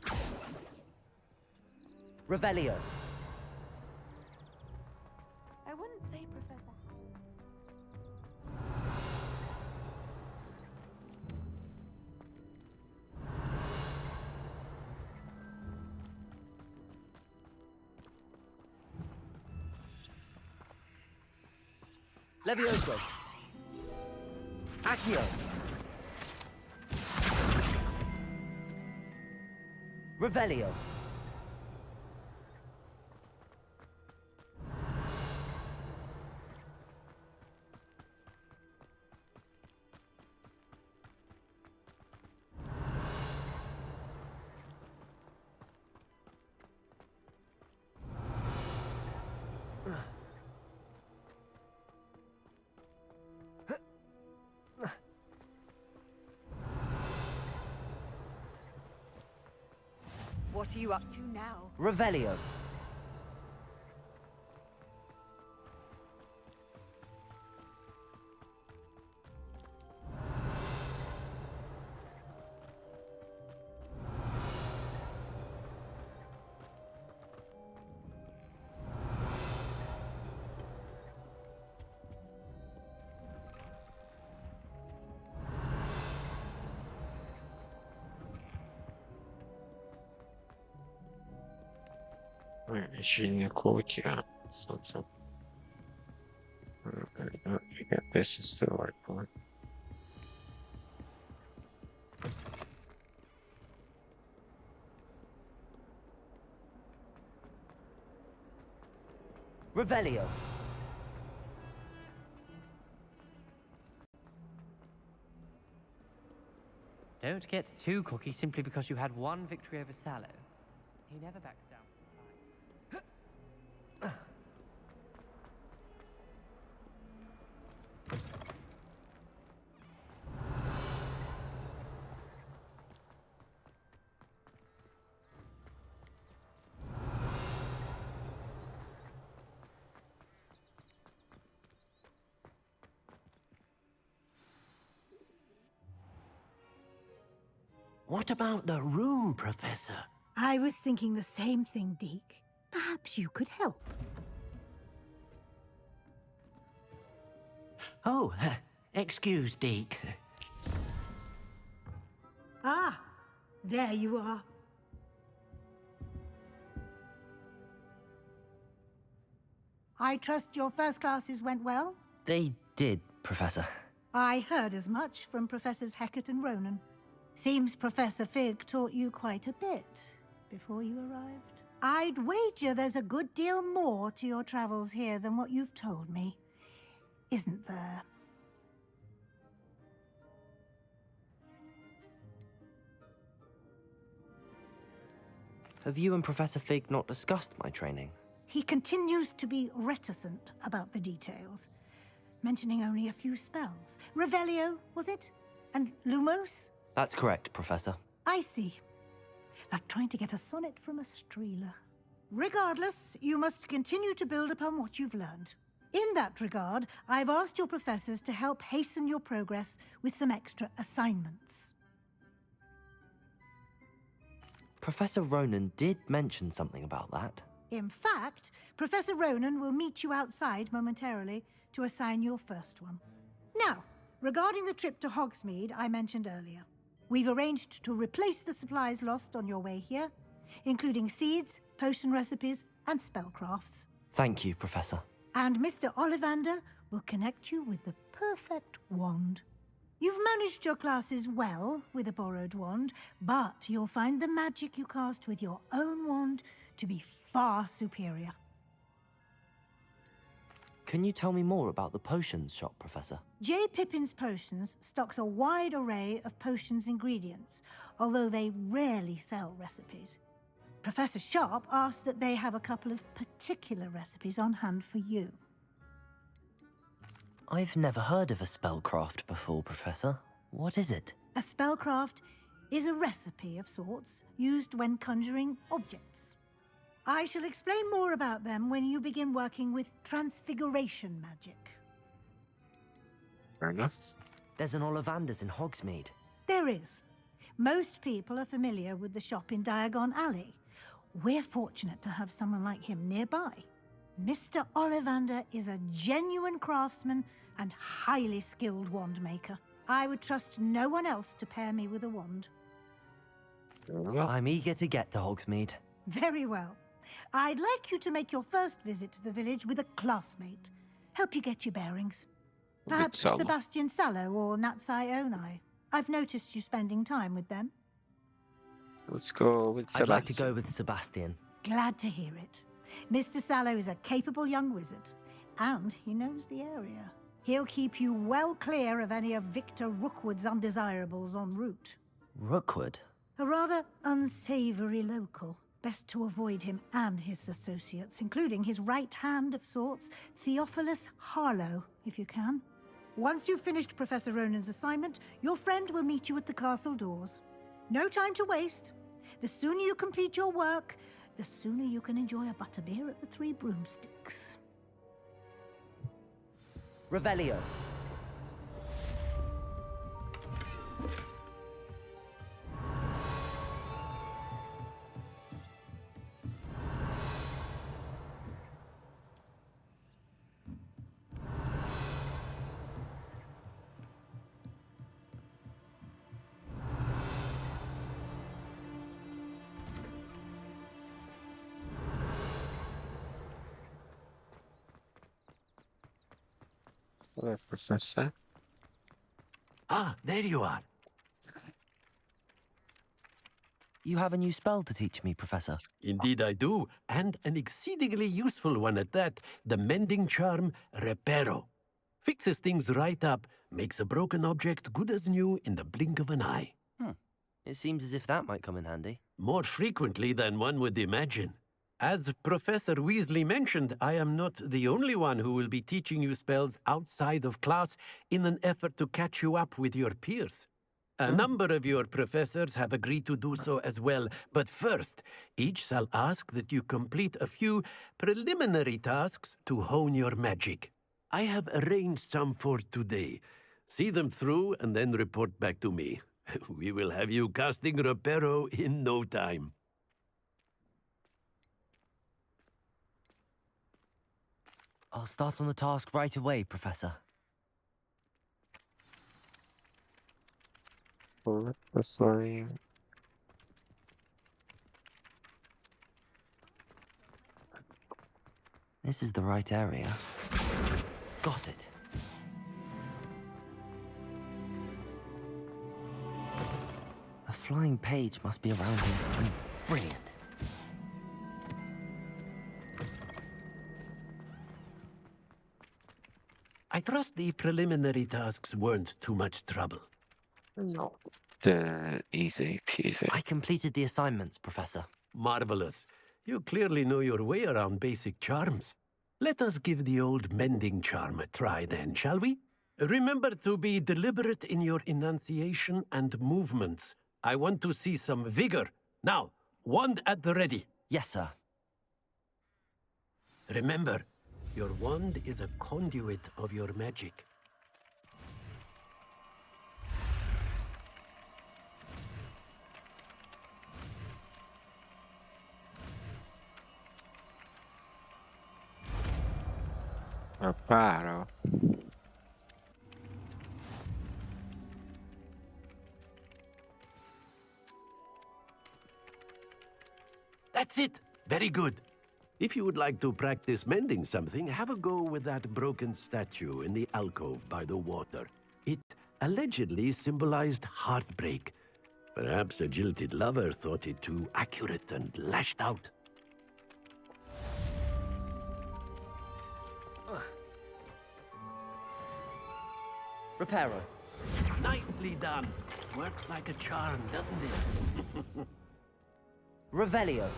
Revelio. I wouldn't say, Professor. Levioso. Accio. Revelio. What are you up to now? Revelio. She in the courtyard. Something. You got this is the right one. Revelio. Don't get too cocky simply because you had one victory over Sallow. He never backs down. What about the room, Professor? I was thinking the same thing, Deke. Perhaps you could help. Oh, excuse, Deke. Ah, there you are. I trust your first classes went well? They did, Professor. I heard as much from Professors Hecat and Ronan. Seems Professor Fig taught you quite a bit before you arrived. I'd wager there's a good deal more to your travels here than what you've told me. Isn't there? Have you and Professor Fig not discussed my training? He continues to be reticent about the details, mentioning only a few spells. Revelio, was it? And Lumos? That's correct, Professor. I see. Like trying to get a sonnet from a streeler. Regardless, you must continue to build upon what you've learned. In that regard, I've asked your professors to help hasten your progress with some extra assignments. Professor Ronan did mention something about that. In fact, Professor Ronan will meet you outside momentarily to assign your first one. Now, regarding the trip to Hogsmeade I mentioned earlier, we've arranged to replace the supplies lost on your way here, including seeds, potion recipes, and spellcrafts. Thank you, Professor. And Mr. Ollivander will connect you with the perfect wand. You've managed your classes well with a borrowed wand, but you'll find the magic you cast with your own wand to be far superior. Can you tell me more about the potions shop, Professor? J. Pippin's Potions stocks a wide array of potions ingredients, although they rarely sell recipes. Professor Sharp asked that they have a couple of particular recipes on hand for you. I've never heard of a spellcraft before, Professor. What is it? A spellcraft is a recipe of sorts used when conjuring objects. I shall explain more about them when you begin working with transfiguration magic. Fair enough. There's an Ollivander's in Hogsmeade. There is. Most people are familiar with the shop in Diagon Alley. We're fortunate to have someone like him nearby. Mr. Ollivander is a genuine craftsman and highly skilled wand maker. I would trust no one else to pair me with a wand. I'm eager to get to Hogsmeade. Very well. I'd like you to make your first visit to the village with a classmate. Help you get your bearings. Perhaps Sebastian Sallow or Natsai Onai. I've noticed you spending time with them. Let's go with Sebastian. I'd like to go with Sebastian. Glad to hear it. Mr. Sallow is a capable young wizard, and he knows the area. He'll keep you well clear of any of Victor Rookwood's undesirables en route. Rookwood? A rather unsavory local. Best to avoid him and his associates, including his right hand of sorts, Theophilus Harlow, if you can. Once you've finished Professor Ronan's assignment, your friend will meet you at the castle doors. No time to waste. The sooner you complete your work, the sooner you can enjoy a butterbeer at the Three Broomsticks. Revelio. Hello, Professor. Ah, there you are. You have a new spell to teach me, Professor. Indeed I do, and an exceedingly useful one at that. The mending charm, Reparo. Fixes things right up, makes a broken object good as new in the blink of an eye. It seems as if that might come in handy. More frequently than one would imagine. As Professor Weasley mentioned, I am not the only one who will be teaching you spells outside of class in an effort to catch you up with your peers. A number of your professors have agreed to do so as well, but first, each shall ask that you complete a few preliminary tasks to hone your magic. I have arranged some for today. See them through and then report back to me. We will have you casting Reparo in no time. I'll start on the task right away, Professor. This is the right area. Got it. A flying page must be around here somewhere. Brilliant. I trust the preliminary tasks weren't too much trouble. No. Easy peasy. I completed the assignments, Professor. Marvelous. You clearly know your way around basic charms. Let us give the old mending charm a try then, shall we? Remember to be deliberate in your enunciation and movements. I want to see some vigor. Now, wand at the ready. Yes, sir. Remember, your wand is a conduit of your magic. Reparo. That's it. Very good. If you would like to practice mending something, have a go with that broken statue in the alcove by the water. It allegedly symbolized heartbreak. Perhaps a jilted lover thought it too accurate and lashed out. Reparo. Nicely done. Works like a charm, doesn't it? Revelio.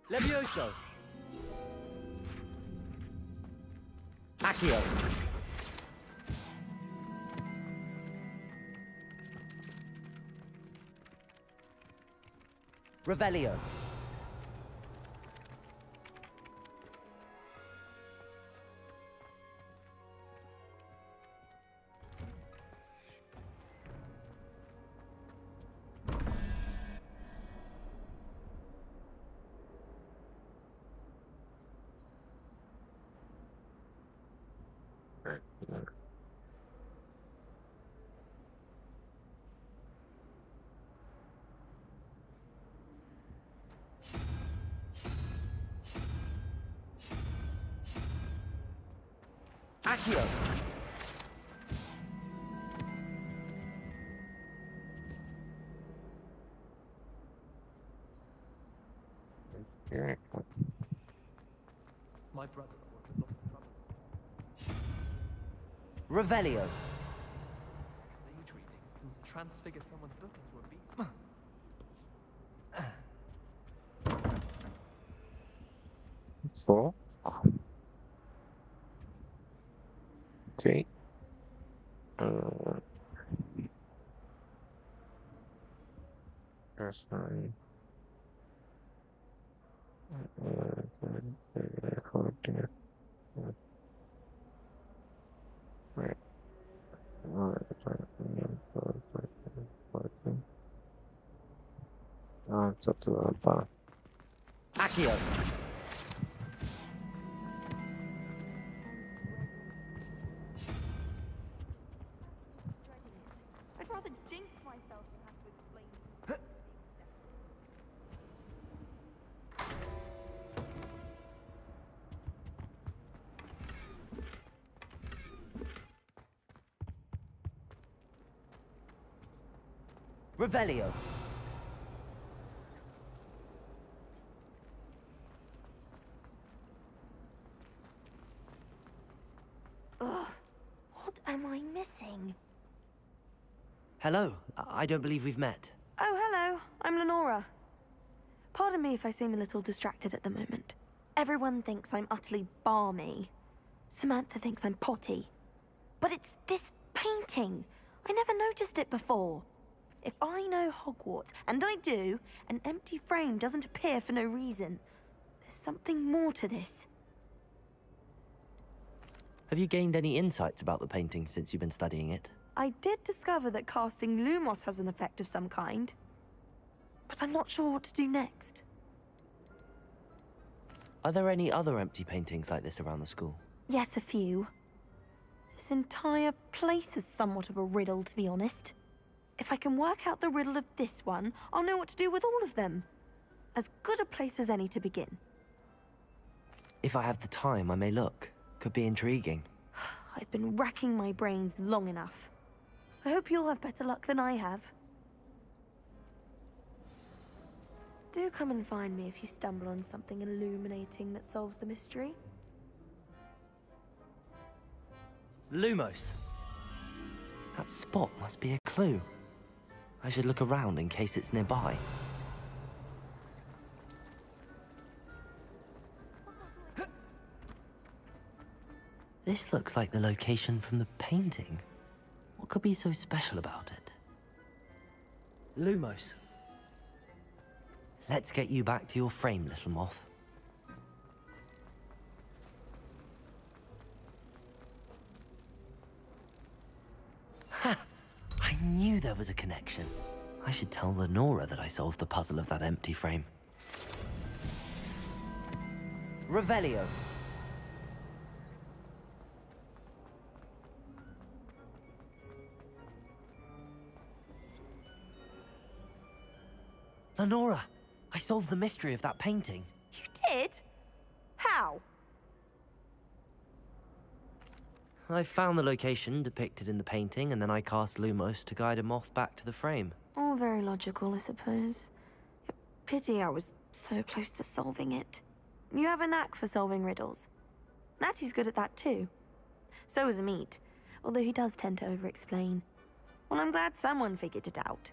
Levioso. Accio. Revelio. Accio. My brother was in lots of trouble. Revelio. Stage reading can transfigure someone's book into a beast. Four. Okay. That's fine. Right. It's up to the bar. Accio. I'd rather jinx myself than have to explain. Revelio. Ugh, what am I missing? Hello. I don't believe we've met. Oh, hello. I'm Lenora. Pardon me if I seem a little distracted at the moment. Everyone thinks I'm utterly balmy. Samantha thinks I'm potty. But it's this painting. I never noticed it before. If I know Hogwarts, and I do, an empty frame doesn't appear for no reason. There's something more to this. Have you gained any insights about the painting since you've been studying it? I did discover that casting Lumos has an effect of some kind. But I'm not sure what to do next. Are there any other empty paintings like this around the school? Yes, a few. This entire place is somewhat of a riddle, to be honest. If I can work out the riddle of this one, I'll know what to do with all of them. As good a place as any to begin. If I have the time, I may look. Could be intriguing. I've been racking my brains long enough. I hope you'll have better luck than I have. Do come and find me if you stumble on something illuminating that solves the mystery. Lumos. That spot must be a clue. I should look around in case it's nearby. This looks like the location from the painting. What could be so special about it? Lumos. Let's get you back to your frame, little moth. Ha! I knew there was a connection. I should tell Lenora that I solved the puzzle of that empty frame. Revelio. Lenora, I solved the mystery of that painting. You did? How? I found the location depicted in the painting, and then I cast Lumos to guide a moth back to the frame. All very logical, I suppose. Pity I was so close to solving it. You have a knack for solving riddles. Natty's good at that too. So is Amit, although he does tend to over-explain. Well, I'm glad someone figured it out.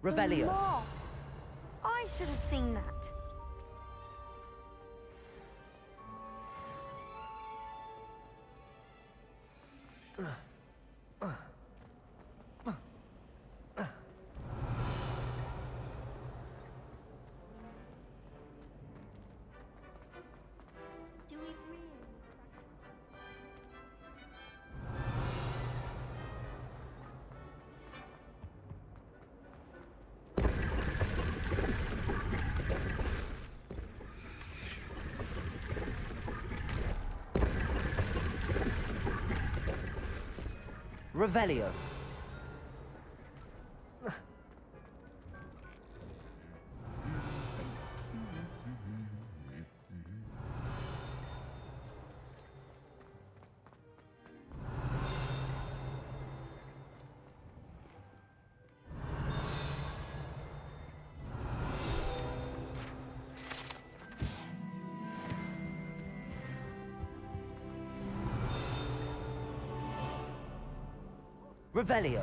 Revelio. The moth! I should have seen that. Do we really? Revelio. Revelio.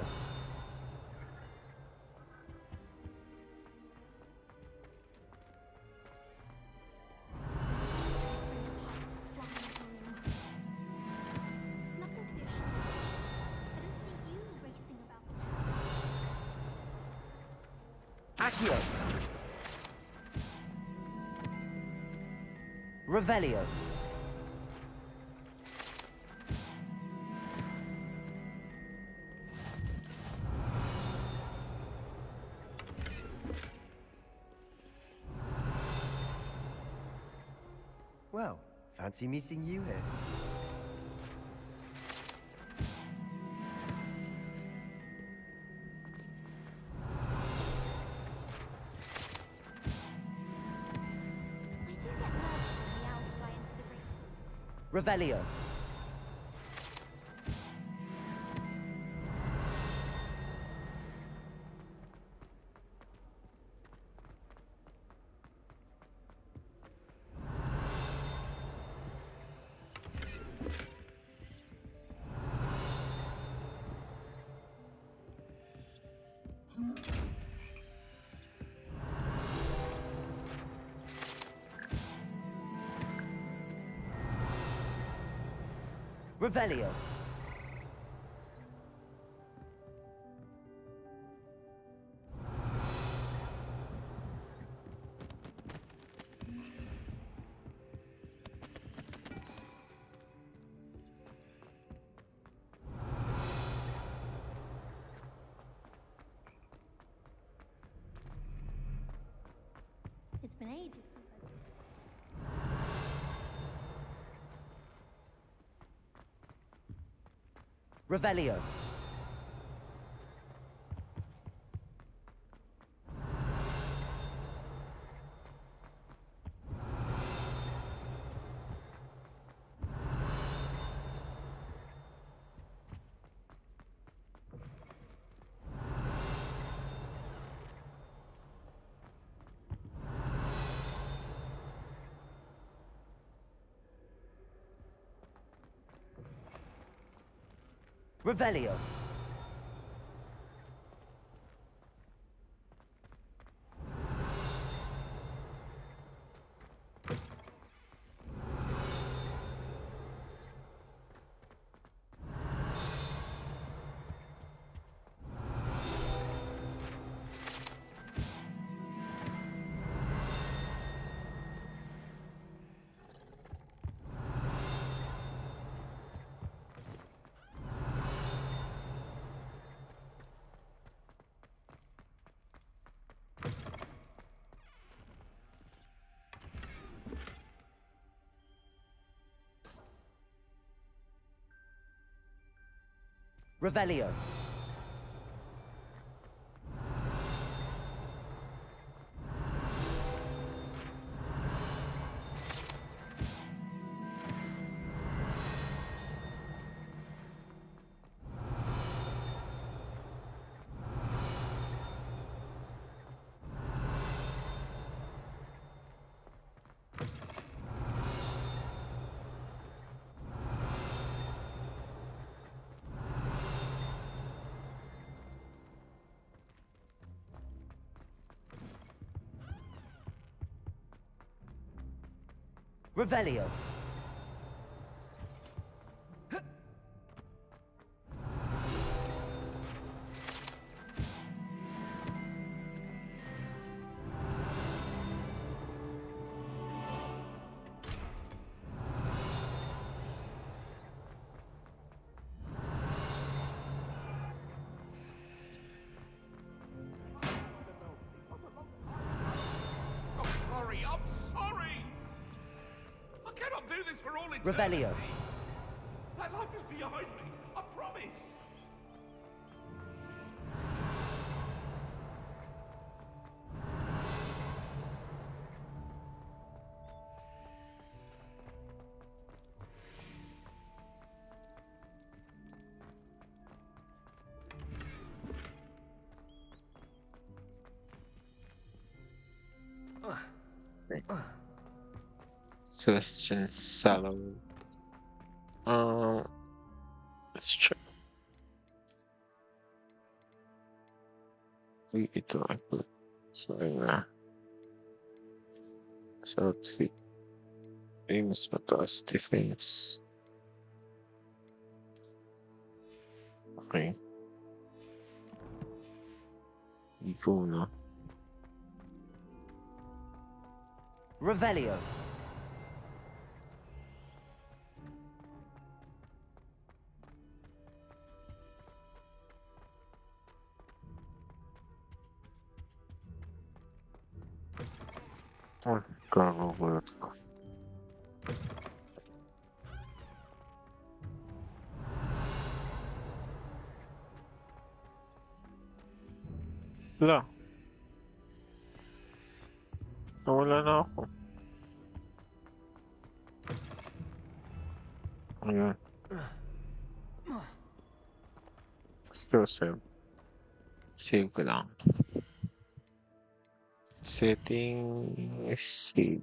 Accio. Revelio. Well, fancy meeting you here. Revelio. Revelio. It's been ages since Revelio. Revelio. Revelio. Revelio. I'm sorry, I'm sorry! I cannot do this for all eternity! Revelio. That life is behind me, I promise! Celestian Sallow. Let's check. Ito I put. Sorry na. Sa outfit. Famous mataas defense. Okay. Ikaw na. Revelio. Kakagulat ko. Wala. Nawala na ako. Ayun. Still save. Save ko lang. Setting. Save.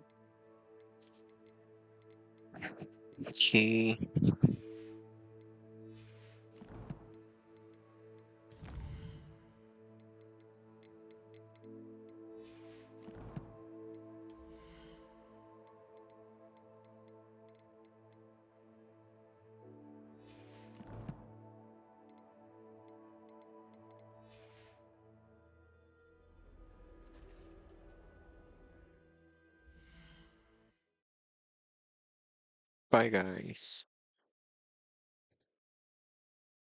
Okay. Bye, guys.